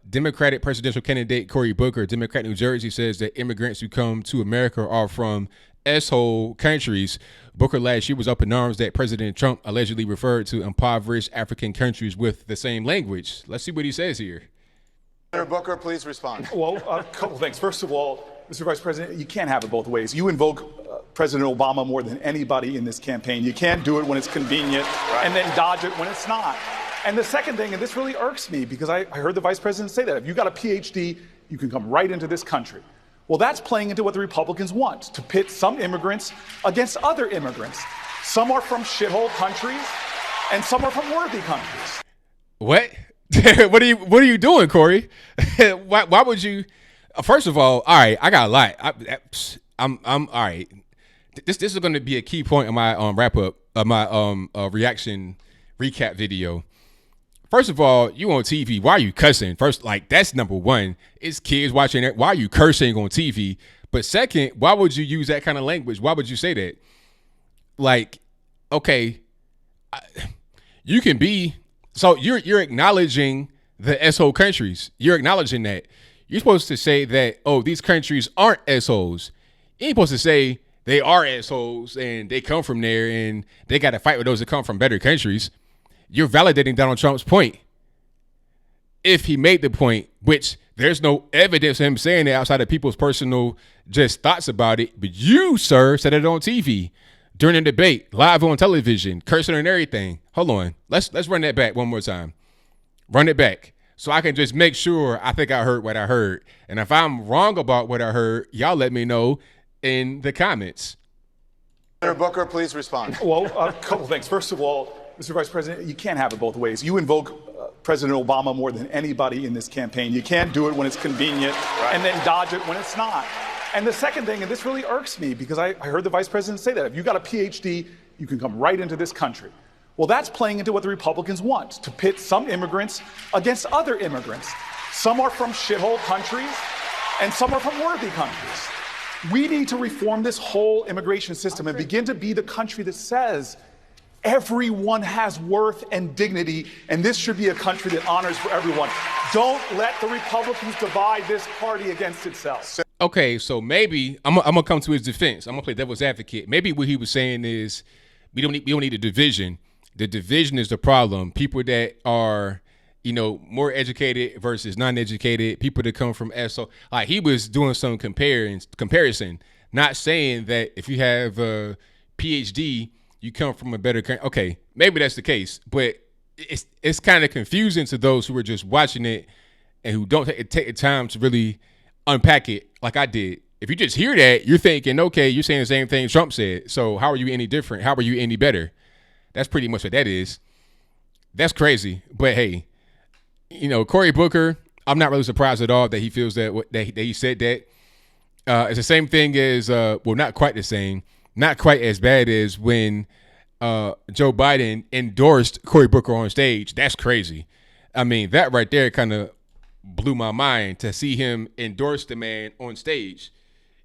Democratic presidential candidate Cory Booker, Democrat New Jersey, says that immigrants who come to America are from S-hole countries. Booker last year was up in arms that President Trump allegedly referred to impoverished African countries with the same language. Let's see what he says here. Senator Booker, please respond. Well, a couple things. First of all, Mr. Vice President, you can't have it both ways. You invoke President Obama more than anybody in this campaign. You can't do it when it's convenient and then dodge it when it's not. And the second thing, and this really irks me because I heard the vice president say that, if you got a PhD, you can come right into this country. Well, that's playing into what the Republicans want, to pit some immigrants against other immigrants. Some are from shithole countries and some are from worthy countries. What? What are you doing, Corey? Why would you? First of all right, I got a lot. I'm all right. This is going to be a key point in my wrap up of my reaction recap video. First of all, you on TV. Why are you cussing? First, like, that's number one. It's kids watching it. Why are you cursing on TV? But second, why would you use that kind of language? Why would you say that? Like, okay, you can be. So you're acknowledging the S-hole countries. You're acknowledging that. You're supposed to say that, oh, these countries aren't S-holes. You ain't supposed to say they are S-holes and they come from there and they got to fight with those that come from better countries. You're validating Donald Trump's point. If he made the point, which there's no evidence of him saying it outside of people's personal just thoughts about it, but you, sir, said it on TV during the debate, live on television, cursing and everything. Hold on. Let's run that back one more time. Run it back so I can just make sure I think I heard what I heard. And if I'm wrong about what I heard, y'all let me know in the comments. Senator Booker, please respond. Well, a couple things. First of all, Mr. Vice President, you can't have it both ways. You invoke President Obama more than anybody in this campaign. You can't do it when it's convenient and then dodge it when it's not. And the second thing, and this really irks me because I heard the Vice President say that, if you got a PhD, you can come right into this country. Well, that's playing into what the Republicans want, to pit some immigrants against other immigrants. Some are from shithole countries, and some are from worthy countries. We need to reform this whole immigration system and begin to be the country that says everyone has worth and dignity, and this should be a country that honors for everyone. Don't let the Republicans divide this party against itself. Okay, so maybe I'm gonna come to his defense. I'm gonna play devil's advocate. Maybe what he was saying is we don't need a division. The division is the problem. People that are, more educated versus non-educated, people that come from SO. Like, he was doing some comparison, not saying that if you have a PhD, you come from a better country. Okay, maybe that's the case, but it's kind of confusing to those who are just watching it and who don't take the time to really unpack it like I did. If you just hear that, you're thinking, okay, you're saying the same thing Trump said. So how are you any different? How are you any better? That's pretty much what that is. That's crazy. But hey, Cory Booker, I'm not really surprised at all that he feels that he said that. It's the same thing as, not quite the same, not quite as bad as when Joe Biden endorsed Cory Booker on stage. That's crazy. I mean, that right there kind of blew my mind to see him endorse the man on stage.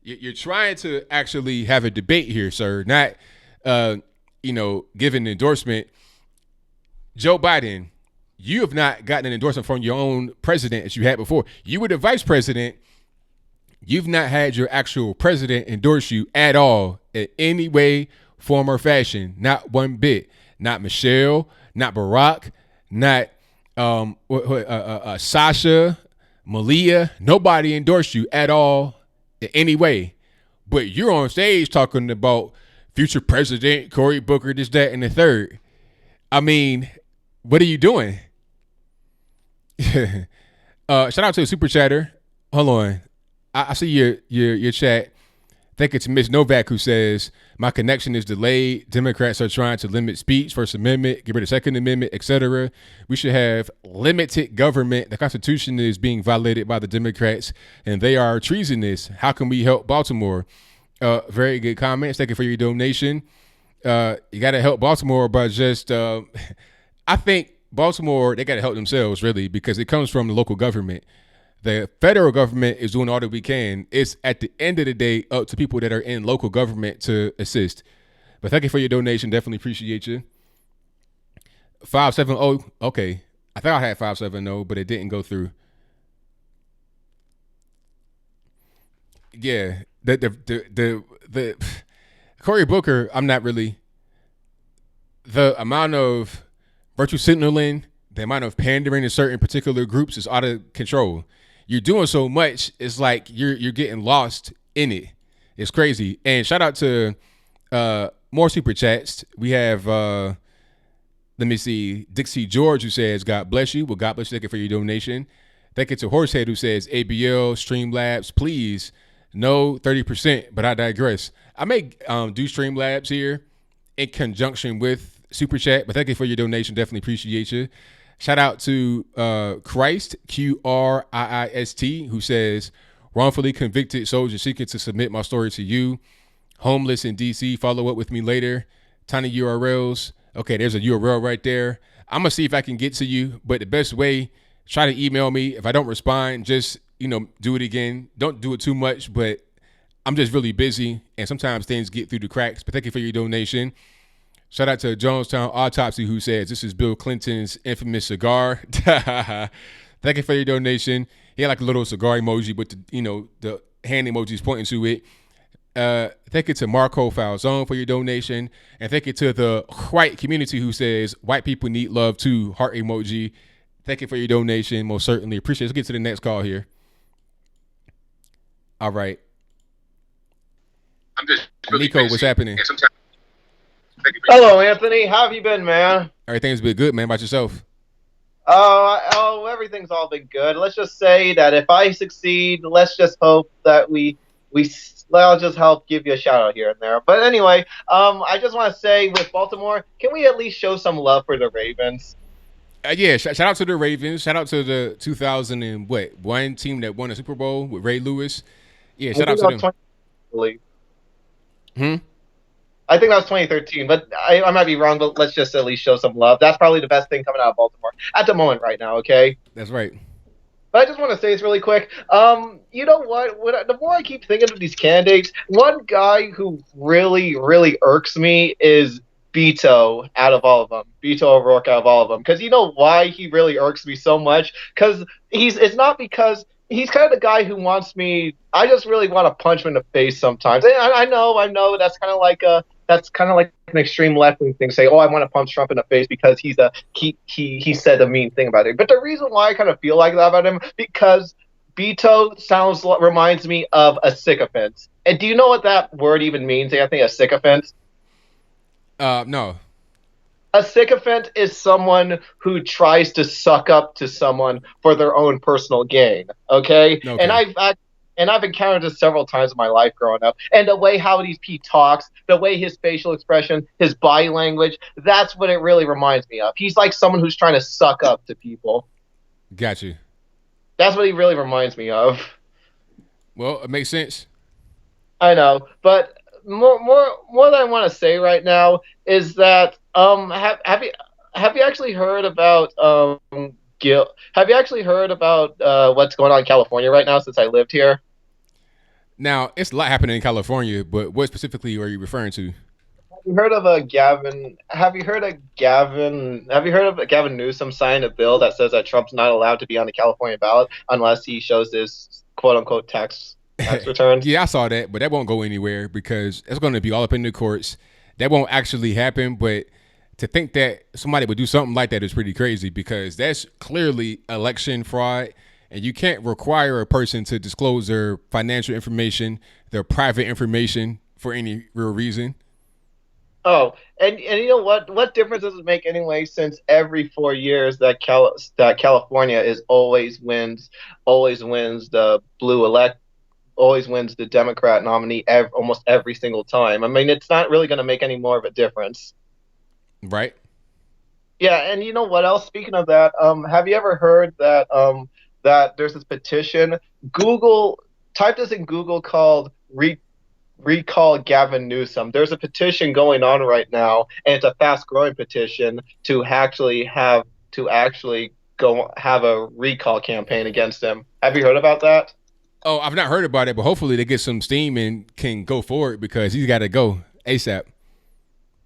You're trying to actually have a debate here, sir, not give an endorsement. Joe Biden, you have not gotten an endorsement from your own president as you had before. You were the vice president. You've not had your actual president endorse you at all in any way, form, or fashion. Not one bit. Not Michelle, not Barack, not Sasha, Malia. Nobody endorsed you at all in any way. But you're on stage talking about future president, Cory Booker, this, that, and the third. I mean, what are you doing? Shout out to the super chatter. Hold on. I see your chat. I think it's Miss Novak who says, my connection is delayed. Democrats are trying to limit speech, First Amendment, get rid of Second Amendment, etc. We should have limited government. The Constitution is being violated by the Democrats, and they are treasonous. How can we help Baltimore? Very good comments. Thank you for your donation. You got to help Baltimore by just, I think Baltimore, they got to help themselves, really, because it comes from the local government. The federal government is doing all that we can. It's at the end of the day up to people that are in local government to assist. But thank you for your donation. Definitely appreciate you. 570. Okay. I thought I had 570, but it didn't go through. Yeah. The Cory Booker, I'm not really. The amount of virtue signaling, the amount of pandering to certain particular groups is out of control. You're doing so much, it's like you're getting lost in it. It's crazy. And shout out to more super chats. We have let me see, Dixie George, who says, God bless you. Well, God bless you. Thank you for your donation. Thank you to Horsehead, who says, ABL, Streamlabs, please. No, 30%, but I digress. I may do Streamlabs here in conjunction with Super Chat, but thank you for your donation. Definitely appreciate you. Shout out to Christ, Qriist, who says, wrongfully convicted soldier seeking to submit my story to you. Homeless in D.C. Follow up with me later. Tiny URLs. Okay, there's a URL right there. I'm going to see if I can get to you, but the best way, try to email me. If I don't respond, just, do it again. Don't do it too much, but I'm just really busy, and sometimes things get through the cracks. But thank you for your donation. Shout out to Jonestown Autopsy, who says, this is Bill Clinton's infamous cigar. Thank you for your donation. He had like a little cigar emoji with the hand emojis pointing to it. Thank you to Marco Falzone for your donation. And thank you to the white community who says, white people need love too, heart emoji. Thank you for your donation. Most certainly appreciate it. Let's get to the next call here. All right. I'm just really Nico, busy. what's happening? Hello, Anthony. How have you been, man? Everything's been good, man. About yourself? Everything's all been good. Let's just say that if I succeed, let's just hope that we I'll just help give you a shout out here and there. But anyway, I just want to say with Baltimore, can we at least show some love for the Ravens? Yeah, shout out to the Ravens. Shout out to the 2001 team that won the Super Bowl with Ray Lewis. Yeah, shout out to them. I think that was 2013, but I might be wrong, but let's just at least show some love. That's probably the best thing coming out of Baltimore at the moment right now, okay? That's right. But I just want to say this really quick. You know what? The more I keep thinking of these candidates, one guy who really, really irks me is Beto out of all of them. Beto O'Rourke out of all of them. Because you know why he really irks me so much? Because it's not because he's kind of the guy who wants me. I just really want to punch him in the face sometimes. And I know that's kind of like an extreme left-wing thing. Say, oh, I want to punch Trump in the face because he said a mean thing about it. But the reason why I kind of feel like that about him because Beto reminds me of a sycophant. And do you know what that word even means? I think a sycophant. No. A sycophant is someone who tries to suck up to someone for their own personal gain. Okay? And I've encountered this several times in my life growing up. And the way how he talks, the way his facial expression, his body language, that's what it really reminds me of. He's like someone who's trying to suck up to people. Got you. That's what he really reminds me of. Well, it makes sense. I know, but more that I want to say right now is that have you actually heard about Have you actually heard about what's going on in California right now since I lived here? Now, it's a lot happening in California, but what specifically are you referring to? Have you heard of Gavin? Have you heard of Gavin Newsom signing a bill that says that Trump's not allowed to be on the California ballot unless he shows this quote unquote tax return? Yeah, I saw that, but that won't go anywhere because it's going to be all up in the courts. That won't actually happen, but to think that somebody would do something like that is pretty crazy because that's clearly election fraud, and you can't require a person to disclose their financial information, their private information for any real reason. Oh, and you know what? What difference does it make anyway? Since every 4 years that California is always wins the always wins the Democrat nominee almost every single time. I mean, it's not really going to make any more of a difference. Right. Yeah, and you know what else? Speaking of that, have you ever heard that that there's this petition? Type this in Google called Recall Gavin Newsom. There's a petition going on right now, and it's a fast-growing petition to actually go have a recall campaign against him. Have you heard about that? Oh, I've not heard about it, but hopefully they get some steam and can go forward because he's got to go ASAP.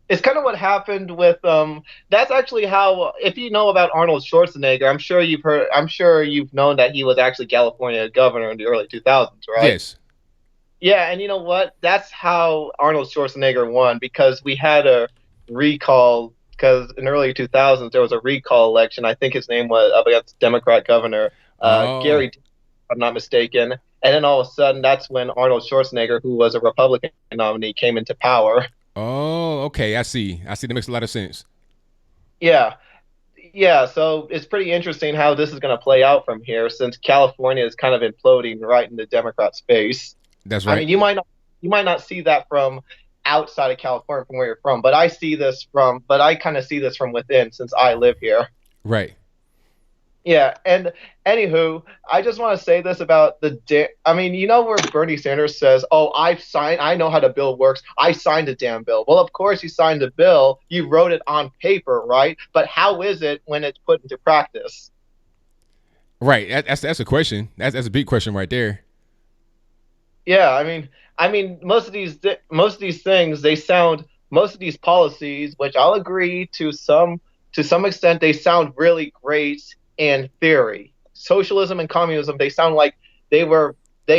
It's kind of what happened with that's actually how, if you know about Arnold Schwarzenegger, I'm sure you've known that he was actually California governor in the early 2000s, right? Yes. Yeah, and you know what? That's how Arnold Schwarzenegger won, because we had a recall, because in the early 2000s there was a recall election. I think his name was up against Democrat governor Gary, if I'm not mistaken. And then all of a sudden, that's when Arnold Schwarzenegger, who was a Republican nominee, came into power. Oh, okay. I see. That makes a lot of sense. Yeah. So it's pretty interesting how this is going to play out from here, since California is kind of imploding right in the Democrat space. That's right. I mean, you might not see that from outside of California, from where you're from, but I kind of see this from within, since I live here. Right. Yeah, and anywho, I just want to say this about you know where Bernie Sanders says, "Oh, I know how the bill works. I signed the damn bill." Well, of course you signed the bill. You wrote it on paper, right? But how is it when it's put into practice? Right. That's a question. That's a big question right there. Yeah, I mean, most of these things, most of these policies, which I'll agree to some extent, they sound really great in theory. Socialism and communism, they sound like they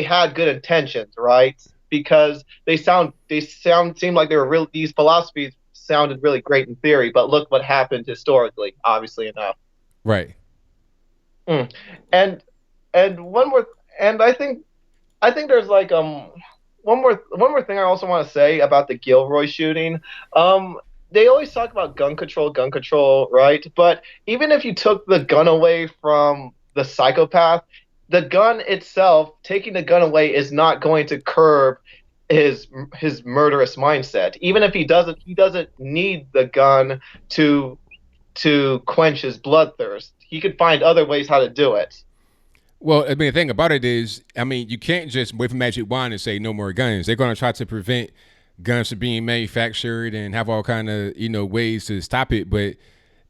had good intentions, right? Because seem like they were real. These philosophies sounded really great in theory, but look what happened historically, obviously enough. Right. And one more, and I think there's like one more thing I also want to say about the Gilroy shooting. They always talk about gun control, right? But even if you took the gun away from the psychopath, the gun itself, taking the gun away, is not going to curb his murderous mindset. Even if he doesn't need the gun to quench his bloodthirst. He could find other ways how to do it. Well, I mean, the thing about it is, I mean, you can't just wave a magic wand and say no more guns. They're going to try to prevent guns from being manufactured and have all kind of, ways to stop it. But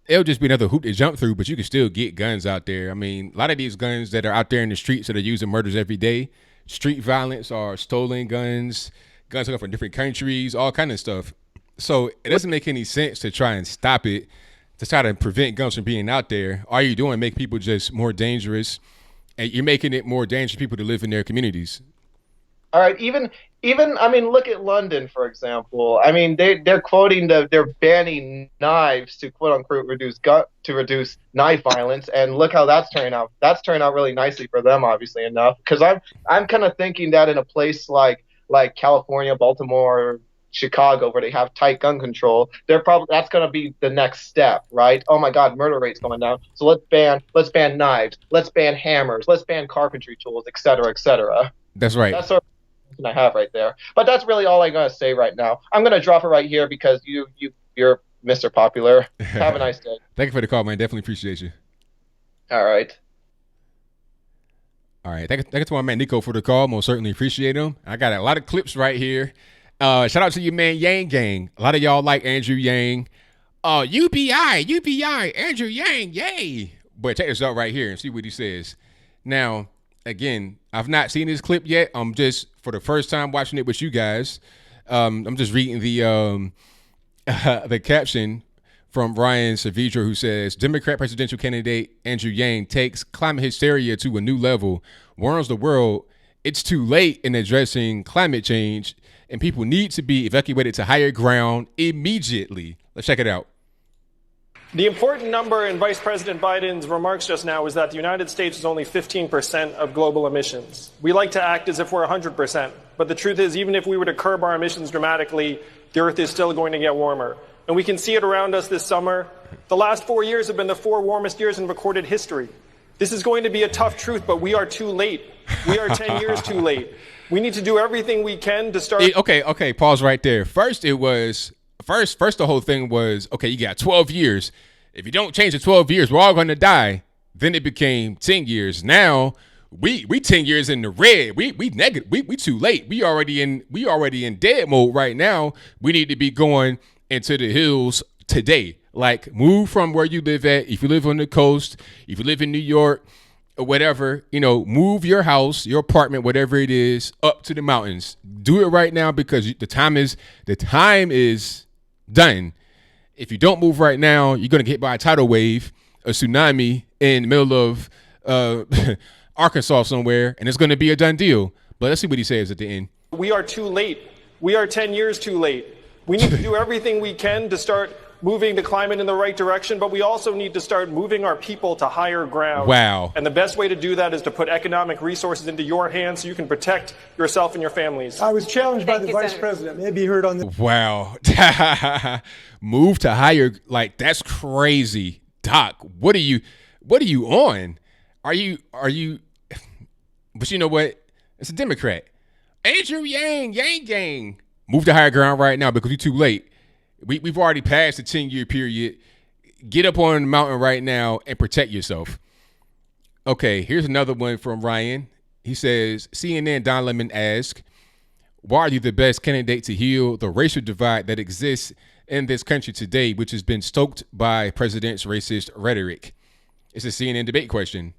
it'll just be another hoop to jump through, but you can still get guns out there. I mean, a lot of these guns that are out there in the streets that are used in murders every day, street violence are stolen guns that come from different countries, all kind of stuff. So it doesn't make any sense to try and stop it, to try to prevent guns from being out there. All you're doing make people just more dangerous, and you're making it more dangerous for people to live in their communities. All right, even I mean, look at London, for example. I mean, they're quoting they're banning knives to quote unquote reduce knife violence, and look how that's turning out. That's turned out really nicely for them, obviously enough. Because I'm kind of thinking that in a place like California, Baltimore, Chicago, where they have tight gun control, that's going to be the next step, right? Oh my God, murder rate's going down. So let's ban knives, let's ban hammers, let's ban carpentry tools, et cetera, et cetera. That's right. That's sort of I have right there. But that's really all I'm going to say right now. I'm going to drop it right here because you're Mr. Popular. Have a nice day. Thank you for the call, man. Definitely appreciate you. All right. Thank you to my man Nico for the call. Most certainly appreciate him. I got a lot of clips right here. Shout out to your man Yang Gang. A lot of y'all like Andrew Yang. UBI, Andrew Yang, yay. But check this out right here and see what he says. Now, again, I've not seen this clip yet. I'm just for the first time watching it with you guys. I'm just reading the caption from Ryan Savidra, who says, Democrat presidential candidate Andrew Yang takes climate hysteria to a new level, warns the world it's too late in addressing climate change and people need to be evacuated to higher ground immediately. Let's check it out. The important number in Vice President Biden's remarks just now was that the United States is only 15% of global emissions. We like to act as if we're 100%, but the truth is, even if we were to curb our emissions dramatically, the Earth is still going to get warmer. And we can see it around us this summer. The last 4 years have been the 4 warmest years in recorded history. This is going to be a tough truth, but we are too late. We are 10 years too late. We need to do everything we can to start. Okay, pause right there. First, the whole thing was, okay, you got 12 years. If you don't change the 12 years, we're all going to die. Then it became 10 years. Now we 10 years in the red. We negative. We too late. We already in dead mode right now. We need to be going into the hills today. Like, move from where you live at. If you live on the coast, if you live in New York or whatever, move your house, your apartment, whatever it is, up to the mountains. Do it right now because the time is done. If you don't move right now, you're going to get hit by a tidal wave, a tsunami in the middle of Arkansas somewhere, and it's going to be a done deal. But let's see what he says at the end. We are too late. We are 10 years too late. We need to do everything we can to start moving the climate in the right direction, but we also need to start moving our people to higher ground. Wow. And the best way to do that is to put economic resources into your hands so you can protect yourself and your families. I was challenged by the Vice President. Maybe you heard on the... Wow. Move to higher, like, that's crazy. Doc, what are you on? Are you, but you know what? It's a Democrat. Andrew Yang Gang. Move to higher ground right now because you're too late. We've already passed the 10-year period. Get up on the mountain right now and protect yourself. Okay, here's another one from Ryan. He says, CNN Don Lemon asks, why are you the best candidate to heal the racial divide that exists in this country today, which has been stoked by president's racist rhetoric? It's a CNN debate question.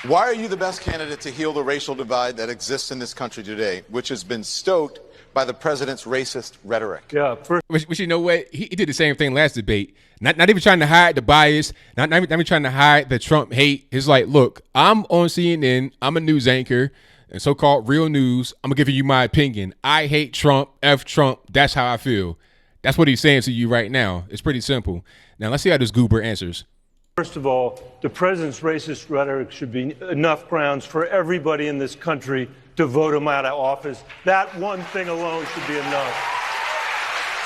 Why are you the best candidate to heal the racial divide that exists in this country today, which has been stoked by the president's racist rhetoric? Yeah. Which you know what? He did the same thing last debate. Not even trying to hide the bias, not even trying to hide the Trump hate. It's like, look, I'm on CNN. I'm a news anchor and so-called real news. I'm giving you my opinion. I hate Trump. F Trump. That's how I feel. That's what he's saying to you right now. It's pretty simple. Now, let's see how this goober answers. First of all, the president's racist rhetoric should be enough grounds for everybody in this country to vote him out of office. That one thing alone should be enough.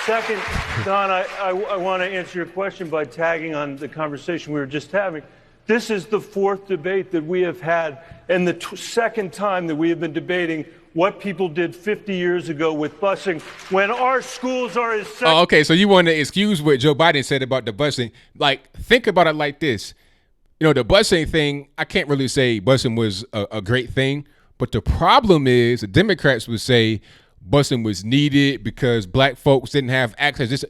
Second, Don, I want to answer your question by tagging on the conversation we were just having. This is the fourth debate that we have had, and the second time that we have been debating what people did 50 years ago with busing when our schools are as... Oh, okay, so you want to excuse what Joe Biden said about the busing. Like, think about it like this. You know, the busing thing, I can't really say busing was a great thing, but the problem is the Democrats would say busing was needed because black folks didn't have access.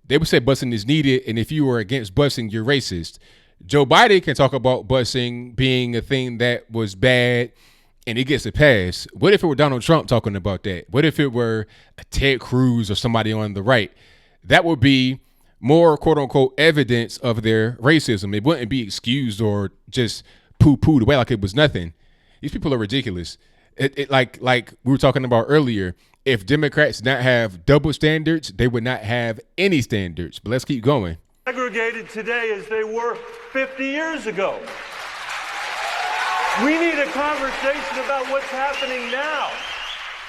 They would say busing is needed, and if you were against busing, you're racist. Joe Biden can talk about busing being a thing that was bad, and it gets a pass. What if it were Donald Trump talking about that? What if it were a Ted Cruz or somebody on the right? That would be more quote unquote evidence of their racism. It wouldn't be excused or just poo-pooed away like it was nothing. These people are ridiculous. Like we were talking about earlier, if Democrats did not have double standards, they would not have any standards. But let's keep going. Segregated today as they were 50 years ago. We need a conversation about what's happening now.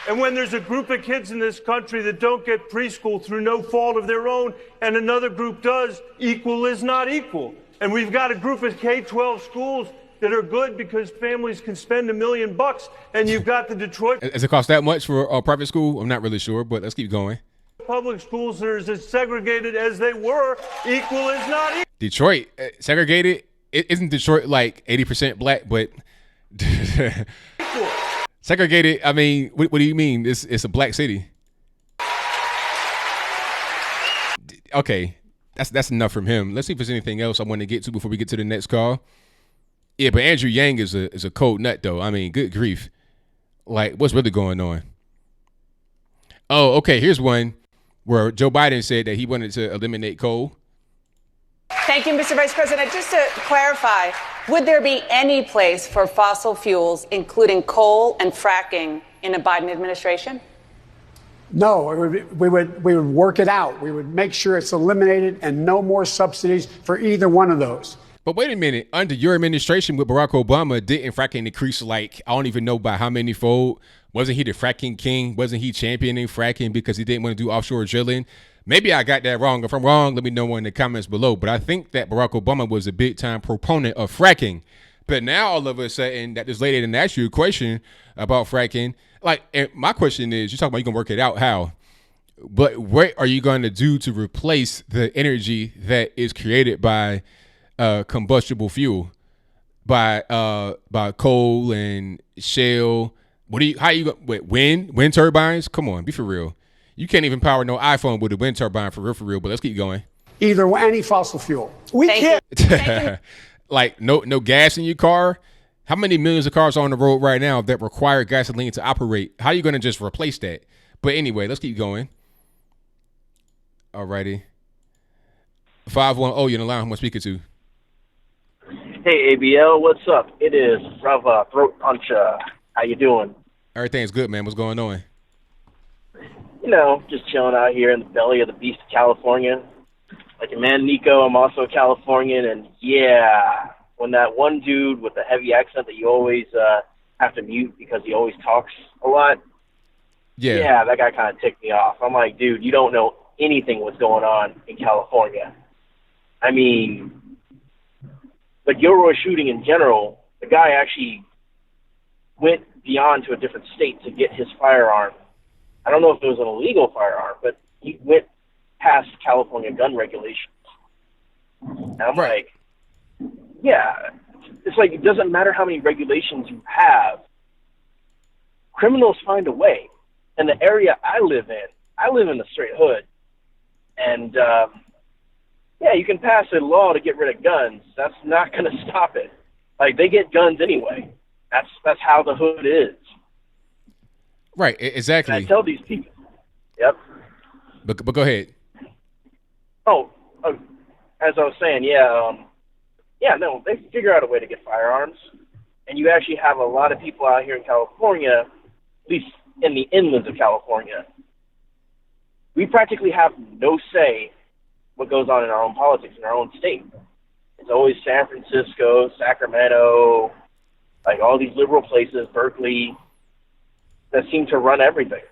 And when there's a group of kids in this country that don't get preschool through no fault of their own, and another group does, equal is not equal. And we've got a group of K-12 schools that are good because families can spend $1 million, and you've got the Detroit... Does it cost that much for a private school? I'm not really sure, but let's keep going. Public schools that are as segregated as they were, equal is not equal. Detroit, segregated? Isn't Detroit like 80% black, but... Segregated, I mean, what do you mean? It's a black city. Okay, that's enough from him. Let's see if there's anything else I want to get to before we get to the next call. Yeah, but Andrew Yang is a cold nut, though. I mean, good grief. Like, what's really going on? Oh, okay, here's one where Joe Biden said that he wanted to eliminate coal. Thank you, Mr. Vice President. Just to clarify, would there be any place for fossil fuels, including coal and fracking, in a Biden administration? No, we would work it out. We would make sure it's eliminated and no more subsidies for either one of those. But wait a minute. Under your administration with Barack Obama, didn't fracking increase like, I don't even know by how many fold? Wasn't he the fracking king? Wasn't he championing fracking because he didn't want to do offshore drilling? Maybe I got that wrong. If I'm wrong, let me know in the comments below. But I think that Barack Obama was a big time proponent of fracking. But now all of a sudden that this lady didn't ask you a question about fracking. Like, and my question is, you're talking about you can work it out. How? But what are you going to do to replace the energy that is created by combustible fuel, by coal and shale? Wind turbines? Come on, be for real. You can't even power no iPhone with a wind turbine for real, but let's keep going. Either any fossil fuel. We can't. Like no gas in your car. How many millions of cars are on the road right now that require gasoline to operate? How are you going to just replace that? But anyway, let's keep going. Alrighty. 510, you're in the line. Who am I speaking to? Hey, ABL, what's up? It is Rava Throat Puncher. How you doing? Everything's good, man. What's going on? You know, just chilling out here in the belly of the beast of California. Like your man Nico, I'm also a Californian, and yeah, when that one dude with the heavy accent that you always have to mute because he always talks a lot, yeah, that guy kind of ticked me off. I'm like, dude, you don't know anything what's going on in California. I mean, the Gilroy shooting in general, the guy actually went beyond to a different state to get his firearm. I don't know if it was an illegal firearm, but he went past California gun regulations. And I'm like, yeah, it's like it doesn't matter how many regulations you have. Criminals find a way. In the area I live in the straight hood. And, yeah, you can pass a law to get rid of guns. That's not going to stop it. Like, they get guns anyway. That's how the hood is. Right, exactly. And I tell these people. Yep. But go ahead. Oh, as I was saying, they figure out a way to get firearms. And you actually have a lot of people out here in California, at least in the inlands of California. We practically have no say what goes on in our own politics in our own state. It's always San Francisco, Sacramento, like all these liberal places, Berkeley, that seem to run everything.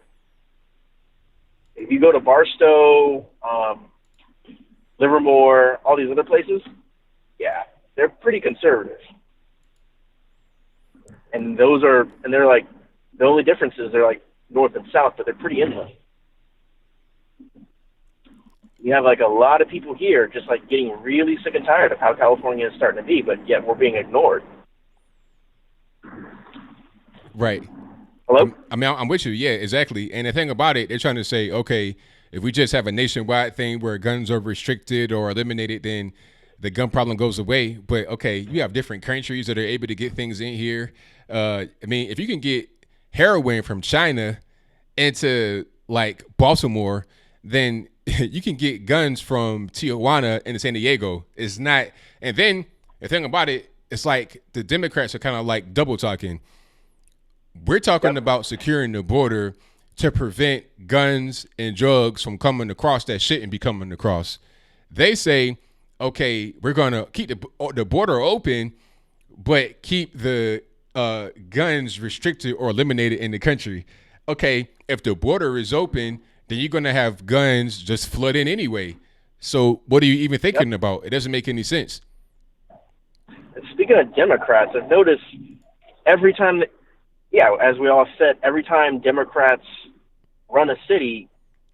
If you go to Barstow, Livermore, all these other places, yeah, they're pretty conservative. And they're like, the only difference is they're like north and south, but they're pretty inland. You have like a lot of people here just like getting really sick and tired of how California is starting to be, but yet we're being ignored. Right. Hello? I'm with you. Yeah, exactly. And the thing about it, they're trying to say, okay, if we just have a nationwide thing where guns are restricted or eliminated, then the gun problem goes away. But okay, you have different countries that are able to get things in here. I mean, if you can get heroin from China into like Baltimore, then you can get guns from Tijuana into San Diego. It's not. And then the thing about it, it's like the Democrats are kind of like double talking. We're talking about securing the border to prevent guns and drugs from coming across that shouldn't be coming across. They say, okay, we're going to keep the border open, but keep the guns restricted or eliminated in the country. Okay, if the border is open, then you're going to have guns just flood in anyway. So what are you even thinking about? It doesn't make any sense. And speaking of Democrats, I've noticed every time as we all said, every time Democrats run a city,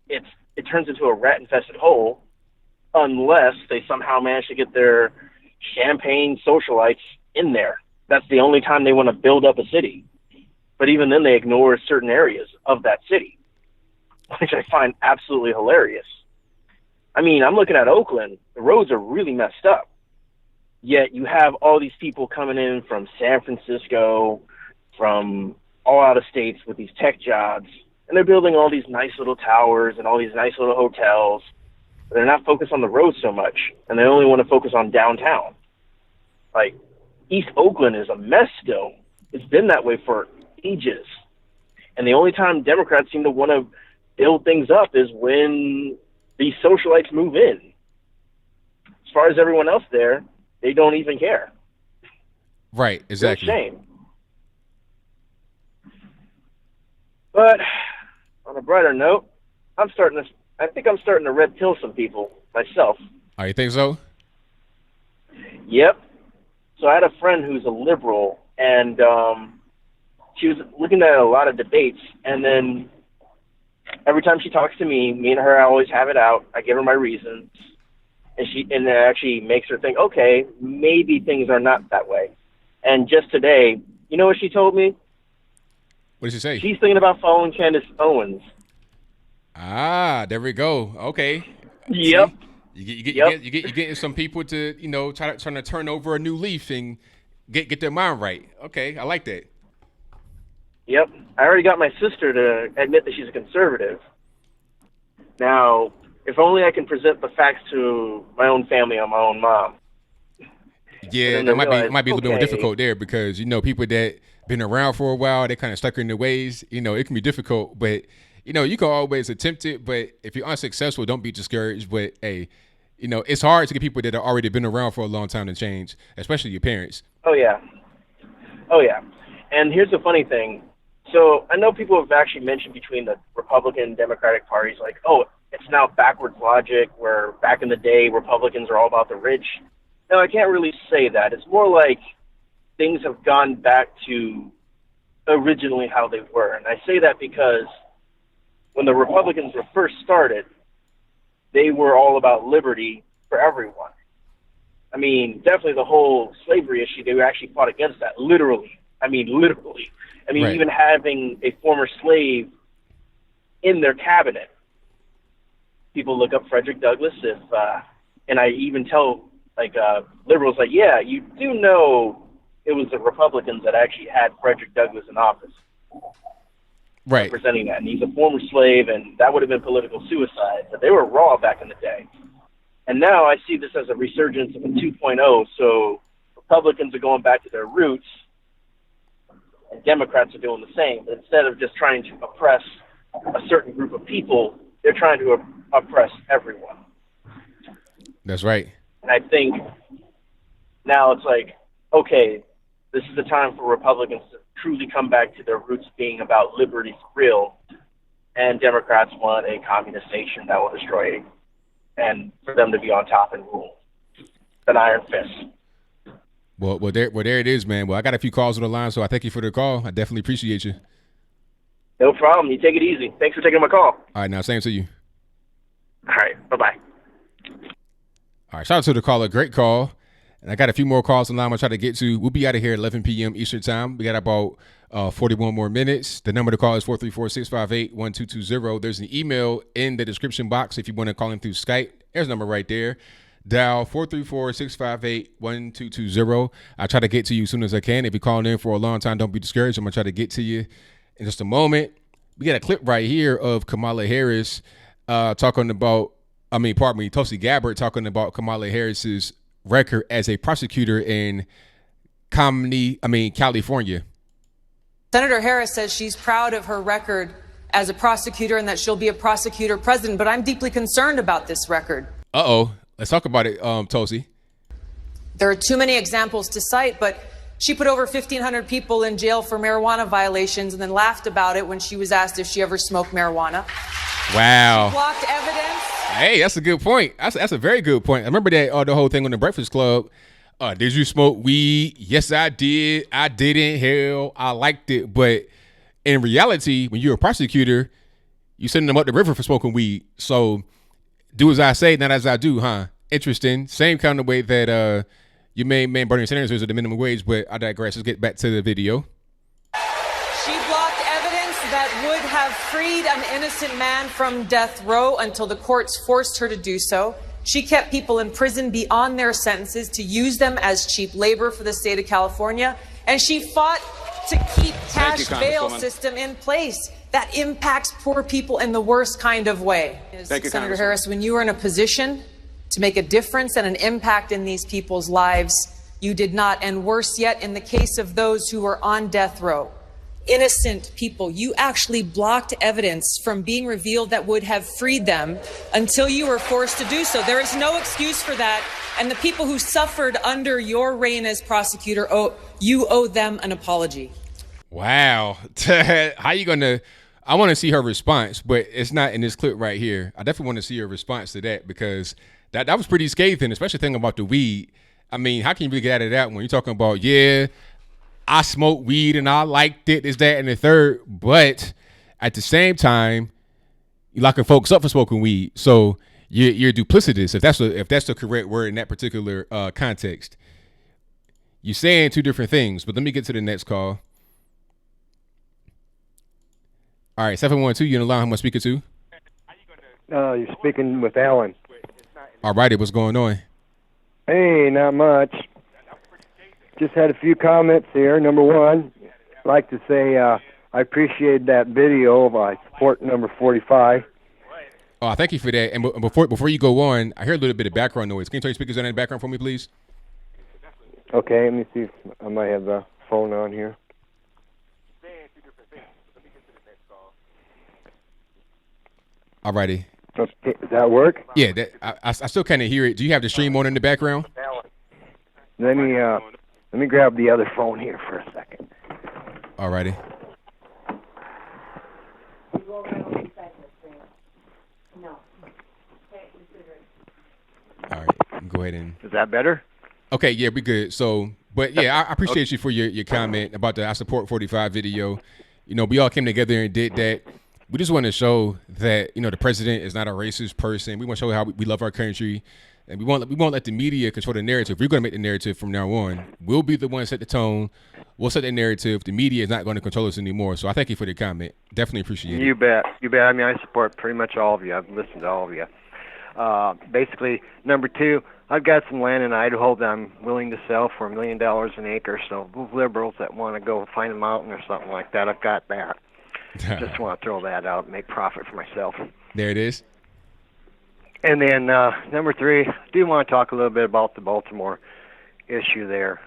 it turns into a rat-infested hole unless they somehow manage to get their champagne socialites in there. That's the only time they want to build up a city. But even then, they ignore certain areas of that city, which I find absolutely hilarious. I mean, I'm looking at Oakland. The roads are really messed up. Yet you have all these people coming in from San Francisco, from all out of states with these tech jobs, and they're building all these nice little towers and all these nice little hotels. But they're not focused on the road so much, and they only want to focus on downtown. Like, East Oakland is a mess still. It's been that way for ages. And the only time Democrats seem to want to build things up is when these socialites move in. As far as everyone else there, they don't even care. Right, exactly. It's a shame. But on a brighter note, I think I'm starting to red pill some people myself. Oh, you think so? Yep. So I had a friend who's a liberal, and she was looking at a lot of debates, and then every time she talks to me and her, I always have it out. I give her my reasons, and it actually makes her think, okay, maybe things are not that way. And just today, you know what she told me? What did she say? She's thinking about following Candace Owens. Ah, there we go. Okay. Yep. See, you getting some people to trying to turn over a new leaf and get their mind right. Okay, I like that. Yep. I already got my sister to admit that she's a conservative. Now, if only I can present the facts to my own family and my own mom. Yeah, that might be a little bit more difficult there because people that been around for a while, they kind of stuck in their ways. It can be difficult, but you can always attempt it. But if you're unsuccessful, don't be discouraged. But hey, it's hard to get people that have already been around for a long time to change, especially your parents. Oh yeah. And here's the funny thing. So I know people have actually mentioned between the Republican and Democratic parties, like, oh, it's now backwards logic where back in the day Republicans are all about the rich. No, I can't really say that. It's more like things have gone back to originally how they were. And I say that because when the Republicans were first started, they were all about liberty for everyone. I mean, definitely the whole slavery issue, they actually fought against that, literally. I mean, right. Even having a former slave in their cabinet. People look up Frederick Douglass, and I even tell, liberals, yeah, you do know it was the Republicans that actually had Frederick Douglass in office. Right. Representing that. And he's a former slave, and that would have been political suicide. But they were raw back in the day. And now I see this as a resurgence of a 2.0. So Republicans are going back to their roots, and Democrats are doing the same. But instead of just trying to oppress a certain group of people, they're trying to oppress everyone. That's right. And I think now it's like, okay, this is the time for Republicans to truly come back to their roots being about liberty for real, and Democrats want a communist nation that will destroy it, and for them to be on top and rule. An iron fist. Well, there it is, man. Well, I got a few calls on the line, so I thank you for the call. I definitely appreciate you. No problem. You take it easy. Thanks for taking my call. All right, now same to you. All right. Bye-bye. All right, shout out to the caller. Great call. And I got a few more calls on the line I'm trying to get to. We'll be out of here at 11 p.m. Eastern time. We got about 41 more minutes. The number to call is 434-658-1220. There's an email in the description box if you want to call in through Skype. There's a number right there. Dial 434-658-1220. I'll try to get to you as soon as I can. If you're calling in for a long time, don't be discouraged. I'm going to try to get to you in just a moment. We got a clip right here of Kamala Harris talking about, Tulsi Gabbard talking about Kamala Harris's record as a prosecutor in California. Senator Harris says she's proud of her record as a prosecutor and that she'll be a prosecutor president, but I'm deeply concerned about this record. Uh-oh. Let's talk about it, Tulsi. There are too many examples to cite, but she put over 1,500 people in jail for marijuana violations and then laughed about it when she was asked if she ever smoked marijuana. Wow. She blocked evidence. Hey, that's a good point. That's a very good point. I remember that the whole thing on the Breakfast Club. Did you smoke weed? Yes, I did. I didn't. Hell, I liked it. But in reality, when you're a prosecutor, you sending them up the river for smoking weed. So do as I say, not as I do, huh? Interesting. Same kind of way that your main man Bernie Sanders is at the minimum wage. But I digress. Let's get back to the video. She blocked evidence that would have freed an innocent man from death row until the courts forced her to do so. She kept people in prison beyond their sentences to use them as cheap labor for the state of California. And she fought to keep cash bail system in place that impacts poor people in the worst kind of way. Senator Harris, when you were in a position to make a difference and an impact in these people's lives, you did not. And worse yet, in the case of those who were on death row, innocent people, you actually blocked evidence from being revealed that would have freed them until you were forced to do so. There is no excuse for that. And the people who suffered under your reign as prosecutor, you owe them an apology. Wow. How you going to, I want to see her response, but it's not in this clip right here. I definitely want to see her response to that because that was pretty scathing, especially thinking about the weed. I mean, how can you really get out of that when you're talking about, I smoked weed and I liked it, is that, and the third, but at the same time, you're locking folks up for smoking weed. So you're duplicitous, if that's the correct word in that particular context. You're saying two different things, but let me get to the next call. All right, 712, you in the line, who am I speaking to? You're speaking with Alan. All righty, what's going on? Hey, not much. Just had a few comments here. Number one, I'd like to say I appreciate that video. I support number 45. Oh, thank you for that. And before you go on, I hear a little bit of background noise. Can you turn your speakers on in the background for me, please? Okay, let me see if I might have the phone on here. All righty. Okay, does that work? Yeah, I still kind of hear it. Do you have the stream on in the background? Let me grab the other phone here for a second. All righty. All right, go ahead and. Is that better? Okay, yeah, we good. So, but yeah, I appreciate you for your comment about the I Support 45 video. You know, we all came together and did that. We just want to show that, the president is not a racist person. We want to show how we love our country. And we won't let the media control the narrative. We're going to make the narrative from now on. We'll be the ones set the tone. We'll set the narrative. The media is not going to control us anymore. So I thank you for the comment. Definitely appreciate it. You bet. You bet. I mean, I support pretty much all of you. I've listened to all of you. Basically, number two, I've got some land in Idaho that I'm willing to sell for $1 million an acre. So those liberals that want to go find a mountain or something like that, I've got that. Just want to throw that out and make profit for myself. There it is. And then number three, I do want to talk a little bit about the Baltimore issue there.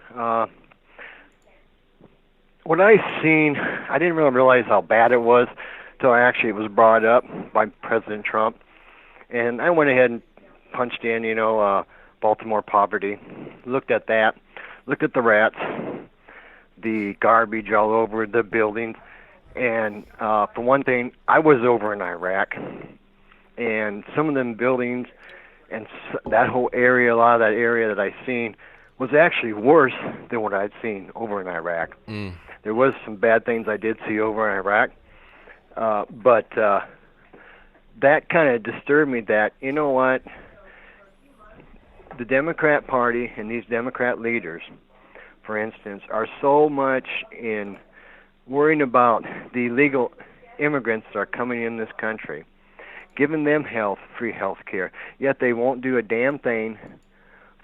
What I've seen, I didn't really realize how bad it was until it was brought up by President Trump. And I went ahead and punched in, Baltimore poverty, looked at that, looked at the rats, the garbage all over the buildings. And for one thing, I was over in Iraq. And some of them buildings and that whole area, a lot of that area that I seen was actually worse than what I'd seen over in Iraq. There was some bad things I did see over in Iraq, but that kind of disturbed me that, you know what, the Democrat Party and these Democrat leaders, for instance, are so much in worrying about the illegal immigrants that are coming in this country, giving them free health care, yet they won't do a damn thing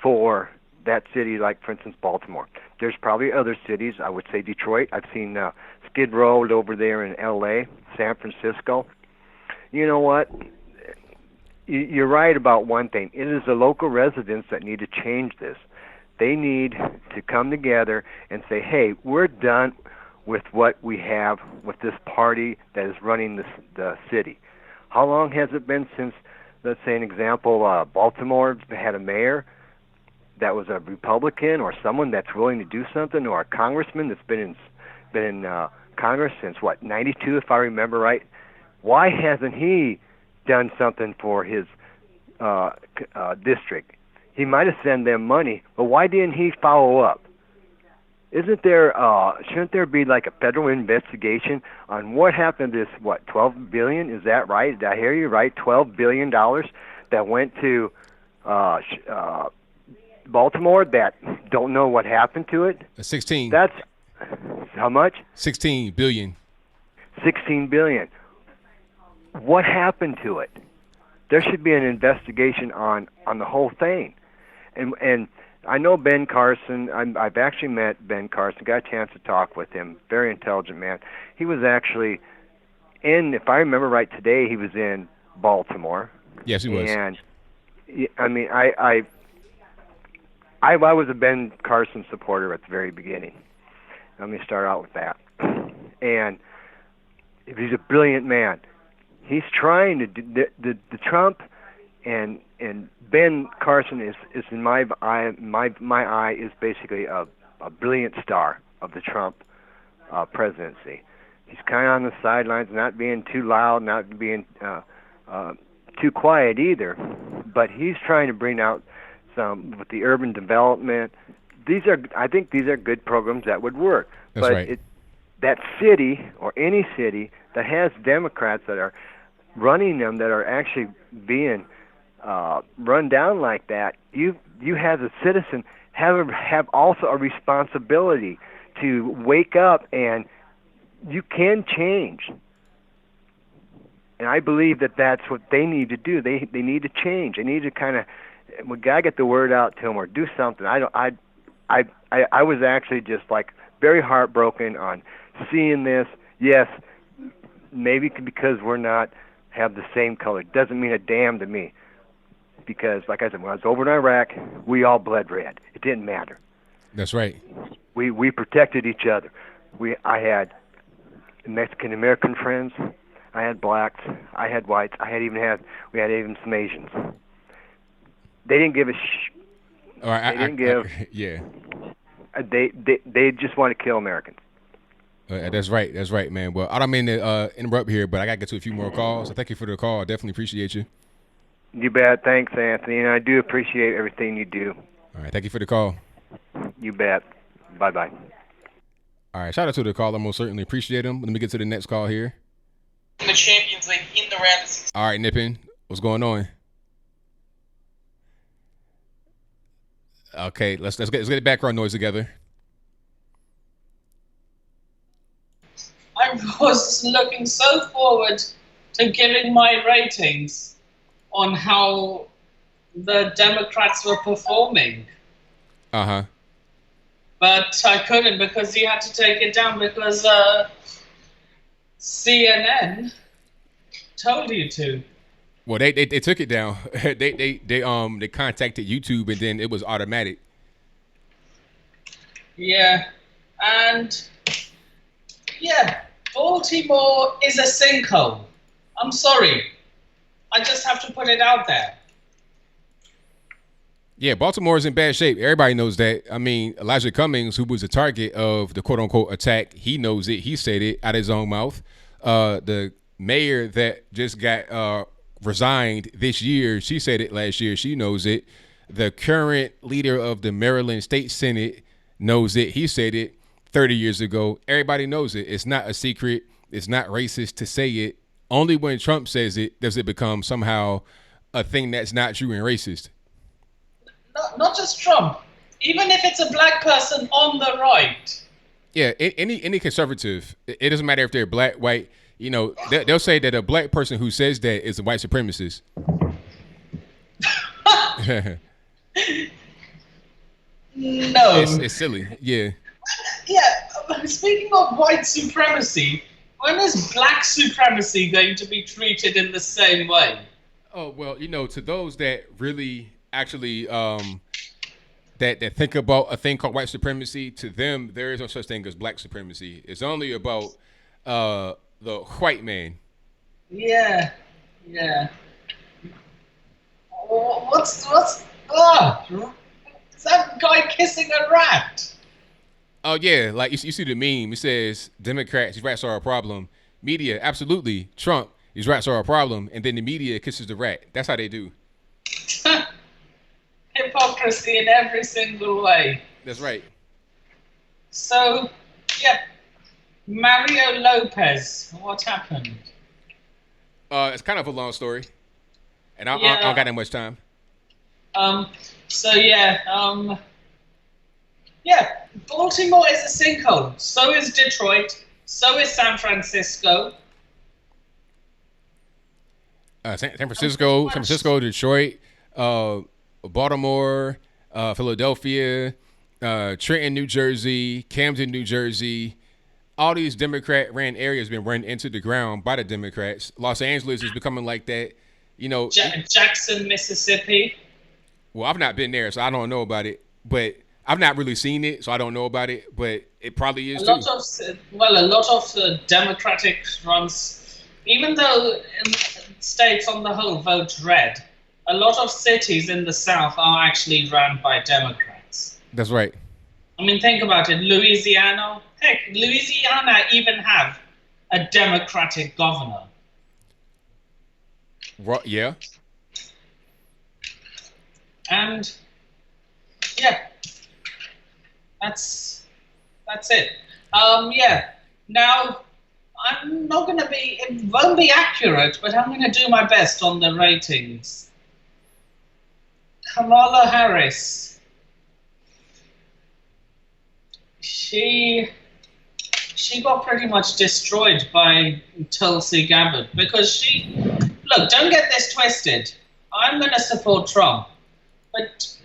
for that city, like, for instance, Baltimore. There's probably other cities, I would say Detroit. I've seen Skid Row over there in L.A., San Francisco. You know what? You're right about one thing. It is the local residents that need to change this. They need to come together and say, hey, we're done with what we have with this party that is running the city. How long has it been since, let's say an example, Baltimore had a mayor that was a Republican, or someone that's willing to do something, or a congressman that's been in Congress since, what, 92, if I remember right? Why hasn't he done something for his district? He might have sent them money, but why didn't he follow up? Shouldn't there be like a federal investigation on what happened to this, what, $12 billion? Is that right? Did I hear you right? $12 billion that went to Baltimore that don't know what happened to it? 16. That's how much? 16 billion. 16 billion. What happened to it? There should be an investigation on the whole thing. And I know Ben Carson. I've actually met Ben Carson. Got a chance to talk with him. Very intelligent man. He was actually if I remember right, today he was in Baltimore. Yes, he was. And I mean, I was a Ben Carson supporter at the very beginning. Let me start out with that. And he's a brilliant man. He's trying to do the Trump and Ben Carson is in my eye is basically a brilliant star of the Trump presidency. He's kind of on the sidelines, not being too loud, not being too quiet either, but he's trying to bring out some with the urban development. I think these are good programs that would work. That's but right. That city or any city that has Democrats that are running them, that are actually being run down like that, you as a citizen have also a responsibility to wake up, and you can change. And I believe that that's what they need to do. They need to change. They need to kind of, we gotta get the word out to them or do something. I was actually just like very heartbroken on seeing this. Yes, maybe because we're not have the same color doesn't mean a damn to me. Because, like I said, when I was over in Iraq, we all bled red. It didn't matter. That's right. We protected each other. I had Mexican American friends. I had blacks. I had whites. We had even some Asians. They didn't give a All right, they didn't give. Yeah. They just want to kill Americans. That's right. That's right, man. Well, I don't mean to interrupt here, but I got to get to a few more calls. So thank you for the call. I definitely appreciate you. You bet. Thanks, Anthony. And I do appreciate everything you do. All right. Thank you for the call. You bet. Bye-bye. All right. Shout out to the caller. Most certainly appreciate him. Let me get to the next call here. In the Champions League in the round of 16. All right, Nippin. What's going on? Okay. Let's get the background noise together. I was looking so forward to giving my ratings on how the Democrats were performing. Uh-huh. But I couldn't because you had to take it down because CNN told you to. Well, they took it down. they contacted YouTube and then it was automatic. Yeah. And yeah, Baltimore is a sinkhole. I'm sorry. I just have to put it out there. Yeah, Baltimore is in bad shape. Everybody knows that. I mean, Elijah Cummings, who was the target of the quote-unquote attack, he knows it. He said it out of his own mouth. The mayor that just got resigned this year, she said it last year. She knows it. The current leader of the Maryland State Senate knows it. He said it 30 years ago. Everybody knows it. It's not a secret. It's not racist to say it. Only when Trump says it does it become somehow a thing that's not true and racist. Not just Trump. Even if it's a black person on the right. Yeah, any conservative, it doesn't matter if they're black, white. You know, they'll say that a black person who says that is a white supremacist. No. It's silly. Yeah. Yeah, speaking of white supremacy, when is black supremacy going to be treated in the same way? Oh, well, you know, to those that really actually that think about a thing called white supremacy, to them, there is no such thing as black supremacy. It's only about the white man. Yeah. What's is that guy kissing a rat? Oh yeah, like you see the meme. It says Democrats, these rats are a problem. Media, absolutely. Trump, these rats are a problem, and then the media kisses the rat. That's how they do. Hypocrisy in every single way. That's right. So, yeah, Mario Lopez. What happened? It's kind of a long story, and I don't got that much time. Baltimore is a sinkhole. So is Detroit. So is San Francisco. San Francisco, Detroit, Baltimore, Philadelphia, Trenton, New Jersey, Camden, New Jersey. All these Democrat-ran areas have been run into the ground by the Democrats. Los Angeles is becoming like that. You know, Jackson, Mississippi. Well, I've not been there, so I don't know about it. But I've not really seen it, so I don't know about it. But it probably is a lot of Democratic runs, even though states on the whole vote red, a lot of cities in the South are actually run by Democrats. That's right. I mean, think about it. Louisiana. Heck, Louisiana even have a Democratic governor. Yeah. And yeah, that's it. Now I'm not going to be. It won't be accurate, but I'm going to do my best on the ratings. Kamala Harris. She got pretty much destroyed by Tulsi Gabbard because look, don't get this twisted. I'm going to support Trump, but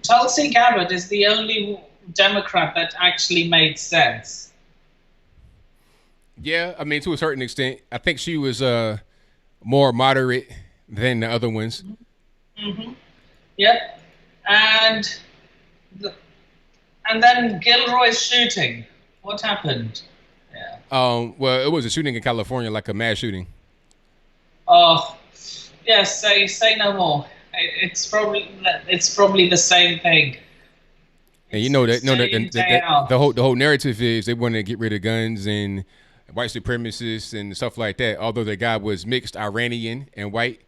Tulsi Gabbard is the only Democrat that actually made sense. Yeah, I mean, to a certain extent, I think she was more moderate than the other ones. Mm-hmm. Yep, and then Gilroy's shooting. What happened? Yeah. Well, it was a shooting in California, like a mass shooting. Oh, yes. Say no more. It's probably the same thing. And you know that the whole narrative is they want to get rid of guns and white supremacists and stuff like that. Although the guy was mixed Iranian and white,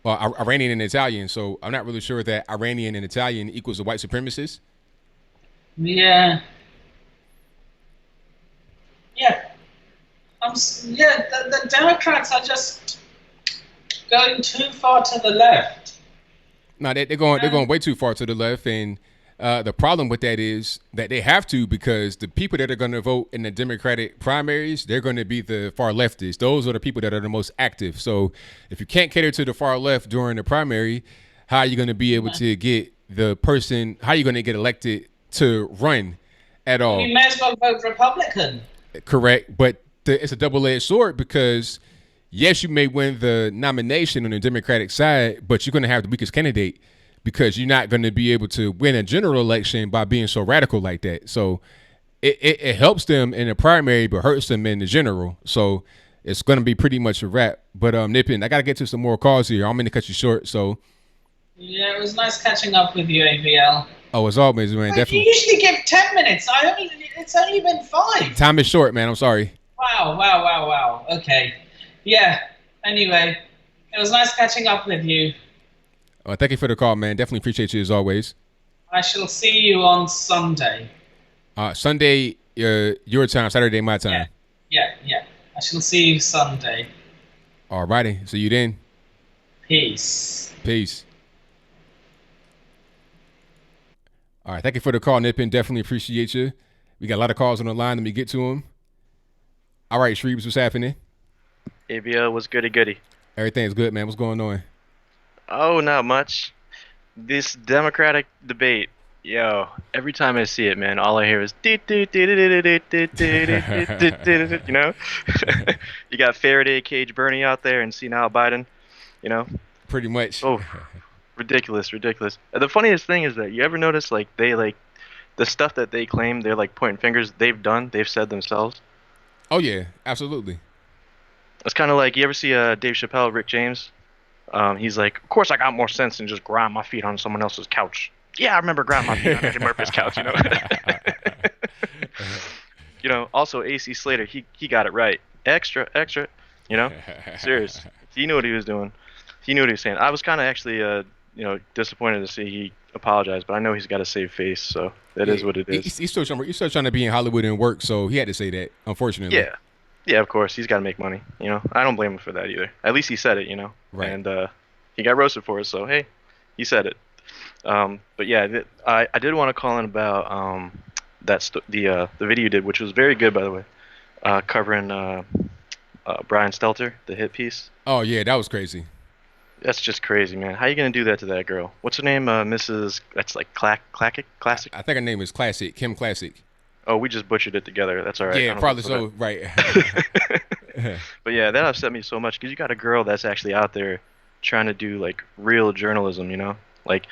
well, Iranian and Italian. So I'm not really sure that Iranian and Italian equals a white supremacist. Yeah. The Democrats are just going too far to the left. No, they're going way too far to the left, and the problem with that is that they have to, because the people that are going to vote in the Democratic primaries, they're going to be the far leftists. Those are the people that are the most active. So if you can't cater to the far left during the primary, how are you going to be able to get the person? How are you going to get elected to run at all? You may as well vote Republican. Correct, but it's a double-edged sword because, yes, you may win the nomination on the Democratic side, but you're going to have the weakest candidate because you're not going to be able to win a general election by being so radical like that. So it helps them in the primary but hurts them in the general. So it's going to be pretty much a wrap. But Nipin, I got to get to some more calls here. I'm going to cut you short. So yeah, it was nice catching up with you, ABL. Oh, as always, man. Definitely. You usually give 10 minutes. It's only been 5. Time is short, man. I'm sorry. Wow. Okay. Yeah. Anyway, it was nice catching up with you. Thank you for the call, man. Definitely appreciate you as always. I shall see you on Sunday. Sunday, your time. Saturday, my time. Yeah. I shall see you Sunday. All righty. See you then. Peace. All right. Thank you for the call, Nippin. Definitely appreciate you. We got a lot of calls on the line. Let me get to them. All right, Shreebs, what's happening? ABL was goody. Everything's good, man. What's going on? Oh, not much. This Democratic debate, yo, every time I see it, man, all I hear is you know? You got Faraday cage Bernie out there and senile Biden, you know? Pretty much. Oh, ridiculous. The funniest thing is that you ever notice, like, they, like, the stuff that they claim they're, like, pointing fingers, they've said themselves. Oh, yeah, absolutely. It's kind of like, you ever see Dave Chappelle, Rick James? He's like, of course I got more sense than just grind my feet on someone else's couch. Yeah, I remember grinding my feet on Eddie Murphy's couch, you know? You know, also AC Slater, he got it right. Extra, you know? Serious. He knew what he was doing. He knew what he was saying. I was kind of actually, you know, disappointed to see he apologized, but I know he's got to save face, so that is what it is. He's still trying to be in Hollywood and work, so he had to say that, unfortunately. Yeah, of course. He's got to make money, you know? I don't blame him for that either. At least he said it, you know? Right. And he got roasted for it, so, hey, he said it. But, yeah, I did want to call in about the video you did, which was very good, by the way, covering Brian Stelter, the hit piece. Oh, yeah, that was crazy. That's just crazy, man. How you going to do that to that girl? What's her name? Mrs. That's like Classic? I think her name is Classic, Kim Classic. Oh, we just butchered it together. That's all right. Yeah, probably so. Right. But yeah, that upset me so much because you got a girl that's actually out there trying to do like real journalism, you know? Like,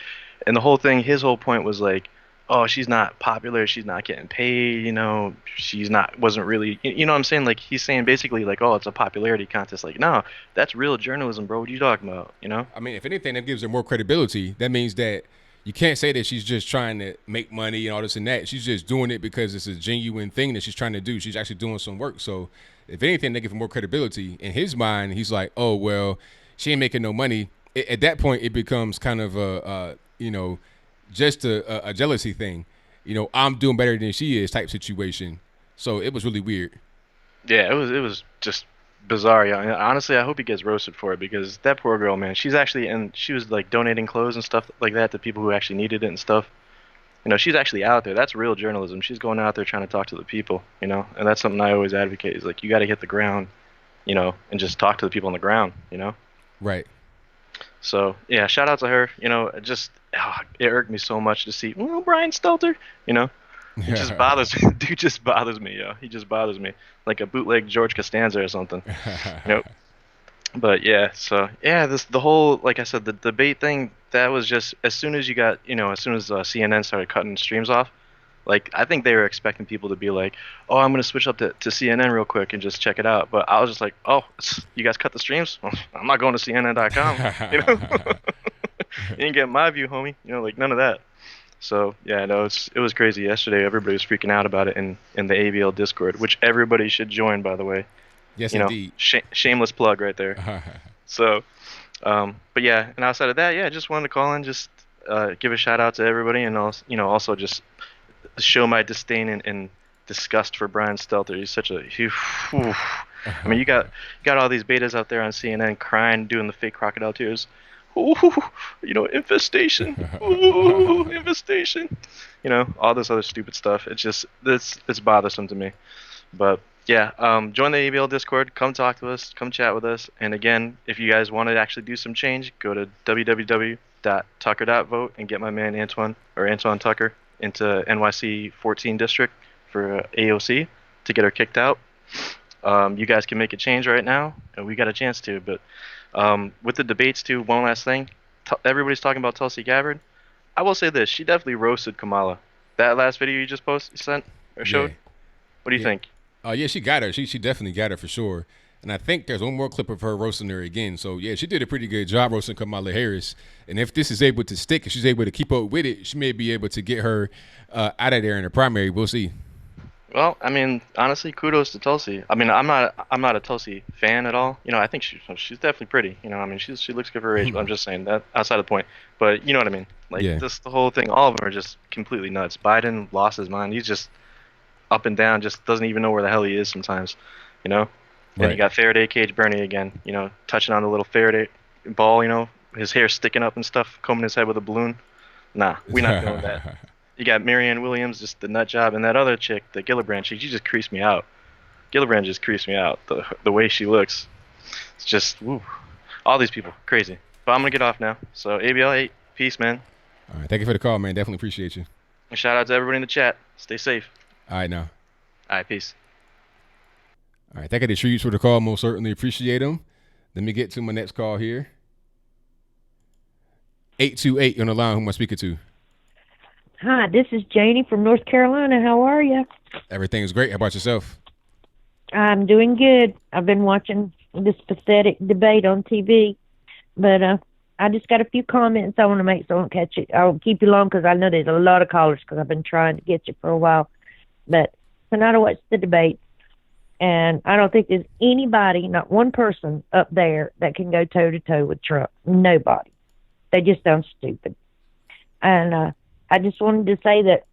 and the whole thing, his whole point was like, oh, she's not popular, she's not getting paid, you know, wasn't really, you know what I'm saying? Like, he's saying basically like, oh, it's a popularity contest. Like, no, that's real journalism, bro. What are you talking about, you know? I mean, if anything, that gives her more credibility. That means that you can't say that she's just trying to make money and all this and that. She's just doing it because it's a genuine thing that she's trying to do. She's actually doing some work. So if anything, they give her more credibility. In his mind, he's like, oh, well, she ain't making no money. At that point, it becomes kind of you know, just a jealousy thing. You know, I'm doing better than she is type situation. So it was really weird. Yeah, it was just bizarre. Yeah, honestly, I hope he gets roasted for it because that poor girl, man, she was like donating clothes and stuff like that to people who actually needed it and stuff. You know, she's actually out there. That's real journalism. She's going out there trying to talk to the people, you know, and that's something I always advocate is like, you got to hit the ground, you know, and just talk to the people on the ground, you know? Right. So yeah, shout out to her. You know, it irked me so much to see, Brian Stelter, you know? He just bothers me. Dude just bothers me, yo. He just bothers me. Like a bootleg George Costanza or something. Nope. But yeah, so yeah, the whole, like I said, the debate thing, that was just as soon as CNN started cutting streams off, like I think they were expecting people to be like, oh, I'm gonna switch up to CNN real quick and just check it out. But I was just like, oh, you guys cut the streams? I'm not going to CNN.com. You know? You didn't get my view, homie. You know, like none of that. So yeah, no, it was crazy. Yesterday, everybody was freaking out about it in the ABL Discord, which everybody should join, by the way. Yes, you know, indeed. Shameless plug right there. So, but yeah, and outside of that, yeah, I just wanted to call in, just give a shout out to everybody, and also, you know, also just show my disdain and disgust for Brian Stelter. He's such a I mean, you got all these betas out there on CNN crying, doing the fake crocodile tears. Ooh, you know, infestation. Ooh, infestation. You know, all this other stupid stuff. It's just it's bothersome to me. But yeah, join the ABL Discord. Come talk to us. Come chat with us. And again, if you guys want to actually do some change, go to www.tucker.vote and get my man Antoine Tucker into NYC 14 district for AOC to get her kicked out. You guys can make a change right now, and we got a chance to. But with the debates too, one last thing. Everybody's talking about Tulsi Gabbard. I will say this: she definitely roasted Kamala. That last video you just showed. Yeah. What do you think? Yeah, she got her. She definitely got her for sure. And I think there's one more clip of her roasting her again. So yeah, she did a pretty good job roasting Kamala Harris. And if this is able to stick, if she's able to keep up with it, she may be able to get her out of there in the primary. We'll see. Well, I mean, honestly, kudos to Tulsi. I mean, I'm not a Tulsi fan at all. You know, I think she's definitely pretty. You know, I mean, she looks good for her age. But I'm just saying that outside the point. But you know what I mean? Like Yeah. this, the whole thing. All of them are just completely nuts. Biden lost his mind. He's just up and down. Just doesn't even know where the hell he is sometimes. You know. Then you got Faraday cage Bernie again. You know, touching on the little Faraday ball. You know, his hair sticking up and stuff, combing his head with a balloon. Nah, we not doing that. You got Marianne Williams, just the nut job, and that other chick, the Gillibrand chick, she just creased me out. Gillibrand just creased me out. The way she looks, it's just woo. All these people, crazy. But I'm gonna get off now. So ABL, hey, peace, man. All right, thank you for the call, man. Definitely appreciate you. And shout out to everybody in the chat. Stay safe. All right, now. All right, peace. All right, thank you to Trees for the call. Most certainly appreciate them. Let me get to my next call here. 828 on the line. Who am I speaking to? Hi, this is Janie from North Carolina. How are you? Everything is great. How about yourself? I'm doing good. I've been watching this pathetic debate on TV, but I just got a few comments I want to make, so I won't catch it. I won't keep you long because I know there's a lot of callers because I've been trying to get you for a while. But tonight I watched the debate, and I don't think there's anybody, not one person up there that can go toe-to-toe with Trump. Nobody. They just sound stupid. And I just wanted to say that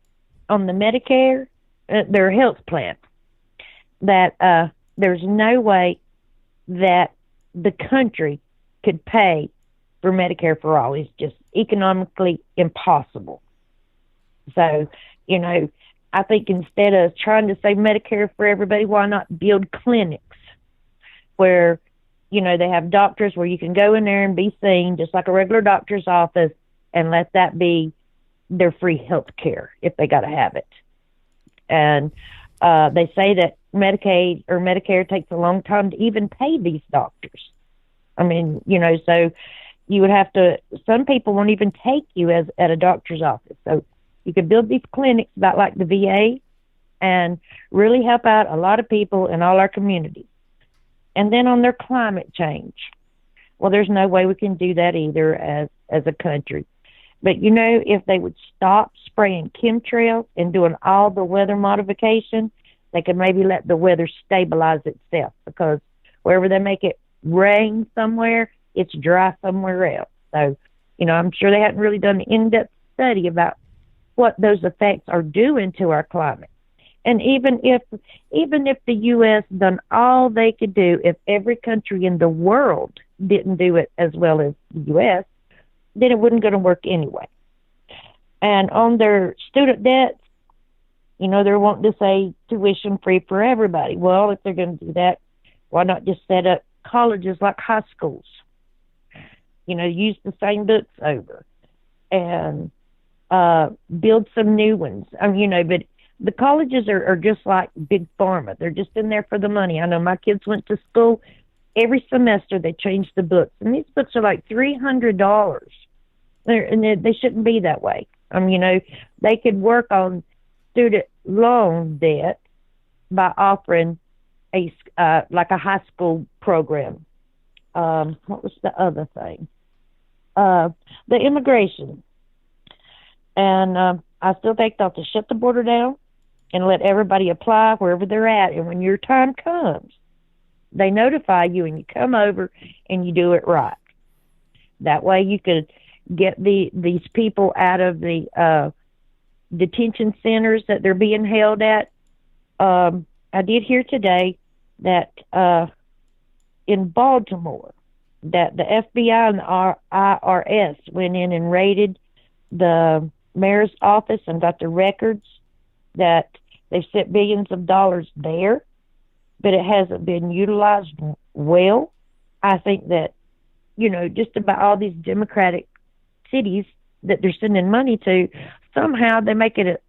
on the Medicare, their health plan, that there's no way that the country could pay for Medicare for all. It's just economically impossible. So, you know, I think instead of trying to say Medicare for everybody, why not build clinics where, you know, they have doctors where you can go in there and be seen just like a regular doctor's office, and let that be their free health care if they got to have it. And they say that Medicaid or Medicare takes a long time to even pay these doctors. I mean, you know, so you would have to, some people won't even take you as at a doctor's office. So you could build these clinics about like the VA and really help out a lot of people in all our communities. And then on their climate change, well, there's no way we can do that either as a country. But, you know, if they would stop spraying chemtrails and doing all the weather modification, they could maybe let the weather stabilize itself, because wherever they make it rain somewhere, it's dry somewhere else. So, you know, I'm sure they hadn't really done an in-depth study about what those effects are doing to our climate. And even if the U.S. done all they could do, if every country in the world didn't do it as well as the U.S., then it wasn't going to work anyway. And on their student debts, you know, they're wanting to say tuition free for everybody. Well, if they're going to do that, why not just set up colleges like high schools? You know, use the same books over and build some new ones. I mean, you know, but the colleges are just like big pharma. They're just in there for the money. I know my kids went to school. Every semester they changed the books, and these books are like $300. They shouldn't be that way. You know, they could work on student loan debt by offering like a high school program. What was the other thing? The immigration. And I still think they'll have to shut the border down and let everybody apply wherever they're at. And when your time comes, they notify you and you come over and you do it right. That way you could get these people out of the detention centers that they're being held at. I did hear today that in Baltimore, that the FBI and the IRS went in and raided the mayor's office and got the records, that they've sent billions of dollars there, but it hasn't been utilized well. I think that, you know, just about all these Democratic cities that they're sending money to, somehow they make it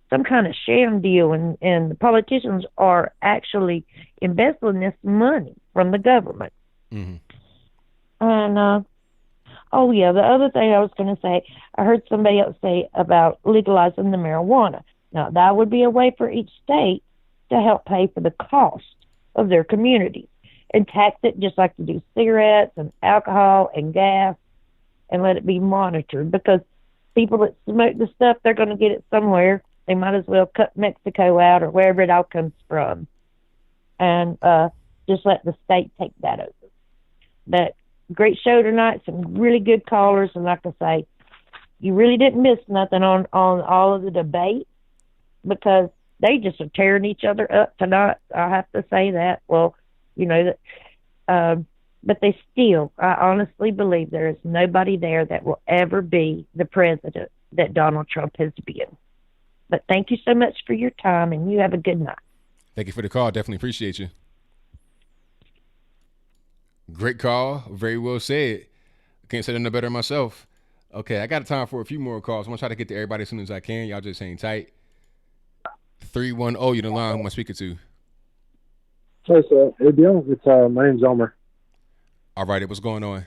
some kind of sham deal, and the politicians are actually embezzling this money from the government. Mm-hmm. And oh yeah, the other thing I was going to say, I heard somebody else say about legalizing the marijuana. Now that would be a way for each state to help pay for the cost of their community and tax it just like you do cigarettes and alcohol and gas, and let it be monitored, because people that smoke the stuff, they're going to get it somewhere, They might as well cut Mexico out or wherever it all comes from, and just let the state take that over. But great show tonight. Some really good callers, and like I say, you really didn't miss nothing on all of the debate, because they just are tearing each other up tonight. I have to say that. Well, you know that, but they still. I honestly believe there is nobody there that will ever be the president that Donald Trump has been. But thank you so much for your time, and you have a good night. Thank you for the call. Definitely appreciate you. Great call. Very well said. Can't say that no better myself. Okay, I got time for a few more calls. I'm going to try to get to everybody as soon as I can. Y'all just hang tight. 310, you're the line. Who am I speaking to? Hey, sir. ABL. It's, my name's Elmer. All right, what's going on?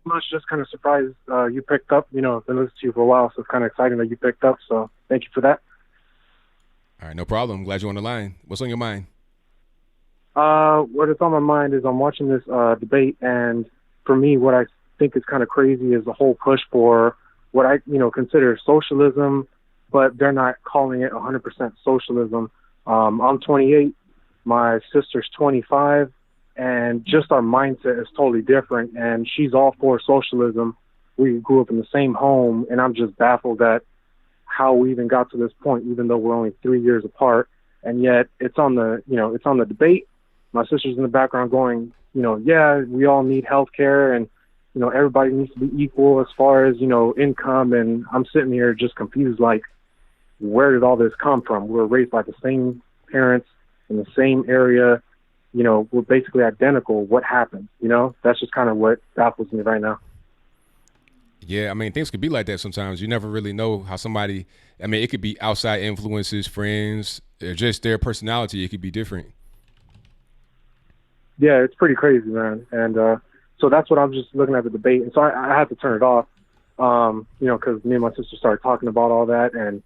Much, just kind of surprised you picked up. You know, I've been listening to you for a while, so it's kind of exciting that you picked up. So thank you for that. All right, no problem. I'm glad you're on the line. What's on your mind? What is on my mind is I'm watching this debate, and for me, what I think is kind of crazy is the whole push for what I, consider socialism, but they're not calling it 100% socialism. I'm 28, my sister's 25, and just our mindset is totally different, and she's all for socialism. We grew up in the same home, and I'm just baffled at how we even got to this point, even though we're only 3 years apart, and yet it's on the, it's on the debate. My sister's in the background going, yeah, we all need health care, and, everybody needs to be equal as far as, income, and I'm sitting here just confused, like, where did all this come from? We were raised by the same parents in the same area. We're basically identical. What happened? That's just kind of what baffles me right now. Yeah, I mean, things could be like that sometimes. You never really know how somebody, it could be outside influences, friends, or just their personality. It could be different. Yeah, it's pretty crazy, man. And so that's what I'm just looking at the debate. And so I had to turn it off, because me and my sister started talking about all that, and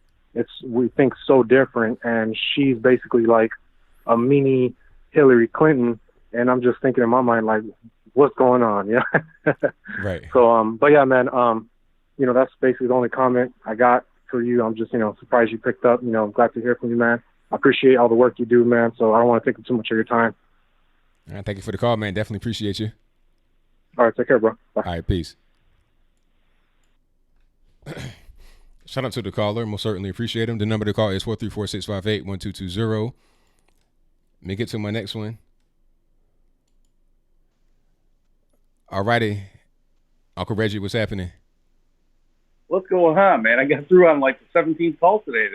we think so different. And she's basically like a mini Hillary Clinton, and I'm just thinking in my mind, like, what's going on? Yeah. Right. So, but yeah, man, that's basically the only comment I got for you. I'm just, surprised you picked up. I'm glad to hear from you, man. I appreciate all the work you do, man. So I don't want to take up too much of your time. All right, thank you for the call, man. Definitely appreciate you. All right, take care, bro. Bye. All right, peace. Shout out to the caller. Most certainly appreciate him. The number to call is 434-658-1220. Let me get to my next one. All righty. Uncle Reggie, what's happening? What's going on, man? I got through on like the 17th call today.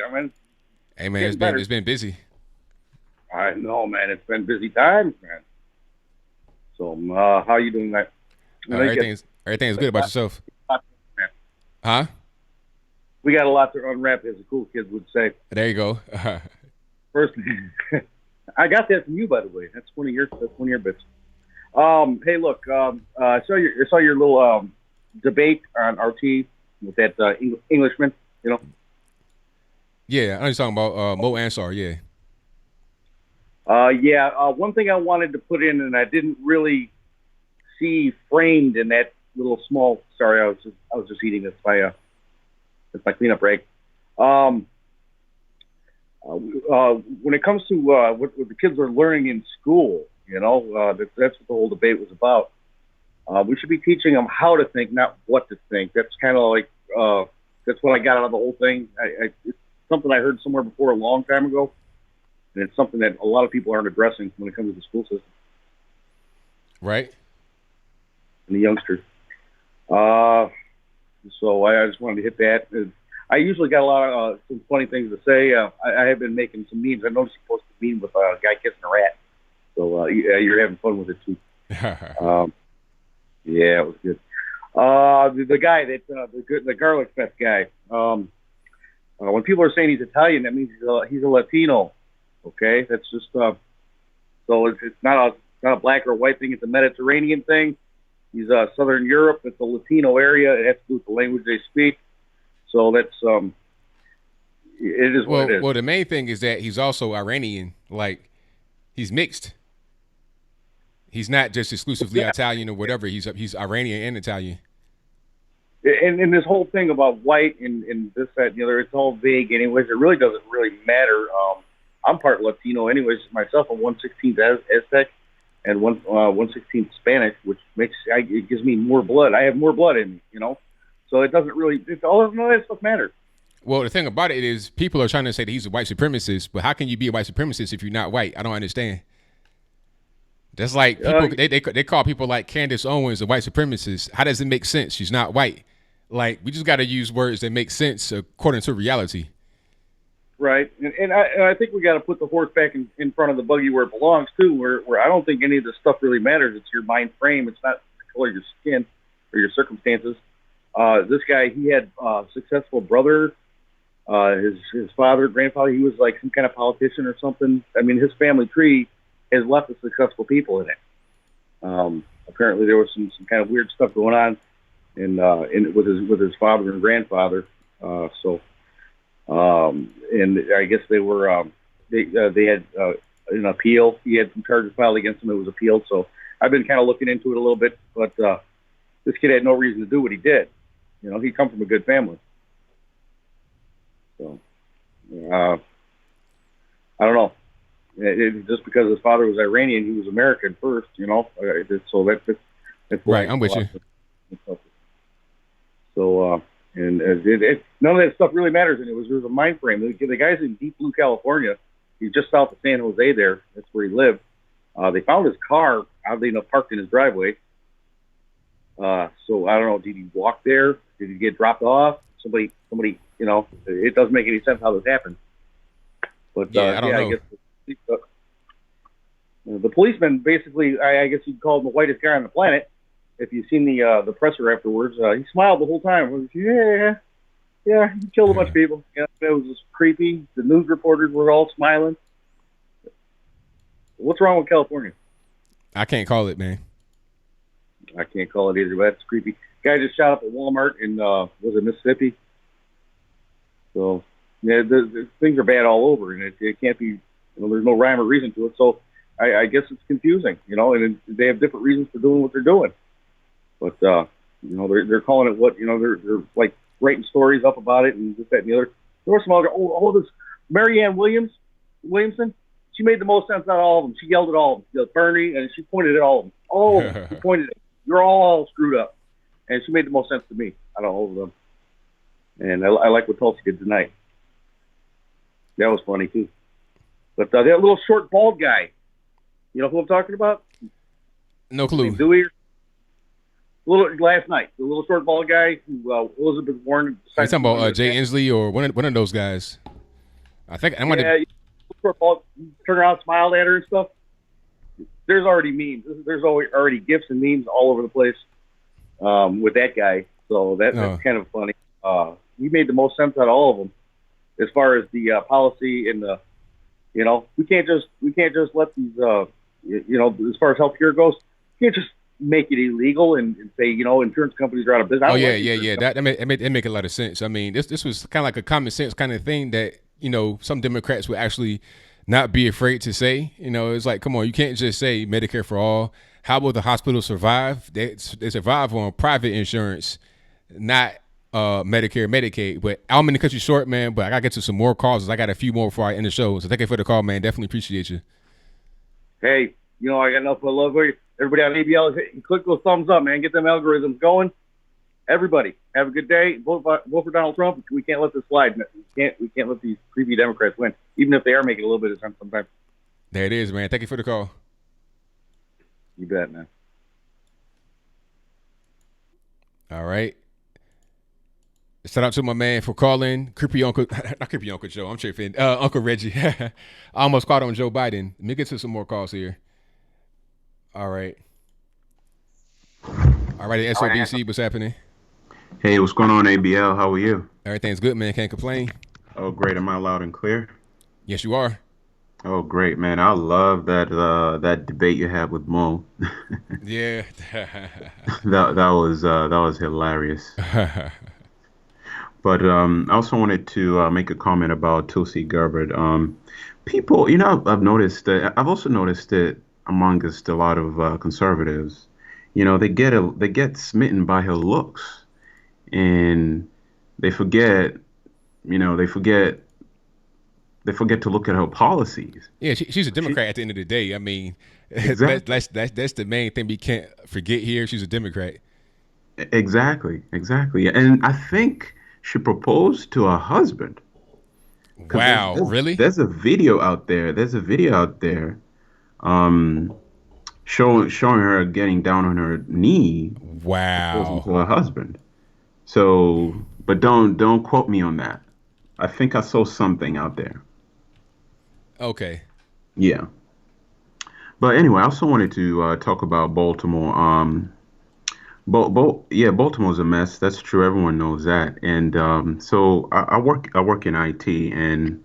Hey, man, it's been busy. I know, man. It's been busy times, man. So, how you doing, man? Everything's good about yourself. Huh? We got a lot to unwrap, as the cool kids would say. There you go. First, I got that from you, by the way. That's one of your bits. Hey, look, I saw your little debate on RT with that Englishman. Yeah, I know you're talking about Mo Ansar. Yeah. One thing I wanted to put in, and I didn't really see framed in that little small. Sorry, I was just eating this. It's my cleanup rag. When it comes to what the kids are learning in school, that's what the whole debate was about. We should be teaching them how to think, not what to think. That's kind of like that's what I got out of the whole thing. It's something I heard somewhere before a long time ago, and it's something that a lot of people aren't addressing when it comes to the school system. Right. And the youngsters. So I just wanted to hit that. I usually got a lot of some funny things to say. I have been making some memes. I noticed you posted a meme with a guy kissing a rat. So you're having fun with it too. Yeah, it was good. The guy that the garlic fest guy. When people are saying he's Italian, that means he's a Latino. Okay, that's just so it's not a black or white thing. It's a Mediterranean thing. He's Southern Europe. It's a Latino area. It has to do with the language they speak. So that's it is what it is. Well, the main thing is that he's also Iranian. Like, he's mixed. He's not just exclusively Italian or whatever. He's Iranian and Italian. and this whole thing about white and this, that, and the other, it's all vague anyways. It really doesn't really matter. I'm part Latino anyways myself. I'm 1/16 Aztec and 1/16 Spanish, which it gives me more blood. I have more blood in me, So it doesn't really, all of that stuff matters. Well, the thing about it is people are trying to say that he's a white supremacist, but how can you be a white supremacist if you're not white? I don't understand. That's like people, they call people like Candace Owens a white supremacist. How does it make sense? She's not white. Like, we just got to use words that make sense according to reality. Right, and I think we got to put the horse back in front of the buggy where it belongs too. Where I don't think any of this stuff really matters. It's your mind frame. It's not the color of your skin or your circumstances. This guy, he had a successful brother. His father, grandfather, he was like some kind of politician or something. I mean, his family tree has lots of successful people in it. Apparently, there was some kind of weird stuff going on with his father and grandfather. And I guess they were they had an appeal. He had some charges filed against him. It was appealed. So I've been kind of looking into it a little bit. But this kid had no reason to do what he did. He come from a good family. So I don't know. Just because his father was Iranian, he was American first. So that's right. I'm with you. So. And none of that stuff really matters. And it was a mind frame. The guy's in Deep Blue, California. He's just south of San Jose there. That's where he lived. They found his car, oddly enough, parked in his driveway. So I don't know. Did he walk there? Did he get dropped off? Somebody, it doesn't make any sense how this happened. But I don't know. I guess the policeman, basically, I guess you'd call him the whitest guy on the planet. If you've seen the presser afterwards, he smiled the whole time. Yeah, he killed a bunch of people. It was just creepy. The news reporters were all smiling. What's wrong with California? I can't call it, man. I can't call it either, but it's creepy. Guy just shot up at Walmart in was it Mississippi? So yeah, the things are bad all over, and it can't be. There's no rhyme or reason to it. So I guess it's confusing, and they have different reasons for doing what they're doing. But they're calling it what they're like writing stories up about it and this, that, and the other. There were some other this Marianne Williamson. She made the most sense out of all of them. She yelled at all of them. She yelled Bernie, and she pointed at all of them. All of them. She pointed at them. You're all screwed up. And she made the most sense to me out of all of them. And I like what Tulsi did tonight. That was funny too. But that little short bald guy, you know who I'm talking about? No clue. Dewey. Last night, the little short bald guy who Elizabeth Warren. Are you talking about Jay Inslee or one of those guys? I think I'm gonna. Short bald, turn around, smiled at her and stuff. There's already memes. There's already gifs and memes all over the place with that guy. So that's kind of funny. He made the most sense out of all of them, as far as the policy and the, we can't just let these, as far as healthcare goes, you can't just make it illegal and say, insurance companies are out of business. Oh yeah. That make a lot of sense. I mean, this was kind of like a common sense kind of thing that some Democrats would actually not be afraid to say. It's like, come on, you can't just say Medicare for all. How will the hospital survive? They survive on private insurance, not Medicare, Medicaid. But I'm going to cut you short, man, but I got to get to some more calls. I got a few more before I end the show. So thank you for the call, man. Definitely appreciate you. Hey, I got enough of love for you. Everybody on ABL, click those thumbs up, man. Get them algorithms going. Everybody, have a good day. Vote for Donald Trump. We can't let this slide. We can't let these creepy Democrats win, even if they are making a little bit of sense sometimes. There it is, man. Thank you for the call. You bet, man. All right. Shout out to my man for calling. Creepy Uncle, not Creepy Uncle Joe. I'm tripping. Uncle Reggie. I almost caught on Joe Biden. Let me get to some more calls here. All right. All right, SOBC, what's happening? Hey, what's going on, ABL? How are you? Everything's good, man. Can't complain. Oh, great. Am I loud and clear? Yes, you are. Oh, great, man. I love that debate you had with Mo. Yeah. that was hilarious. But I also wanted to make a comment about Tulsi Gabbard. People, I've noticed that. I've also noticed that amongst a lot of conservatives, they get smitten by her looks. and they forget, they forget to look at her policies. Yeah, she's a Democrat at the end of the day. I mean, Exactly. that's the main thing we can't forget here. She's a Democrat. Exactly. And I think she proposed to her husband. Wow, really? There's a video out there. Showing her getting down on her knee. Wow. Proposing to her husband. So, but don't quote me on that. I think I saw something out there. Okay. Yeah. But anyway, I also wanted to talk about Baltimore. Baltimore's a mess. That's true. Everyone knows that. And so I work in IT, and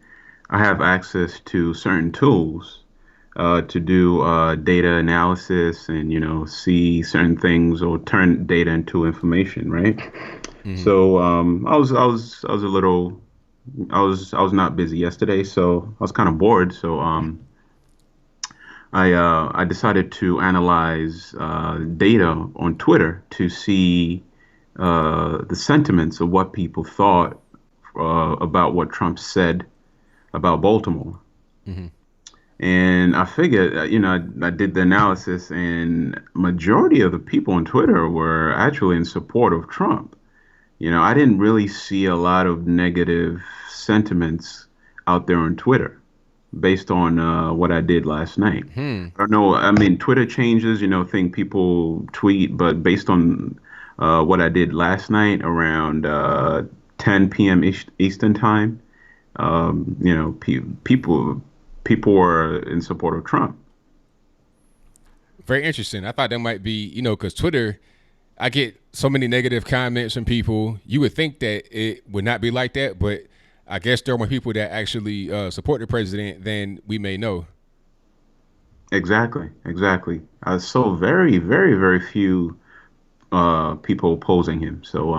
I have access to certain tools to do data analysis and see certain things or turn data into information, right? Mm-hmm. So I was not busy yesterday, so I was kind of bored. So I decided to analyze data on Twitter to see the sentiments of what people thought about what Trump said about Baltimore. Mm-hmm. And I figured, I did the analysis, and majority of the people on Twitter were actually in support of Trump. I didn't really see a lot of negative sentiments out there on Twitter based on what I did last night. I don't know. I mean, Twitter changes, think people tweet, but based on what I did last night around 10 p.m. Eastern time, people were in support of Trump. Very interesting. I thought that might be, because Twitter, I get so many negative comments from people. You would think that it would not be like that, but I guess there are more people that actually support the president than we may know. Exactly. I saw very, very, very few people opposing him. So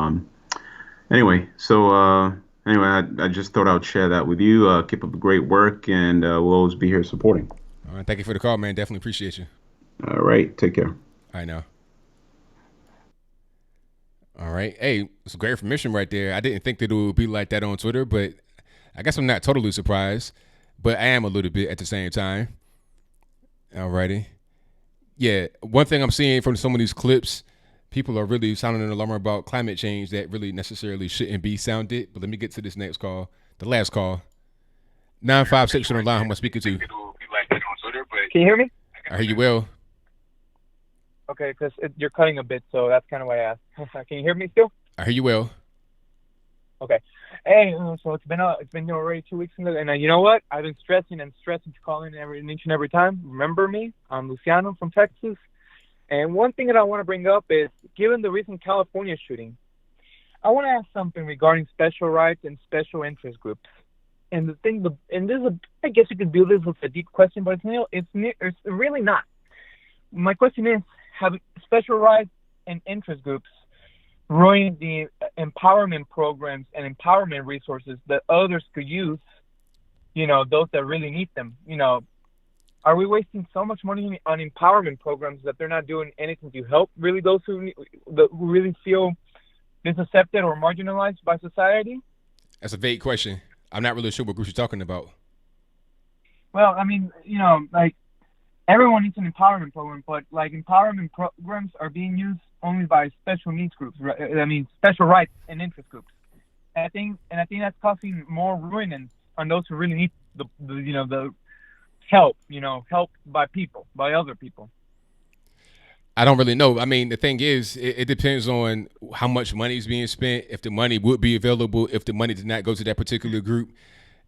anyway, I just thought I'd share that with you. Keep up the great work, and we'll always be here supporting. All right, thank you for the call, man. Definitely appreciate you. All right, take care. I know. All right. Hey, it's great information right there. I didn't think that it would be like that on Twitter, but I guess I'm not totally surprised, but I am a little bit at the same time. All righty. Yeah, one thing I'm seeing from some of these clips, people are really sounding an alarm about climate change that really necessarily shouldn't be sounded. But let me get to this next call, the last call. 956 on the line. Who am I speaking to? Can you hear me? I hear you well. Okay, because you're cutting a bit, so that's kind of why I asked. Can you hear me still? I hear you well. Okay. Hey, so it's been already 2 weeks, and you know what? I've been stressing to call in each and every time. Remember me? I'm Luciano from Texas. And one thing that I want to bring up is, given the recent California shooting, I want to ask something regarding special rights and special interest groups. And I guess you could view this as a deep question, but it's really not. My question is, have special rights and interest groups ruined the empowerment programs and empowerment resources that others could use, those that really need them? Are we wasting so much money on empowerment programs that they're not doing anything to help really those who really feel disaffected or marginalized by society? That's a vague question. I'm not really sure what group you're talking about. Well, I mean, everyone needs an empowerment program, but empowerment programs are being used only by special needs groups. I mean, special rights and interest groups. And I think that's causing more ruin on those who really need the help. Help by other people. I don't really know. I mean, the thing is, it depends on how much money is being spent. If the money would be available, if the money did not go to that particular group,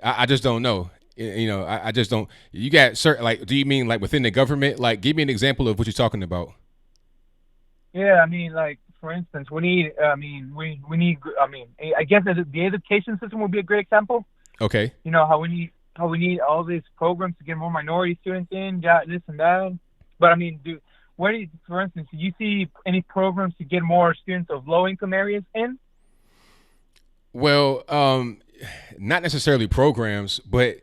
I just don't know. I just don't. You got certain, do you mean within the government? Give me an example of what you're talking about. Yeah, I mean, for instance, we need. I guess the education system would be a great example. Okay. How we need all these programs to get more minority students in, this and that. But I mean, for instance, do you see any programs to get more students of low-income areas in? Well, not necessarily programs, but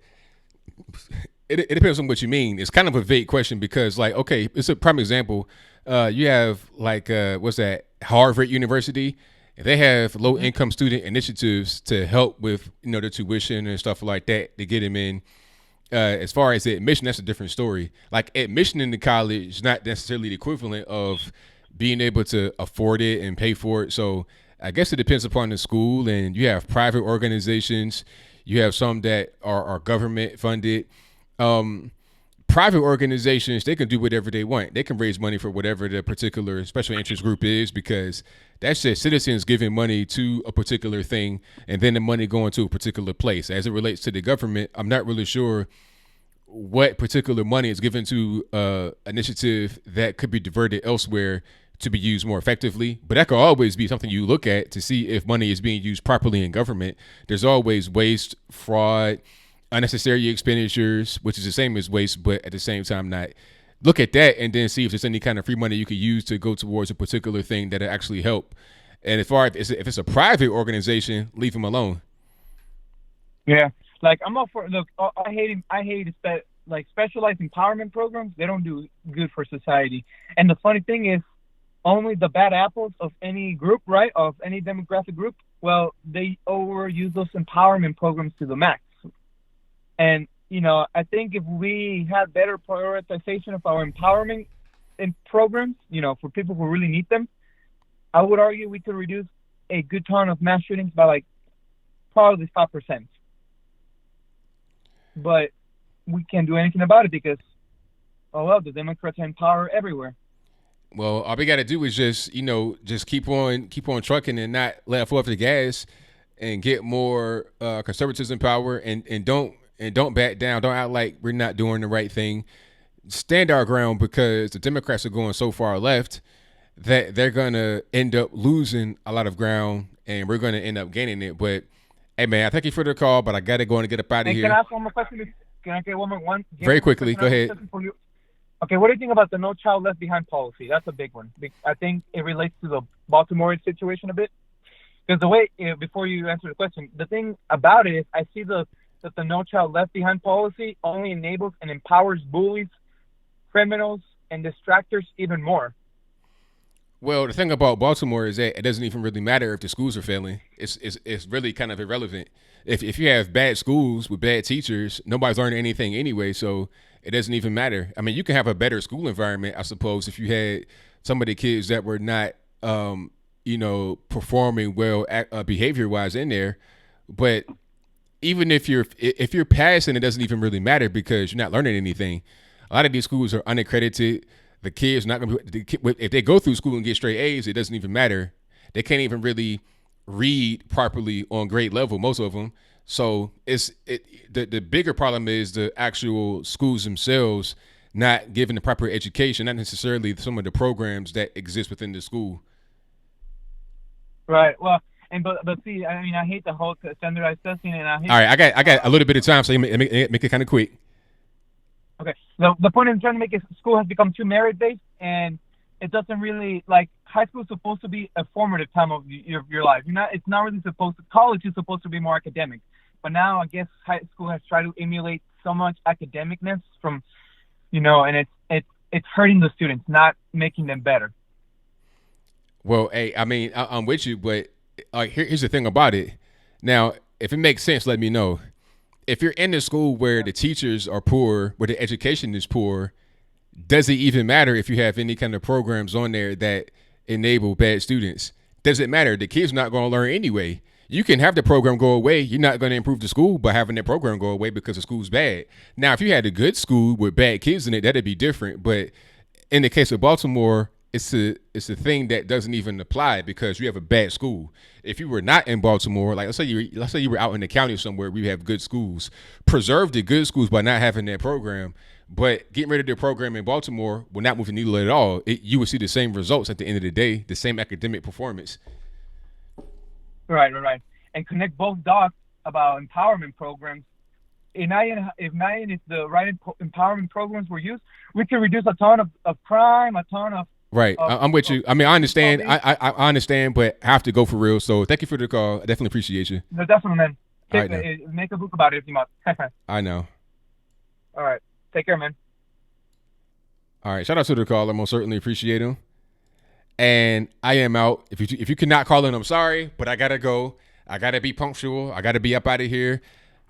it depends on what you mean. It's kind of a vague question because, okay, it's a prime example. You have what's that? Harvard University if they have low income student initiatives to help with, the tuition and stuff like that to get them in. As far as the admission, that's a different story. Like admission into college is not necessarily the equivalent of being able to afford it and pay for it. So I guess it depends upon the school, and you have private organizations. You have some that are government funded. Private organizations, they can do whatever they want. They can raise money for whatever the particular special interest group is, because that's just citizens giving money to a particular thing and then the money going to a particular place. As it relates to the government, I'm not really sure what particular money is given to initiative that could be diverted elsewhere to be used more effectively. But that could always be something you look at to see if money is being used properly in government. There's always waste, fraud, unnecessary expenditures, which is the same as waste, but at the same time not. Look at that and then see if there's any kind of free money you could use to go towards a particular thing that'll actually help. And as far as if it's a private organization, leave them alone. Yeah, like I'm all for. Look, I hate like specialized empowerment programs. They don't do good for society. And the funny thing is, only the bad apples of any group, right, of any demographic group, well, they overuse those empowerment programs to the max. And, I think if we had better prioritization of our empowerment in programs, for people who really need them, I would argue we could reduce a good ton of mass shootings by like probably 5%. But we can't do anything about it because, the Democrats are in power everywhere. Well, all we got to do is just keep on trucking and not let off the gas and get more conservatives in power and don't back down. Don't act like we're not doing the right thing. Stand our ground, because the Democrats are going so far left that they're going to end up losing a lot of ground and we're going to end up gaining it. But, hey, man, I thank you for the call, but I got to go and get up out of here. Can I ask one more question? Can I get one more? Very quickly. Go ahead. Okay, what do you think about the No Child Left Behind policy? That's a big one. I think it relates to the Baltimore situation a bit. Because the way, before you answer the question, the thing about it is I see that the No Child Left Behind policy only enables and empowers bullies, criminals, and distractors even more. Well, the thing about Baltimore is that it doesn't even really matter if the schools are failing. It's really kind of irrelevant. If you have bad schools with bad teachers, nobody's learning anything anyway, so it doesn't even matter. I mean, you can have a better school environment, I suppose, if you had some of the kids that were not, performing well behavior-wise in there. But even if you're passing, it doesn't even really matter because you're not learning anything. A lot of these schools are unaccredited. The kids not going to be, if they go through school and get straight A's, it doesn't even matter. They can't even really read properly on grade level, most of them. So the bigger problem is the actual schools themselves not giving the proper education, not necessarily some of the programs that exist within the school. Right. Well, but see, I mean, I hate the whole standardized testing, and I hate. All right, I got a little bit of time, so you make it kind of quick. Okay. The point I'm trying to make is school has become too merit-based, and it doesn't really, like, high school is supposed to be a formative time of your life. It's not really supposed to, college is supposed to be more academic. But now I guess high school has tried to emulate so much academicness from, and it's hurting the students, not making them better. Well, hey, I mean, I'm with you, but here's the thing about it. Now, if it makes sense, let me know. If you're in a school where the teachers are poor, where the education is poor, does it even matter if you have any kind of programs on there that enable bad students? Does it matter? The kids are not going to learn anyway. You can have the program go away. You're not going to improve the school by having that program go away because the school's bad. Now, if you had a good school with bad kids in it, that'd be different. But in the case of Baltimore, it's a thing that doesn't even apply because you have a bad school. If you were not in Baltimore, like let's say you were out in the county somewhere where you have good schools, preserve the good schools by not having that program. But getting rid of the program in Baltimore will not move the needle at all. You would see the same results at the end of the day, the same academic performance. Right. And connect both dots about empowerment programs. If the right empowerment programs were used, we could reduce a ton of crime, a ton of. Right. I'm with you. I mean, I understand. I understand, but I have to go for real. So thank you for the call. I definitely appreciate you. No, definitely, man. Right, make a book about it if you want. I know. All right. Take care, man. All right. Shout out to the caller. Most certainly appreciate him. And I am out. If you cannot call in, I'm sorry, but I gotta go. I gotta be punctual. I gotta be up out of here.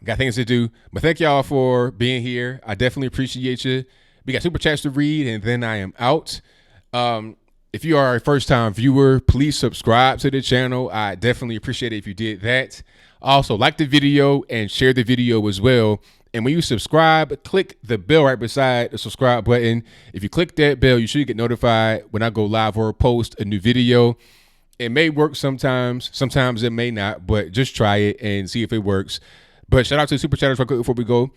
Got things to do. But thank y'all for being here. I definitely appreciate you. We got super chats to read, and then I am out. If you are a first-time viewer, please subscribe to the channel. I definitely appreciate it if you did that. Also, like the video and share the video as well. And when you subscribe, click the bell right beside the subscribe button. If you click that bell, you should get notified when I go live or post a new video. It may work sometimes. Sometimes it may not, but just try it and see if it works. But shout out to Super Chatters real quick before we go.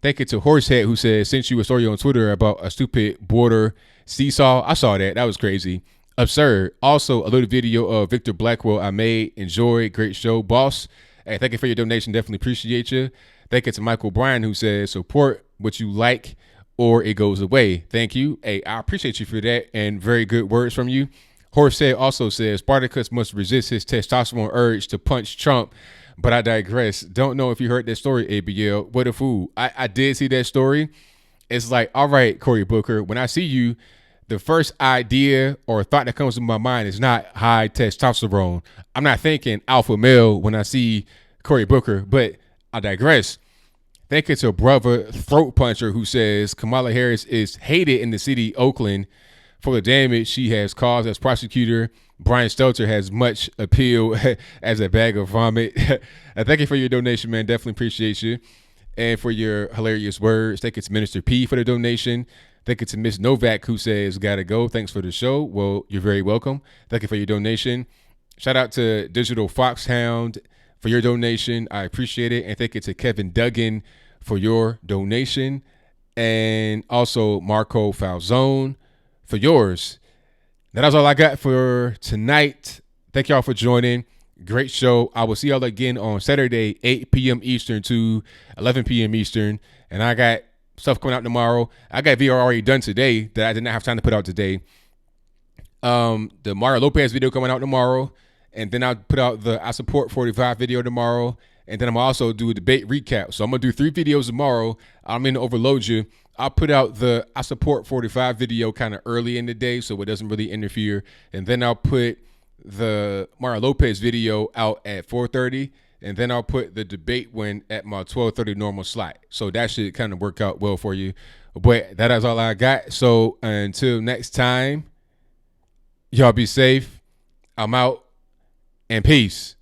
Thank you to Horsehead, who said, sent you a story on Twitter about a stupid border seesaw. I saw that. That was crazy. Absurd. Also, a little video of Victor Blackwell I made. Enjoy. Great show. Boss, hey, thank you for your donation. Definitely appreciate you. Thank you to Michael Bryan, who says, support what you like or it goes away. Thank you. Hey, I appreciate you for that and very good words from you. Horsehead also says, Spartacus must resist his testosterone urge to punch Trump. But I digress. Don't know if you heard that story, ABL. What a fool. I did see that story. It's like, all right, Cory Booker, when I see you, the first idea or thought that comes to my mind is not high testosterone. I'm not thinking alpha male when I see Cory Booker, but I digress. Thank you to brother Throat Puncher, who says Kamala Harris is hated in the city, Oakland, for the damage she has caused as prosecutor. Brian Stelter has much appeal as a bag of vomit. Thank you for your donation, man. Definitely appreciate you. And for your hilarious words. Thank you to Minister P for the donation. Thank you to Miss Novak, who says, gotta go. Thanks for the show. Well, you're very welcome. Thank you for your donation. Shout out to Digital Foxhound for your donation. I appreciate it. And thank you to Kevin Duggan for your donation. And also Marco Falzone for yours. That's all I got for tonight. Thank y'all for joining. Great show. I will see y'all again on Saturday, 8 p.m. Eastern to 11 p.m. Eastern. And I got stuff coming out tomorrow. I got VR already done today that I did not have time to put out today. The Mario Lopez video coming out tomorrow. And then I'll put out the I Support 45 video tomorrow. And then I'm also do a debate recap. So I'm going to do 3 videos tomorrow. I'm going to overload you. I'll put out the I Support 45 video kind of early in the day so it doesn't really interfere. And then I'll put the Mario Lopez video out at 4:30. And then I'll put the debate one at my 12:30 normal slot. So that should kind of work out well for you. But that is all I got. So until next time, y'all be safe. I'm out and peace.